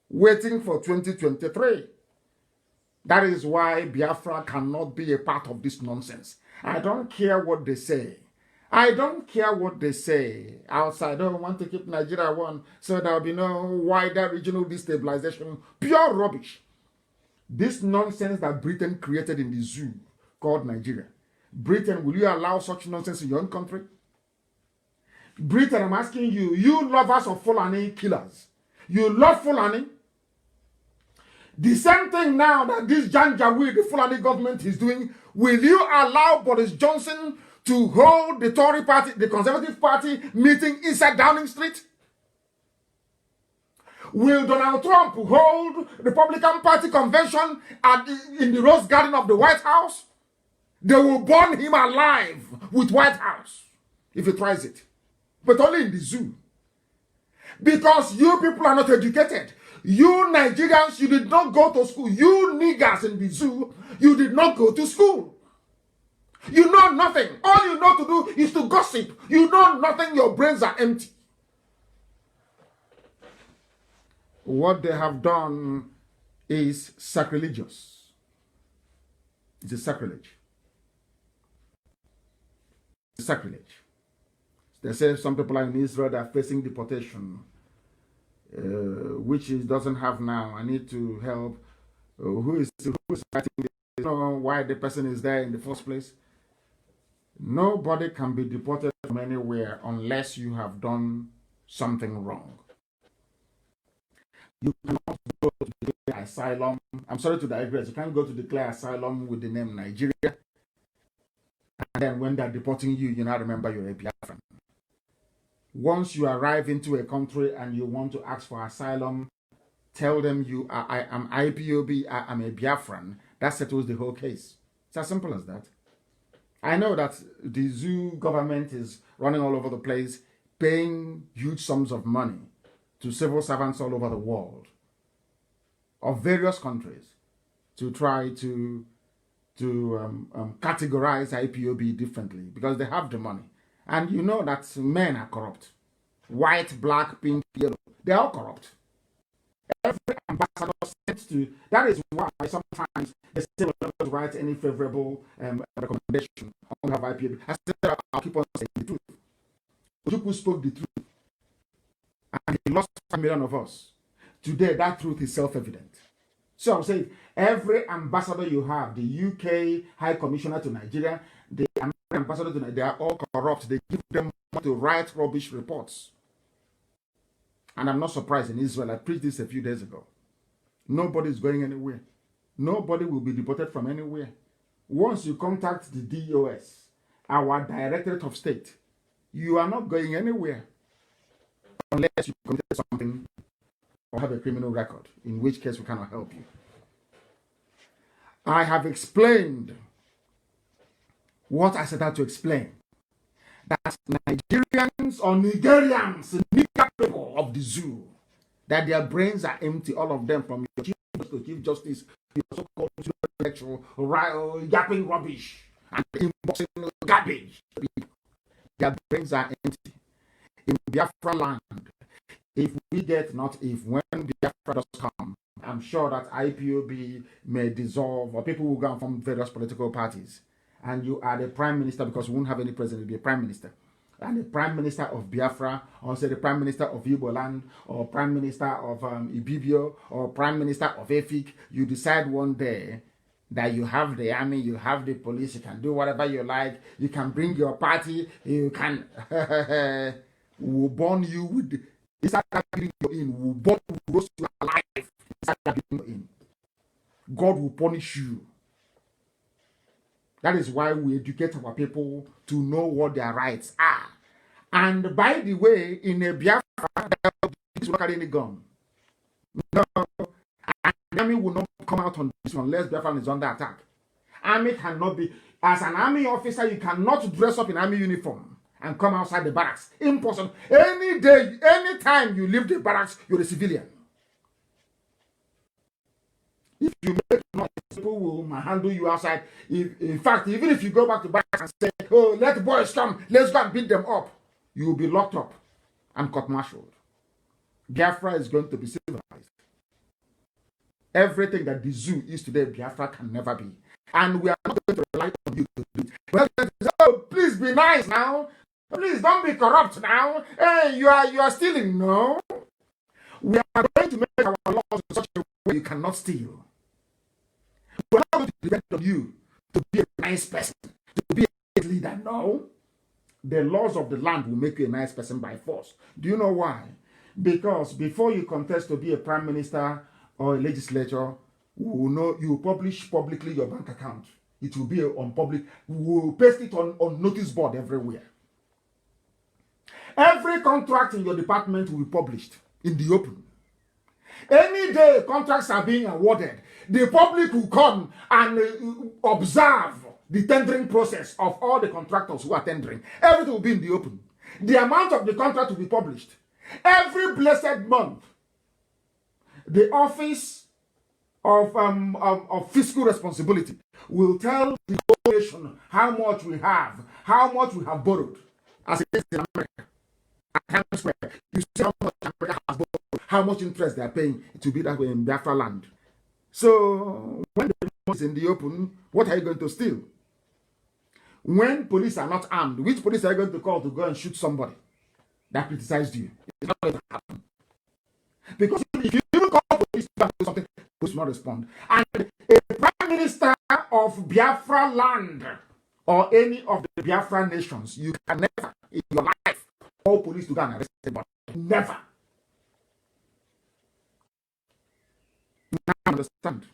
waiting for 2023. That is why Biafra cannot be a part of this nonsense. I don't care what they say. I don't care what they say outside. Oh, I want to keep Nigeria one, so there will be no wider regional destabilization. Pure rubbish. This nonsense that Britain created in the zoo called Nigeria. Britain, will you allow such nonsense in your own country? Britain, I'm asking you, you lovers of Fulani killers, you love Fulani? The same thing now that this Janjaweed, the Fulani government, is doing, will you allow Boris Johnson to hold the Tory party, the Conservative Party meeting inside Downing Street? Will Donald Trump hold Republican Party convention in the Rose Garden of the White House? They will burn him alive with White House if he tries it. But only in the zoo. Because you people are not educated. You Nigerians, you did not go to school. You niggers in the zoo, you did not go to school. You know nothing. All you know to do is to gossip. You know nothing. Your brains are empty. What they have done is sacrilegious. It's a sacrilege. It's a sacrilege. They say some people are in Israel that are facing deportation, which it doesn't have now. I need to help. Who is fighting this? I don't know why the person is there in the first place. Nobody can be deported from anywhere unless you have done something wrong. You cannot go to declare asylum. I'm sorry to digress. You can't go to declare asylum with the name Nigeria. And then when they're deporting you, you now remember you're a Biafran. Once you arrive into a country and you want to ask for asylum, tell them I am IPOB, I am a Biafran. That settles the whole case. It's as simple as that. I know that the zoo government is running all over the place, paying huge sums of money to civil servants all over the world of various countries to try to categorize IPOB differently because they have the money. And you know that men are corrupt. White, black, pink, yellow. They're all corrupt. Every ambassador sent to... That is why sometimes they say we're not going to write any favorable recommendation on behalf of IPOB. I said I'll keep on saying the truth. Ojukwu spoke the truth. And he lost 5 million of us. Today, that truth is self-evident. So I'm saying, every ambassador you have, the UK High Commissioner to Nigeria, the American ambassador to Nigeria, they are all corrupt. They give them money to write rubbish reports. And I'm not surprised in Israel. I preached this a few days ago. Nobody is going anywhere. Nobody will be deported from anywhere. Once you contact the DOS, our Directorate of State, you are not going anywhere unless you committed something or have a criminal record, in which case we cannot help you. I have explained what I set out to explain. That Nigerians or Nigerians, people of the zoo, that their brains are empty, all of them, from your Chief Justice, your so-called intellectual, yapping rubbish and inboxing garbage. Their brains are empty. In Biafra land, if we get, not if, when Biafra does come, I'm sure that IPOB may dissolve, or people will go and form various political parties. And you are the prime minister, because we won't have any president, you'll be a prime minister. And the prime minister of Biafra, or say the prime minister of Igbo land, or prime minister of Ibibio, or prime minister of Efik, you decide one day that you have the army, you have the police, you can do whatever you like, you can bring your party, you can we'll burn you with inside that building you're in, we'll burn you, we'll roast you alive inside that building you're in. God will punish you. That is why we educate our people to know what their rights are. And by the way, in a Biafra, this will not carry any gun. No, and the army will not come out on this unless Biafra is under attack. Army cannot be, as an army officer, you cannot dress up in army uniform and come outside the barracks. Impossible. Any day, any time you leave the barracks, you're a civilian. If you make noise, people will handle you outside. In fact, even if you go back to barracks and say, oh, let the boys come, let's go and beat them up, you will be locked up and court-martialed. Biafra is going to be civilized. Everything that the zoo is today, Biafra can never be. And we are not going to rely on you to do it. Well, oh, please be nice now. Please don't be corrupt now. Hey, you are stealing. No. We are going to make our laws in such a way you cannot steal. We're not going to depend on you to be a nice person, to be a leader. No. The laws of the land will make you a nice person by force. Do you know why? Because before you contest to be a prime minister or a legislator, we will know you publish publicly your bank account. It will be on public. We will paste it on notice board everywhere. Every contract in your department will be published in the open. Any day contracts are being awarded, the public will come and observe the tendering process of all the contractors who are tendering. Everything will be in the open. The amount of the contract will be published. Every blessed month, the office of fiscal responsibility will tell the whole nation how much we have borrowed, as it is in America. At times where you see how much America has borrowed, how much interest they are paying, it will be that way in Biafra land. So when the money is in the open, what are you going to steal? When police are not armed, which police are you going to call to go and shoot somebody that criticized you? It's not going to happen. Because if you even call police to do something, police will not respond. And a prime minister of Biafra land or any of the Biafra nations, you can never in your life call police to go and arrest anybody. Never. Now understand.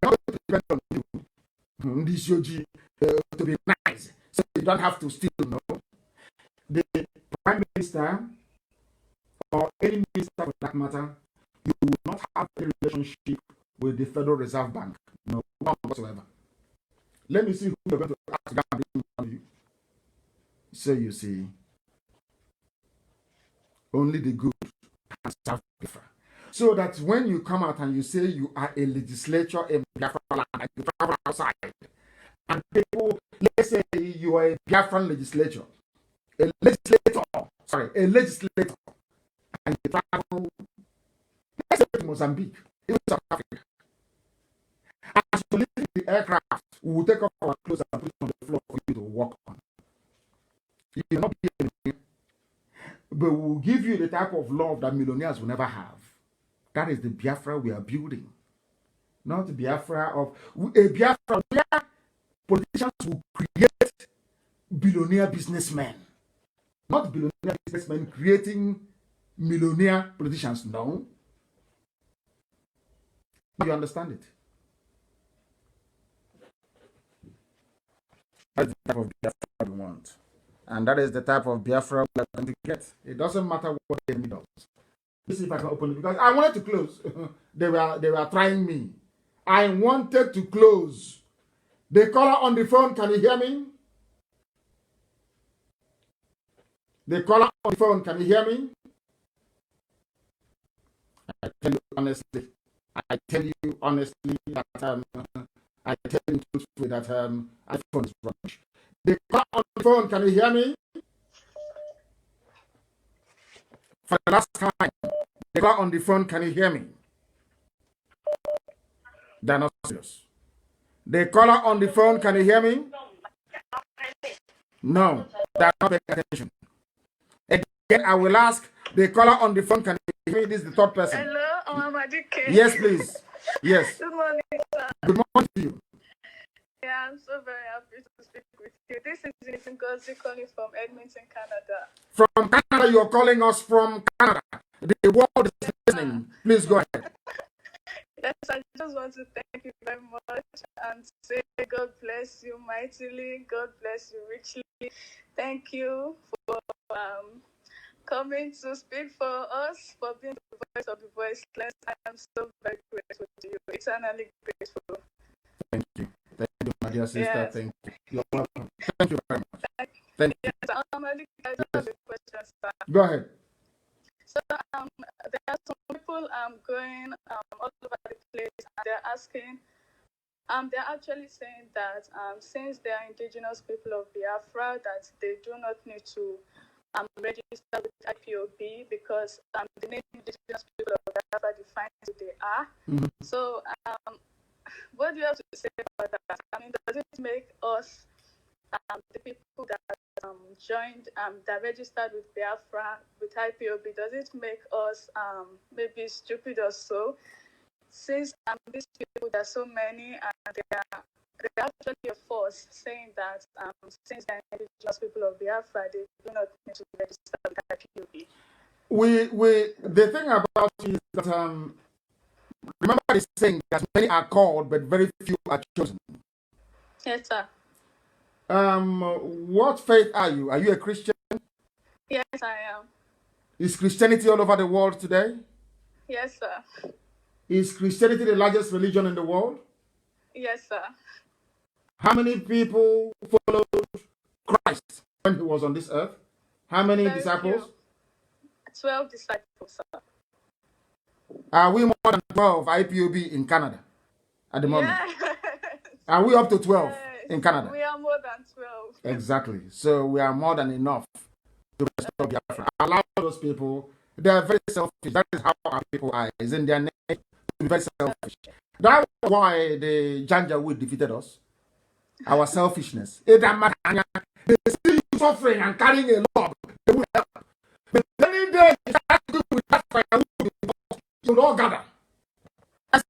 We're not going to depend on you, this Yogi, to be nice, so you don't have to steal. No, the prime minister or any minister for that matter, you will not have a relationship with the Federal Reserve Bank. No, none whatsoever. Let me see who you're going to ask to bring on you. So you see, only the good can serve Biafra. So that when you come out and you say you are a legislator in Biafra land and you travel outside, and people, let's say you are a Biafran legislator, and you travel, let's say to Mozambique, even South Africa. As you leave the aircraft, we will take off our clothes and put it on the floor for you to walk on. You will not be anything, but we will give you the type of love that millionaires will never have. That is the Biafra we are building. Not the Biafra of a Biafra where politicians will create billionaire businessmen. Not billionaire businessmen creating millionaire politicians. No. You understand it? That's the type of Biafra we want. And that is the type of Biafra we are going to get. It doesn't matter what the enemy does. Let's see if I can open it, because I wanted to close. They were trying me. I wanted to close. The caller on the phone, can you hear me? The caller on the phone, can you hear me? I tell you honestly that I tell you truthfully that iPhone is rubbish. The caller on the phone, can you hear me? For the last time, the caller on the phone, can you hear me? They're not serious. The caller on the phone, can you hear me? No, they're not paying attention. Again, I will ask the caller on the phone, can you hear me? This is the third person. Hello, Mazi Nnamdi. Yes, please. Yes. Good morning, sir. Good morning to you. Yeah, I'm so very happy to speak with you. This is Ngozi calling from Edmonton, Canada. From Canada, you're calling us from Canada. The world is listening. Please go ahead. Yes, I just want to thank you very much and say God bless you mightily. God bless you richly. Thank you for coming to speak for us, for being the voice of the voiceless. I am so very grateful to you. Eternally grateful. Thank you. Thank you, my dear sister. Yes. Thank you. You're welcome. Thank you very much. Thank you. Yes, I don't have a question, sir. Go ahead. So there are some people going all over the place, and they're asking, they're actually saying that since they are indigenous people of Biafra, that they do not need to register with IPOB because the name indigenous people of Biafra defines who they are. Mm-hmm. So what do you have to say about that? I mean, does it make us the people that joined, that registered with Biafra, with IPOB, does it make us maybe stupid or so? Since these people, there are so many, and they're actually a force saying that since they're indigenous people of Biafra, they do not need to register with IPOB. The thing about it is that remember the saying that many are called, but very few are chosen. Yes, sir. What faith are you? Are you a Christian? Yes, I am. Is Christianity all over the world today? Yes, sir. Is Christianity the largest religion in the world? Yes, sir. How many people followed Christ when he was on this earth? How many disciples? 12 disciples, sir. Are we more than 12 IPOB in Canada at the moment? Yes. Are we up to 12 in Canada? We are more than 12. Exactly. So we are more than enough to restore Biafra. Allow those people, they are very selfish. That is how our people are. It's in their nature to be very selfish. That's why the Janjaweed defeated us. Our selfishness. It doesn't matter. They see you suffering and carrying a log. They will help. But any day you start to do with that firewood, you will all gather. I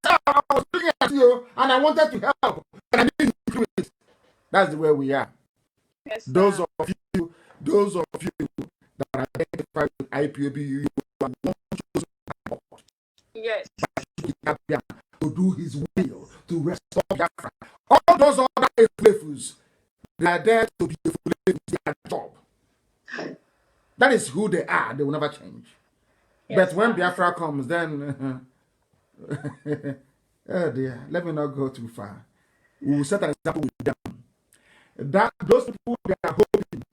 was looking at you and I wanted to help, but I didn't do it. That's the way we are. Yes, those of you that are identified with IPOB, you are not chosen by God. Yes. To do his will, to restore Biafra. All those other slaves, they are there to be fulfilling their job. That is who they are. They will never change. Yes, but when Biafra comes, then oh dear, let me not go too far. We will set an example with them. That those people, they are hoping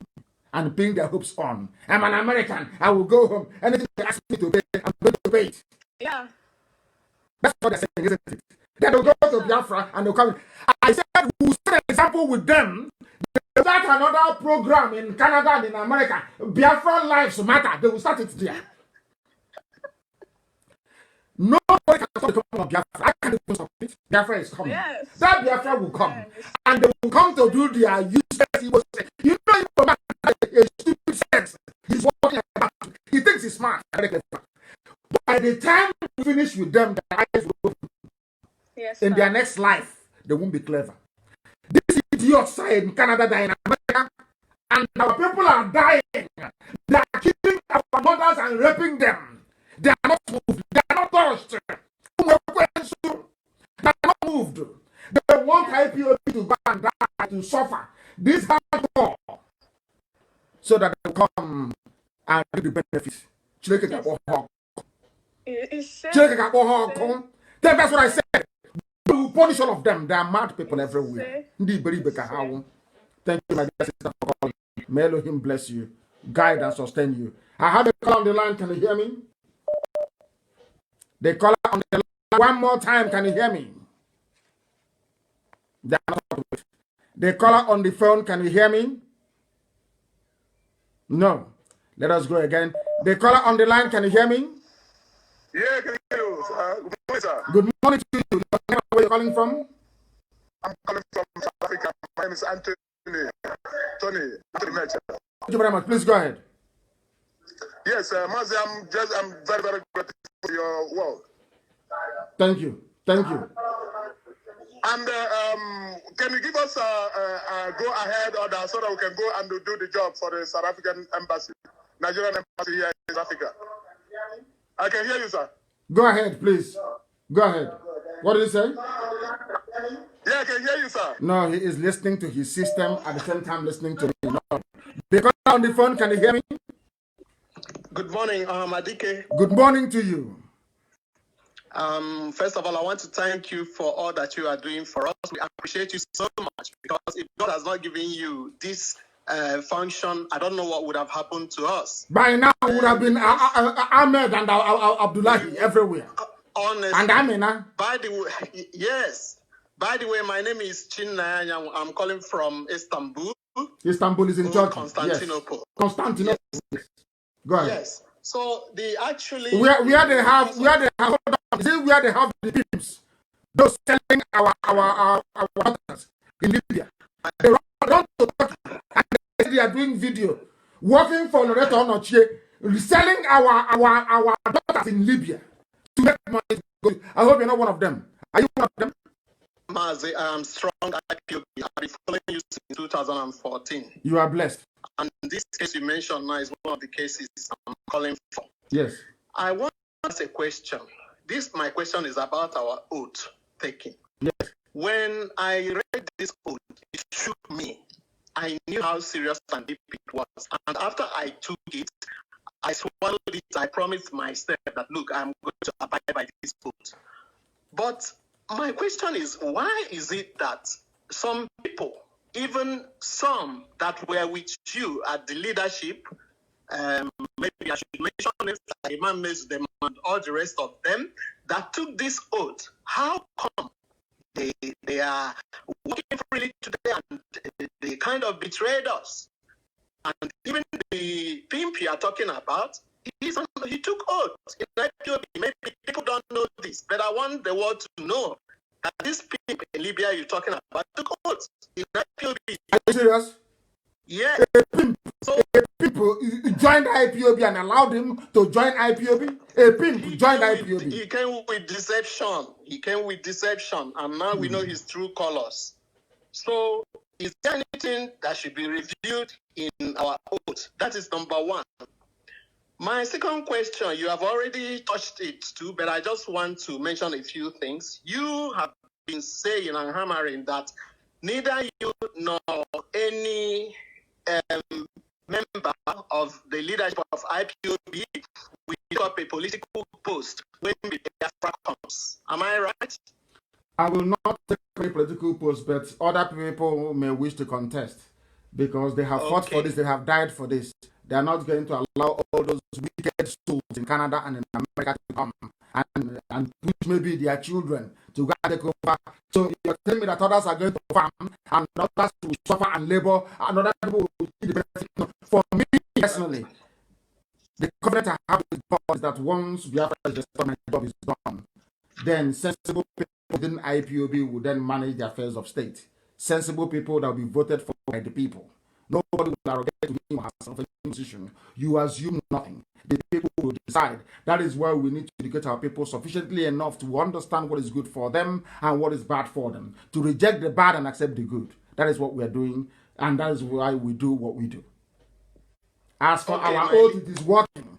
and putting their hopes on. I'm an American. I will go home. Anything they ask me to pay, I'm going to pay it. Yeah. That's what they're saying, isn't it? Then they'll go to Biafra and they'll come. I said we'll set an example with them. They'll start another program in Canada and in America. Biafra Lives Matter. They will start it there. Nobody can stop the coming of Biafra. I can't even stop it. Biafra is coming. Yes. That Biafra will come. Yes. And they will come to do their useless. You know, a man a stupid sense. He's walking about. He thinks he's smart. But by the time we finish with them, their eyes will open. Yes, in their next life, they won't be clever. These idiots are in Canada, they're in America, and our people are dying They are killing our mothers and raping them. They are not moved. They are not touched. They are not moved. They want IPOB to go and die, to suffer this hardcore, so that they come and reap the benefits. That's what I said. We will punish all of them. There are mad people everywhere. Thank you, my dear sister, for calling. May Elohim bless you, guide and sustain you. I have a call on the line. Can you hear me? The caller on the line. One more time. Can you hear me? The caller on the phone. Can you hear me? No. Let us go again. The caller on the line. Can you hear me? Yeah, can you hear you, sir? Good morning, sir. Good morning to you. Where are you calling from? I'm calling from South Africa. My name is Anthony. Anthony Mecha. Thank you very much. Please go ahead. Yes, Mazi, I'm very, very grateful for your work. Thank you. Thank you. And can you give us a go ahead order so that we can go and do the job for the South African embassy, Nigerian embassy here in South Africa? I can hear you, sir. Go ahead, please. Go ahead. What did he say? Yeah, I can hear you, sir. No, he is listening to his system at the same time listening to me. No. Because on the phone, can you hear me? Good morning, Adike. Good morning to you. First of all, I want to thank you for all that you are doing for us. We appreciate you so much, because if God has not given you this function, I don't know what would have happened to us. By now, it would have been Ahmed and Abdullahi everywhere. Honestly, and Amina. By the way, yes. By the way, my name is Chinna. I'm calling from Istanbul. Istanbul is in Turkey. Constantinople. Yes. Constantinople. Yes. Go ahead. Yes. So they actually where they have is it where they have the pimps, those selling our daughters in Libya. They run to Turkey and they are doing video, working for Loreto Onochie, selling our daughters in Libya to make money. I hope you're not one of them. Are you one of them? Mazi, I am strong IPOB. I've been following you since 2014. You are blessed. And this case you mentioned now is one of the cases I'm calling for. Yes. I want to ask a question. My question is about our oath taking. Yes. When I read this oath, it shook me. I knew how serious and deep it was. And after I took it, I swallowed it. I promised myself that, look, I'm going to abide by this oath. But my question is, why is it that some people, even some that were with you at the leadership, maybe I should mention names like Imam Mesdem and all the rest of them, that took this oath, how come they are working freely today and they kind of betrayed us? And even the pimp you are talking about, he took oath in IPOB. Maybe people don't know this, but I want the world to know that this pimp in Libya you're talking about took oath in IPOB. Are you serious? Yeah. People joined IPOB and allowed him to join IPOB. A pimp joined IPOB. He came with deception. And now we know his true colors. So, is there anything that should be reviewed in our oath? That is number one. My second question, you have already touched it too, but I just want to mention a few things. You have been saying and hammering that neither you nor any member of the leadership of IPOB will take up a political post when BIAFRA comes. Am I right? I will not take any political post, but other people may wish to contest because they have fought for this, they have died for this. They are not going to allow all those wicked souls in Canada and in America to come and push maybe their children to go and take over. So you're telling me that others are going to farm and others will suffer and labor and other people will see the benefit. No. For me personally, the covenant I have with God is that once Biafra is restored, my job is done. Then sensible people within IPOB will then manage the affairs of state. Sensible people that will be voted for by the people. Nobody will arrogate to him or herself in a position. You assume nothing. The people will decide. That is why we need to educate our people sufficiently enough to understand what is good for them and what is bad for them. To reject the bad and accept the good. That is what we are doing, and that is why we do what we do. As for our oath, it is working.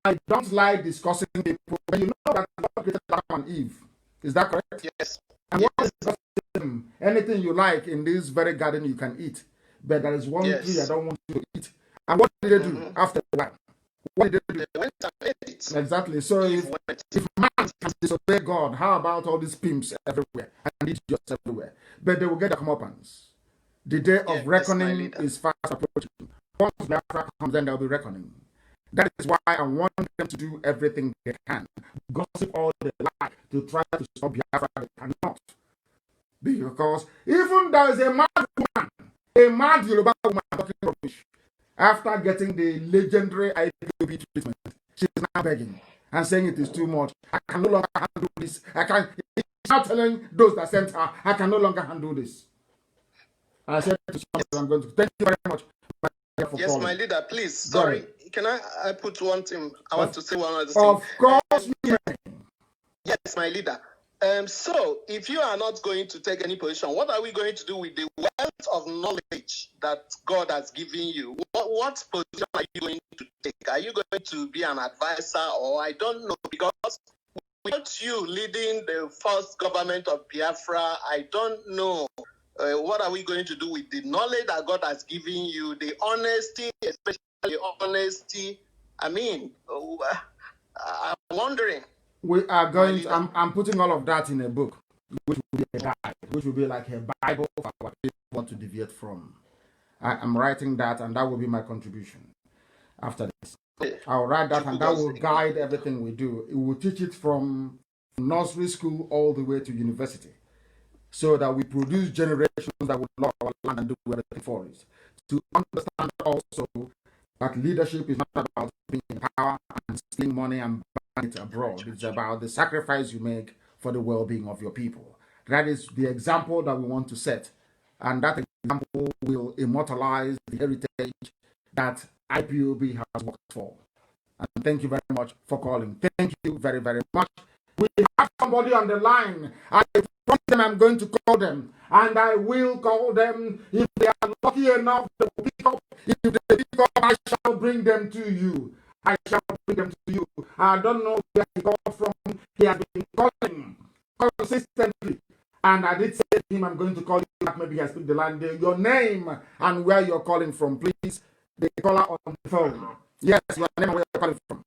I don't like discussing people. But you know that God created Adam and Eve. Is that correct? Yes. And what is discussing? Anything you like in this very garden you can eat. But there is one tree I don't want you to eat. And what did they do after a while? What did they do? They went and ate it. Exactly. So if man can disobey God, how about all these pimps everywhere and idiots everywhere? But they will get their comeuppance. The day of reckoning is fast approaching. Once Biafra comes, then there will be reckoning. That is why I want them to do everything they can. Gossip all they like to try to stop Biafra. They cannot. Because even there is a mad woman, a mad Yoruba woman talking rubbish, after getting the legendary IPOB treatment, she's now begging and saying it is too much. I can no longer handle this. She's now telling those that sent her, I can no longer handle this. I said to somebody, I'm going to thank you very much. Yes, calling. My leader, please. Sorry, can I put one thing? I want to say one other thing. Of course, yes, my leader. So, if you are not going to take any position, what are we going to do with the wealth of knowledge that God has given you? What position are you going to take? Are you going to be an advisor, or I don't know? Because without you leading the first government of Biafra, I don't know. What are we going to do with the knowledge that God has given you, the honesty, especially honesty? I mean, I'm wondering. We are going to, I'm putting all of that in a book, which will be a guide, which will be like a Bible for what people want to deviate from. I'm writing that, and that will be my contribution after this. I'll write that, and that will guide everything we do. It will teach it from nursery school all the way to university, so that we produce generations that will love our land and do everything for it. To understand also that leadership is not about being in power and stealing money and buying it abroad. It's about the sacrifice you make for the well-being of your people. That is the example that we want to set. And that example will immortalize the heritage that IPOB has worked for. And thank you very much for calling. Thank you very, very much. We have somebody on the line. I promise them I'm going to call them. And I will call them. If they are lucky enough to pick up, if they pick up, I shall bring them to you. I shall bring them to you. I don't know where he called from. He has been calling consistently. And I did say to him, I'm going to call you back. Maybe I speak the line. Your name and where you're calling from, please. The caller on the phone. Yes, your name and where you're calling from.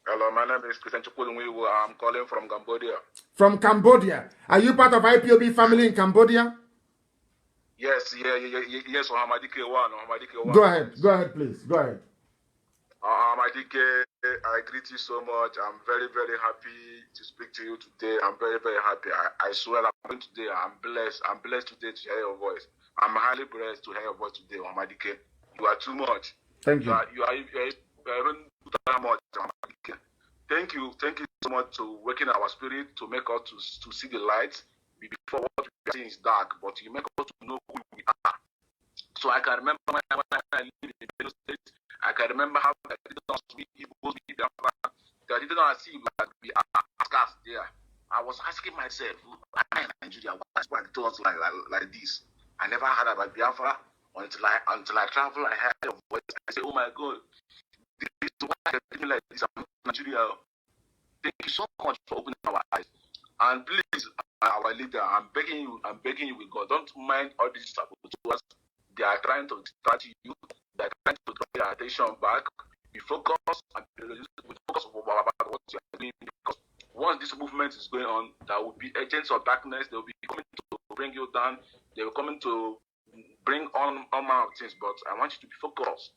Hello, my name is Christian Chukwudunwiwu. I'm calling from Cambodia. From Cambodia. Are you part of IPOB family in Cambodia? Yes, yes, Hamadike1. Go ahead, please. Go ahead. Hamadike, I greet you so much. I'm very, very happy to speak to you today. I'm very, very happy. I swear I'm going today. I'm blessed. I'm blessed today to hear your voice. I'm highly blessed to hear your voice today, Hamadike. You are too much. Thank you. You are even too much, Hamadike. Thank you so much to waking our spirit, to make us to see the light. Before what we are seeing is dark, but you make us to know who we are. So I can remember when I lived in the United States, I can remember how I did not see Igbo people. I did not see like we are outcasts there. I was asking myself, why in Nigeria? Why is it was like this? I never heard about Biafra until I travel. I heard your voice. I say, oh my God, this is why they're doing like this. I'm in Nigeria. Thank you so much for opening our eyes. And please, our leader, I'm begging you with God, don't mind all these saboteurs. They are trying to distract you. They are trying to draw your attention back. We focus on what you are doing, because once this movement is going on, there will be agents of darkness. They will be coming to bring you down. They will coming to bring on all manner of things. But I want you to be focused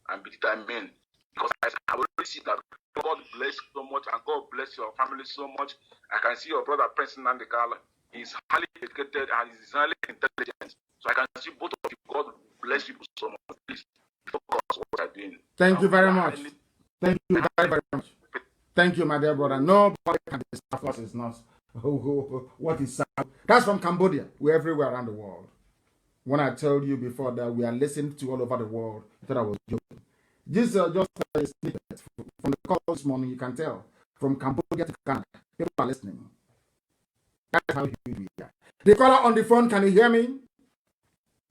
and be determined, because I already see that God bless you so much, and God bless your family so much. I can see your brother, President Nnamdi Kanu. He's highly educated and he's highly intelligent. So I can see both of you. God bless you so much. Please focus on what you're doing. Thank you very much. Thank you very, very much. Thank you, my dear brother. Nobody can discuss us. It's not. What is sad? That's from Cambodia. We're everywhere around the world. When I told you before that we are listened to all over the world, I thought I was joking. This is just a snippet from the call this morning. You can tell from Cambodia to Canada, people are listening. That's how huge we are. The caller on the phone, can you hear me?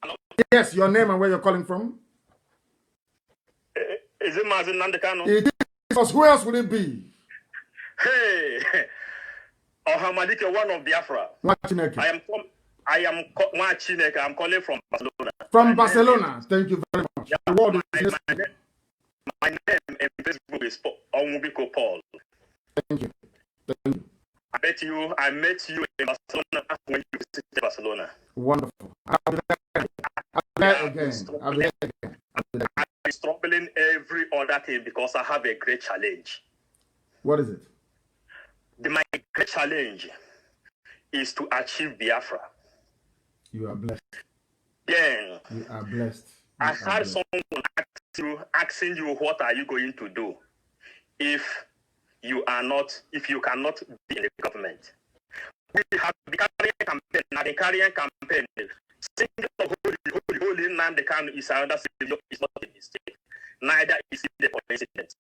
Hello? Yes, your name and where you're calling from. Is it Mazi Nnamdi Kanu? It is, because who else would it be? Hey, Ohamadike, one of Biafra. I am Chineke. I'm calling from Barcelona. From Barcelona. Thank you very much. Yeah, The word is my name in Facebook is Onwubiko Paul. Thank you. Thank you. I met you in Barcelona when you visited Barcelona. Wonderful. I'll be there again. I'll be there again. I'm struggling every other thing because I have a great challenge. What is it? My great challenge is to achieve Biafra. You are blessed. Then you are blessed. I had someone asking you, what are you going to do if you cannot be in the government? We have the carrier campaign. Now the carrier campaign, singing of holy Nnamdi Kanu is another savior is not a mistake. Neither is it a coincidence.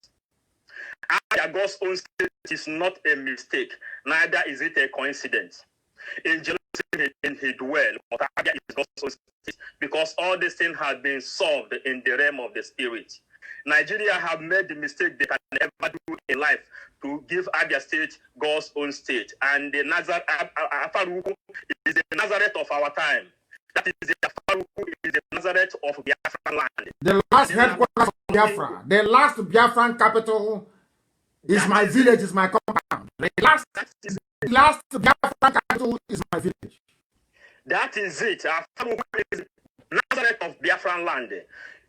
God's own state is not a mistake. Neither is it a coincidence. In Jerusalem he dwell, but Abia is God's own state, because all these things have been solved in the realm of the spirit. Nigeria have made the mistake they can never do in life to give Abia State God's own state. And the Nazareth is the Nazareth of our time. That is the is the Nazareth of Biafra land. The last headquarters of Biafra, the last Biafran capital is my village, is my compound. The last Biafran capital is my village. That is it. Afaruku is Nazareth of Biafran land.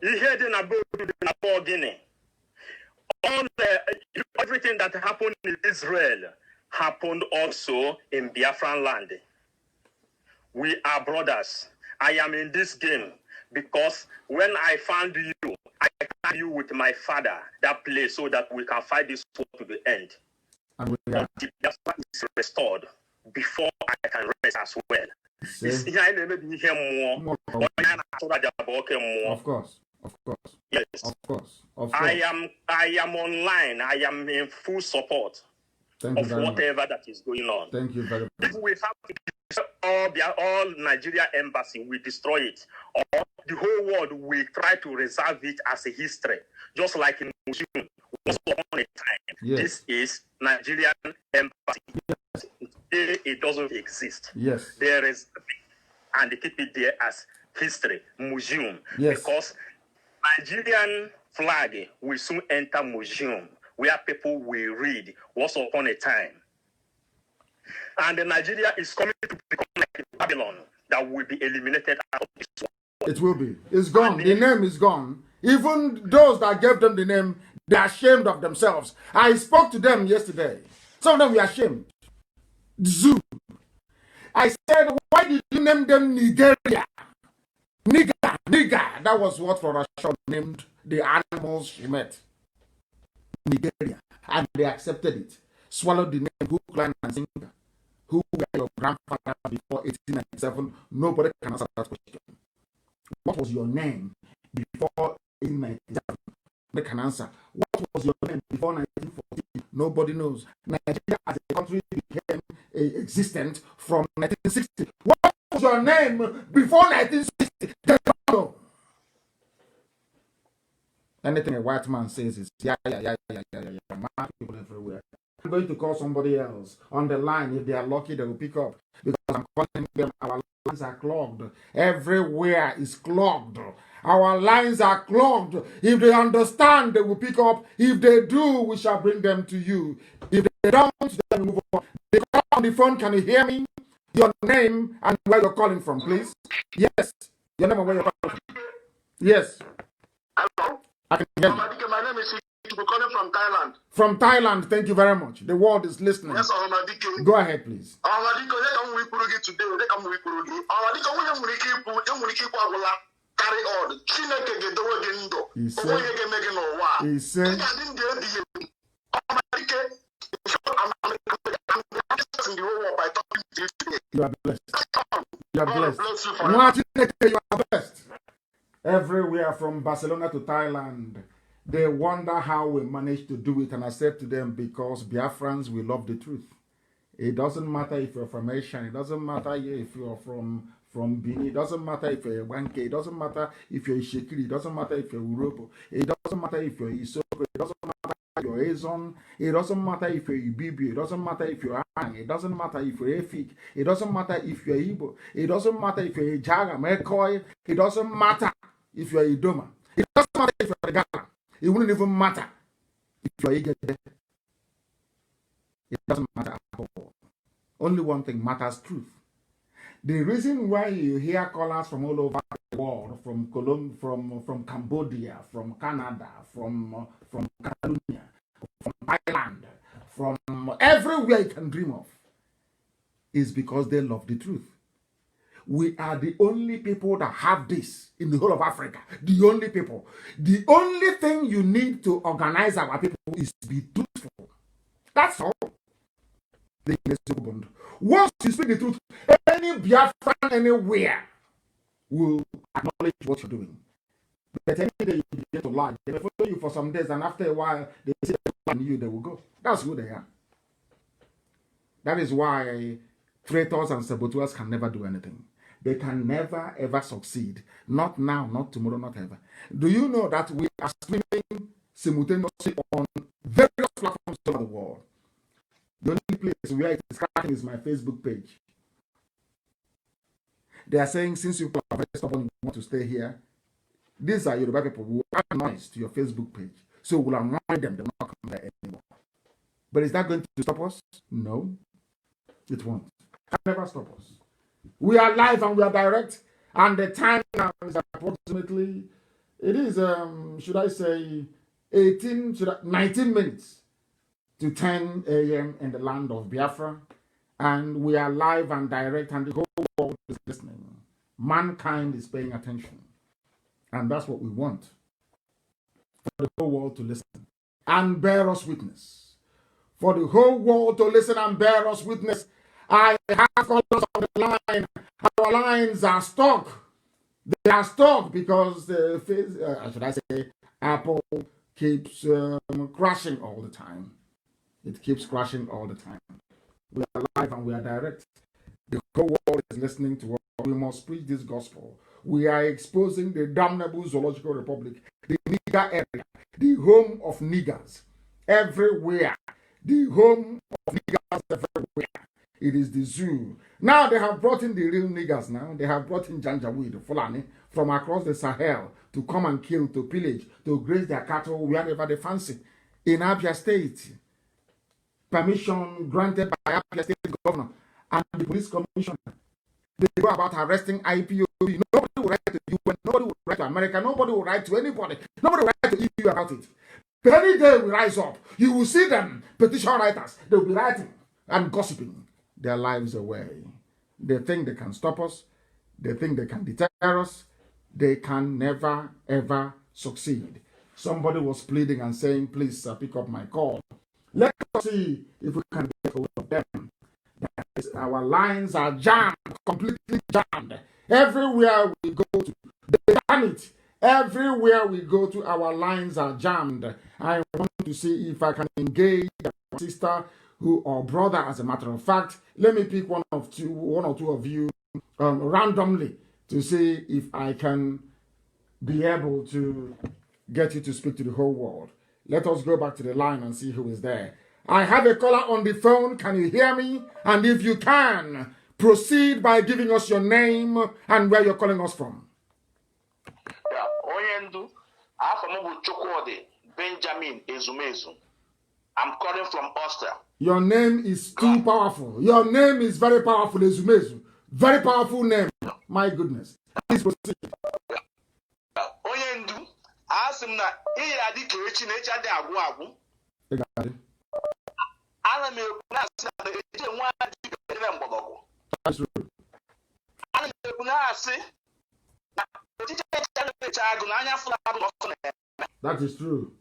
He heard in about Guinea. Everything that happened in Israel happened also in Biafran land. We are brothers. I am in this game because when I found you, I found you with my father, that place, so that we can fight this war to the end. And Biafra is restored before I can rest as well. Of course. Yes. Of course. I am online. I am in full support of whatever that is going on. Thank you very much. If we have to destroy all Nigeria embassy, we destroy it. Or the whole world will try to reserve it as a history, just like in museum. Once upon a time, this is Nigerian embassy. Yes. It doesn't exist. Yes. There is, and they keep it there as history, museum. Yes. Because Nigerian flag will soon enter museum where people will read once upon a time. And Nigeria is coming to become like Babylon that will be eliminated out of this world. It will be. It's gone. The name is gone. Even those that gave them the name, they are ashamed of themselves. I spoke to them yesterday. Some of them were ashamed. Zoo. I said, why did you name them Nigeria? Nigger. That was what Flora Shaw named the animals she met. Nigeria. And they accepted it. Swallowed the name Hook, Line, and Sinker. Who were your grandfather before 1897? Nobody can answer that question. What was your name before 1897? They can answer. What was your name before 1940? Nobody knows. Nigeria as a country became existent from 1960. What was your name before 1960? They don't know. Anything a white man says is yeah. Mad people everywhere. I'm going to call somebody else on the line. If they are lucky, they will pick up. Because I'm calling them, our lines are clogged. Everywhere is clogged. Our lines are clogged. If they understand, they will pick up. If they do, we shall bring them to you. If they don't, then we move on. They call on the phone. Can you hear me? Your name and where you're calling from, please. Yes. Your name and where you're calling from. Yes. Hello? I can hear you. My name is calling from Thailand. From Thailand, thank you very much. The world is listening. Yes, Ohamadike. Go ahead, please. Ohamadike, today. Carry on. He said, you are blessed. You are blessed. You are blessed. Everywhere from Barcelona to Thailand, they wonder how we managed to do it. And I said to them, because Biafrans, we love the truth. It doesn't matter if you're from Asia. It doesn't matter if you're from from Bini. It doesn't matter if you're a Wanke. It doesn't matter if you're a Shekiri. It doesn't matter if you're Urobo. It doesn't matter if you're Isoko. It doesn't matter if you're Azon. It doesn't matter if you're Ibibi. It doesn't matter if you're Ang. It doesn't matter if you're Efik. It doesn't matter if you're Igbo. It doesn't matter if you're a Jaga, Mekoi. It doesn't matter if you're a Idoma. It doesn't matter if you're a Gala. It wouldn't even matter if you're Igede. It doesn't matter at all. Only one thing matters: truth. The reason why you hear callers from all over the world, from Colombia, from Cambodia, from Canada, from Catalonia, from Thailand, from everywhere you can dream of, is because they love the truth. We are the only people that have this in the whole of Africa. The only people. The only thing you need to organize our people is to be truthful. That's all. Once you speak the truth, any Biafran anywhere will acknowledge what you're doing. But any day you begin to lie, they will follow you for some days, and after a while, they see you, they will go. That's who they are. That is why traitors and saboteurs can never do anything. They can never ever succeed. Not now, not tomorrow, not ever. Do you know that we are streaming simultaneously on various platforms all over the world? The only place where it is cracking is my Facebook page. They are saying, since you are very stubborn, you want to stay here, these are Yoruba people who add noise to your Facebook page. So we'll annoy them, they'll not come there anymore. But is that going to stop us? No, it won't. It can never stop us. We are live and we are direct, and the time now is approximately, it is, should I say, 19 minutes to 10 a.m. in the land of Biafra, and we are live and direct, and the whole world is listening. Mankind is paying attention, and that's what we want, for the whole world to listen and bear us witness. For the whole world to listen and bear us witness. I have callers on the line. Our lines are stuck. They are stuck because should I say, Apple keeps crashing all the time. It keeps crashing all the time. We are live and we are direct. The whole world is listening to us. We must preach this gospel. We are exposing the damnable zoological republic, the nigger area, the home of niggers, everywhere. The home of niggers everywhere. It is the zoo. Now they have brought in the real niggers now. They have brought in Janjaweed, Fulani, from across the Sahel to come and kill, to pillage, to graze their cattle wherever they fancy. In Abia State, permission granted by Abia State governor and the police commissioner. They go about arresting IPOB. Nobody will write to UN, nobody will write to America, nobody will write to anybody, nobody will write to EU about it. But any day we rise up, you will see them, petition writers, they will be writing and gossiping their lives away. They think they can stop us, they think they can deter us, they can never ever succeed. Somebody was pleading and saying, please pick up my call. Let us see if we can get hold of them. Our lines are jammed, completely jammed. Everywhere we go to, they jam it. Everywhere we go to, our lines are jammed. I want to see if I can engage a sister or brother, as a matter of fact. Let me pick one or two of you randomly to see if I can be able to get you to speak to the whole world. Let us go back to the line and see who is there. I have a caller on the phone. Can you hear me? And if you can, proceed by giving us your name and where you're calling us from. Benjamin Ezumezu. I'm calling from Austria. Your name is too powerful. Your name is very powerful, Ezumezu. Very powerful name. My goodness. Please proceed. Oyendu, asim na iye adi kerechi na echa de agwu agwu. Ana me na asi na eje nwa adi kere mbogogo. That's true. Ana me na asi na eje echa na echa agwu na anya fula agwu no na. That is true.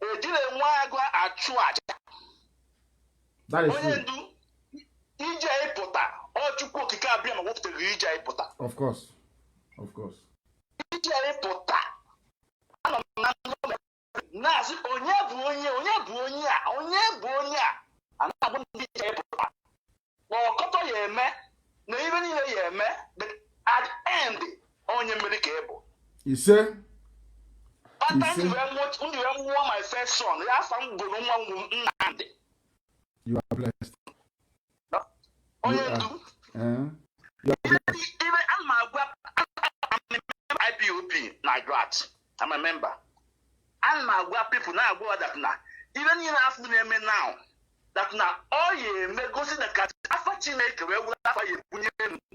Ejire nwa agwu achu aja. That is true. Oyendu, ije ipota, o chukwu okike abia ma wopụtara ije ipota. Of course. Of course. Ije ipota. Ana na na-asị onye bụ onye a ana-abụ ndị ije ipota. Na ọkọtọ ya eme No, even in a but at the end, on your medical. You say? But thank you very much. When you have my first son, you have some good one. You are blessed. No? You are. Even I'm a IPOB, Nigrat. I'm a member. And my people now go that now. Even you ask me now. That now all you may go see the cat.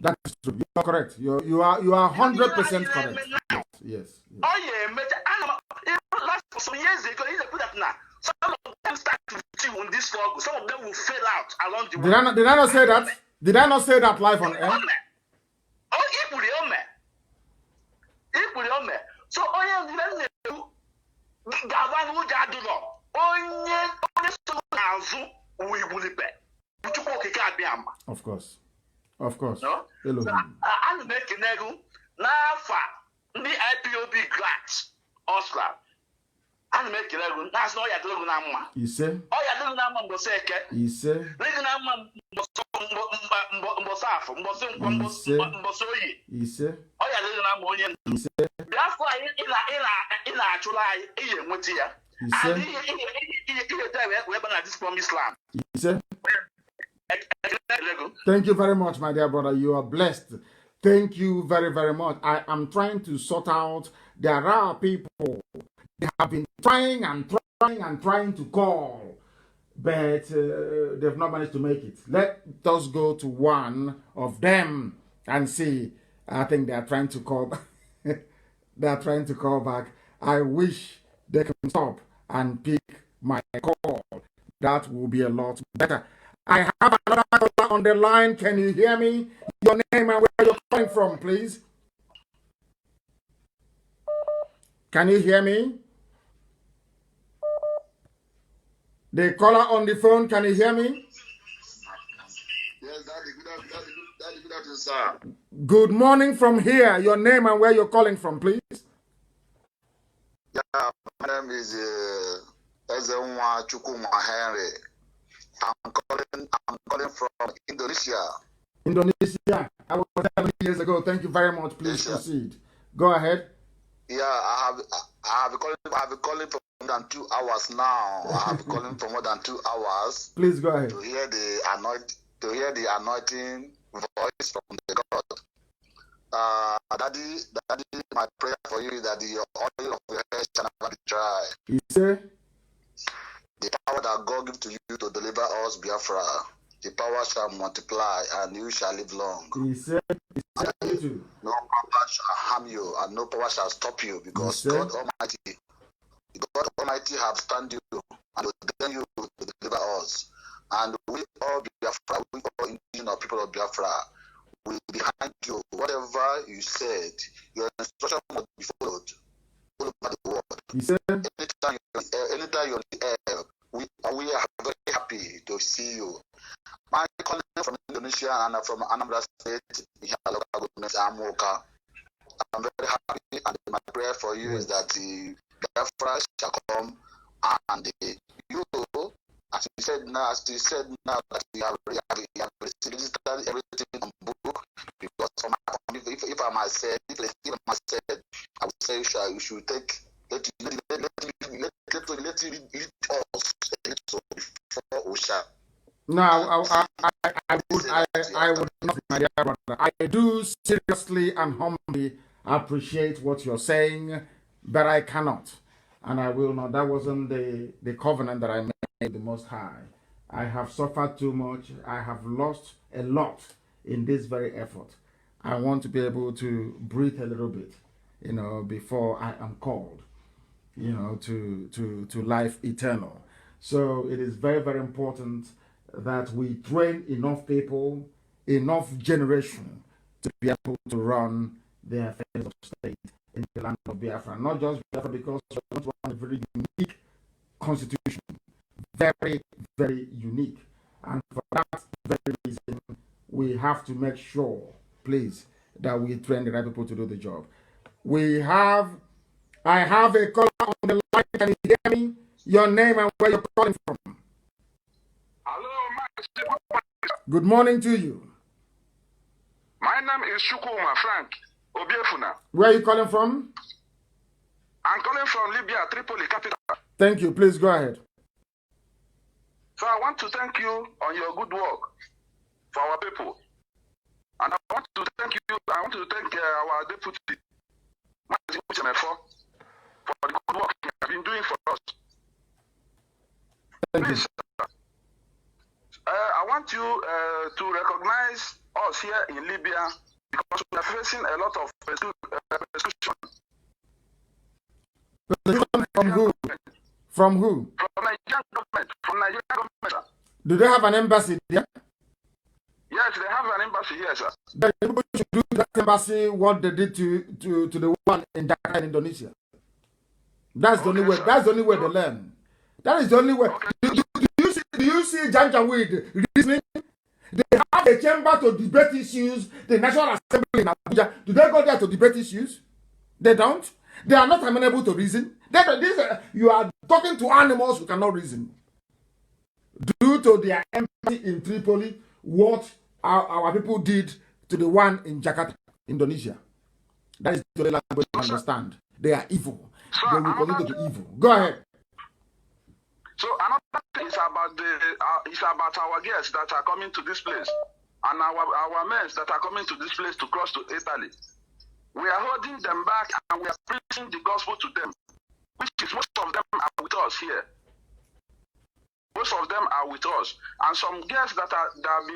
That is true. You are correct. You are 100% correct. Yes. Oh yeah, last for some years ago, you put that now. Some of them start to chew in this struggle. Some of them will fail out along the way. Did I not say that? Did I not say that live on air? Oh, equally on me. So oh yeah, Gavan who got do Of course. Of course. No? So, I'm making now for the IPOB grants, Oscar. I'm making that's not your little number. You say? Oh, your little number was second. You say? Little number You say? Oh, your little number. You say? That's why in actually, Thank you very much, my dear brother. You are blessed. Thank you very, very much. I am trying to sort out. There are people they have been trying to call, but they've not managed to make it. Let us go to one of them and see. I think they are trying to call. They are trying to call back. I wish they can stop and pick my call. That will be a lot better. I have another caller on the line. Can you hear me? Your name and where you're calling from, please. Can you hear me? The caller on the phone, can you hear me? Yes, Daddy, good afternoon, sir. Good morning from here. Your name and where you're calling from, please. Yeah, my name is Ezenwa Chukwuma Henry. I'm calling from Indonesia. Indonesia. I was there 7 years ago. Thank you very much. Please proceed. Go ahead. Yeah, I have been calling for more than 2 hours now. I have been calling for more than 2 hours. Please go ahead. To hear the anointing voice from the God. Daddy, my prayer for you is that the oil of your head shall never be dry. You say? The power that God gives to you to deliver us, Biafra, the power shall multiply and you shall live long. He said no power shall harm you and no power shall stop you because God Almighty have stand you and ordained you to deliver us. And we all Biafra, we all indigenous people of Biafra, will be behind you. Whatever you said, your instruction must be followed all over the world. He said, anytime you're on the air, we are very happy to see you. I'm calling from Indonesia and from Anambra State. I'm very happy, and my prayer for you is that the Biafra shall come and you, as you said now that you have received everything on book. Because if I might say, I would say you should take let it lead us before we shall. No, I would not, my dear brother. I do seriously and humbly appreciate what you're saying, but I cannot, and I will not. That wasn't the covenant that I made with the Most High. I have suffered too much. I have lost a lot in this very effort. I want to be able to breathe a little bit, before I am called, to life eternal. So it is very, very important that we train enough people, enough generation to be able to run the affairs of state in the land of Biafra. Not just Biafra, because we want a very unique constitution. Very, very unique. And for that very reason, we have to make sure, please, that we train the right people to do the job. I have a caller on the line. Can you hear me? Your name and where you're calling from. Hello, Good morning to you. name is Shukuma Frank Obiefuna. Where are you calling from? I'm calling from Libya, Tripoli, capital. Thank you. Please go ahead. So I want to thank you on your good work for our people. And I want to thank our deputy, Mazi Nnamdi Kanu'S, for the good work he has been doing for us. Please, I want you to recognize us here in Libya because we are facing a lot of persecution. From who? From who? From Nigerian government. From Nigerian government. Do they have an embassy there? Yes, they have an embassy here, sir. Then people should do that embassy what they did to the one in Dhaka in Indonesia. That's the only way. That's the only way they learn. That is the only way. Okay. Do you see Janjaweed reasoning? They have a chamber to debate issues. The National Assembly in Abuja. Do they go there to debate issues? They don't. They are not amenable to reason. You are talking to animals who cannot reason. Due to their embassy in Tripoli, what our people did to the one in Jakarta, Indonesia. That is the language to understand. They are evil. They will continue to be evil. Go ahead. So another thing is about our guests that are coming to this place and our men that are coming to this place to cross to Italy. We are holding them back and we are preaching the gospel to them, which is most of them are with us here. Most of them are with us, and some girls that have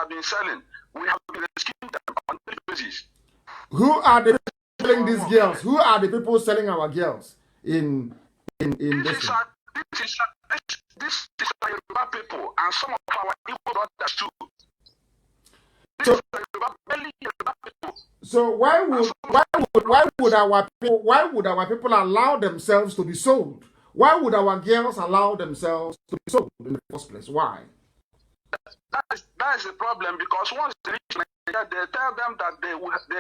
been selling, we have been rescuing them on a daily basis. Who are the people selling these girls? Who are the people selling our girls in this? This is Yoruba people and some of our Igbo brothers too. So why would our people allow themselves to be sold? Why would our girls allow themselves to be sold in the first place? Why? That is the problem, because once they reach Nigeria, they tell them that they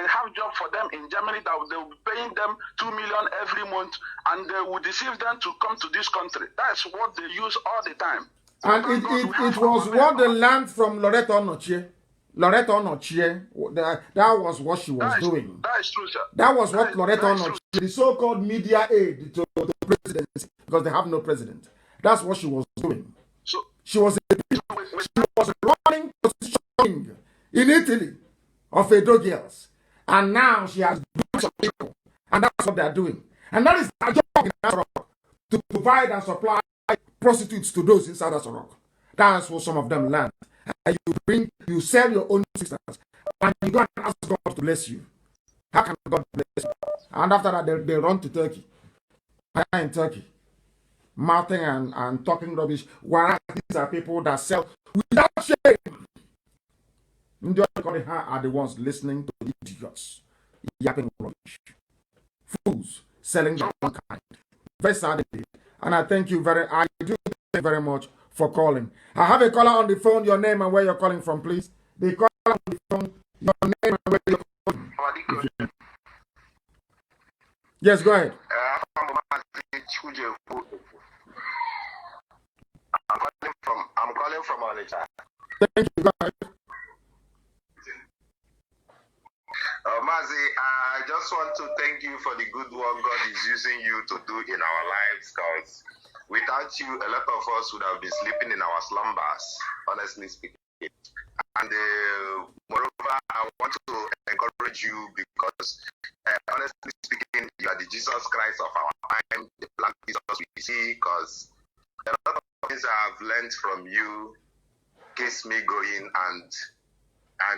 have job for them in Germany, that they will be paying them 2 million every month, and they will deceive them to come to this country. That's what they use all the time. And it was what they learned from Loreto Onochie. Loreto Onochie, that was what she was doing. That is true, sir. That was what Loreto Onochie, the so-called media aid to the presidency, because they have no president. That's what she was doing. So, she was running position in Italy of Edo girls. And now she has done some people. And that's what they are doing. And that is our job in Asarok, to provide and supply prostitutes to those inside Asarok. That's what some of them learn. And you sell your own sisters, and you go and ask God to bless you. How can God bless you? And after that, they run to Turkey. In Turkey, mouthing and talking rubbish. Whereas these are people that sell without shame. The are the ones listening to the idiots, yapping rubbish, fools selling their own kind. Very sad indeed. And I thank you very much for calling. I have a caller on the phone. Your name and where you're calling from, please. The caller on the phone. Your name and where you're calling. Yes, go ahead. I'm calling from Onitsha. Thank you, go ahead. Mazi, I just want to thank you for the good work God is using you to do in our lives, because without you, a lot of us would have been sleeping in our slumbers, honestly speaking. And moreover, I want to encourage you because, honestly speaking, you are the Jesus Christ of our time, the black Jesus we see, because a lot of things I have learned from you keeps me going, and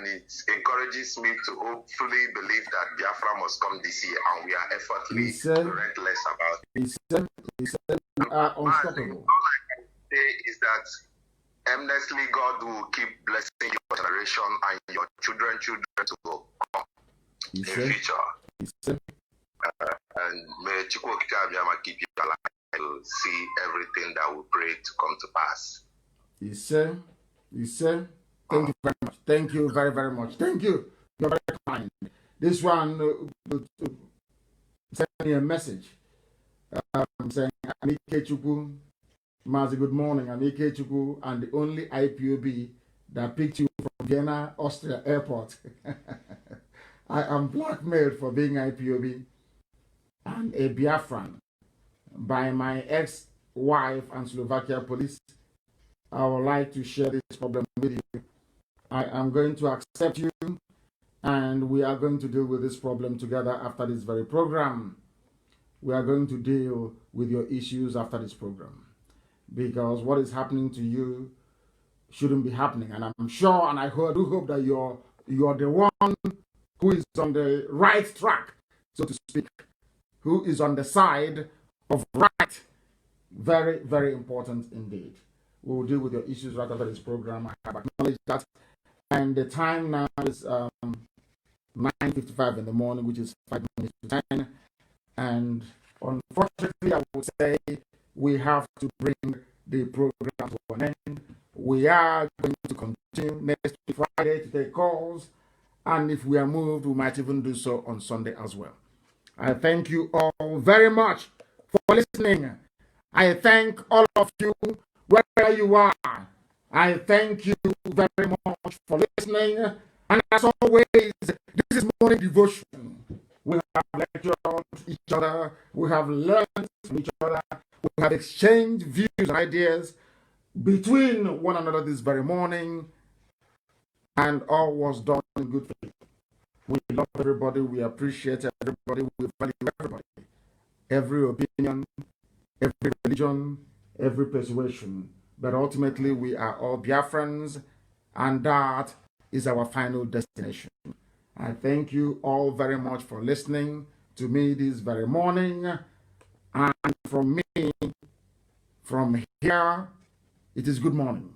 it encourages me to hopefully believe that Biafra must come this year, and we are effortlessly relentless about it. He said we are unstoppable. All I can say is that endlessly God will keep blessing your generation and your children to come in the future. And may Chukwu Abiyama keep you alive to see everything that we pray to come to pass. He said, thank you very much. Thank you very, very much. Thank you. You're very kind. This one sent me a message saying, Anike Chukwu, Mazi, good morning. Anike Chukwu, and the only IPOB that picked you from Vienna, Austria airport. I am blackmailed for being IPOB and a Biafran by my ex-wife and Slovakia police. I would like to share this problem with you. I am going to accept you, and we are going to deal with this problem together after this very program. We are going to deal with your issues after this program, because what is happening to you shouldn't be happening. And I'm sure, and I do hope that you're the one who is on the right track, so to speak, who is on the side of right. Very, very important indeed. We will deal with your issues right after this program. I have acknowledged that. And the time now is 9:55 in the morning, which is 5 minutes to 10. And unfortunately, I would say we have to bring the program to an end. We are going to continue next Friday to take calls. And if we are moved, we might even do so on Sunday as well. I thank you all very much for listening. I thank all of you, wherever you are. I thank you very much for listening. And as always, this is morning devotion. We have lectured each other. We have learned from each other. We have exchanged views and ideas between one another this very morning. And all was done in good faith. We love everybody. We appreciate everybody. We value everybody. Every opinion, every religion, every persuasion. But ultimately, we are all Biafrans, and that is our final destination. I thank you all very much for listening to me this very morning. And from me, from here, it is good morning.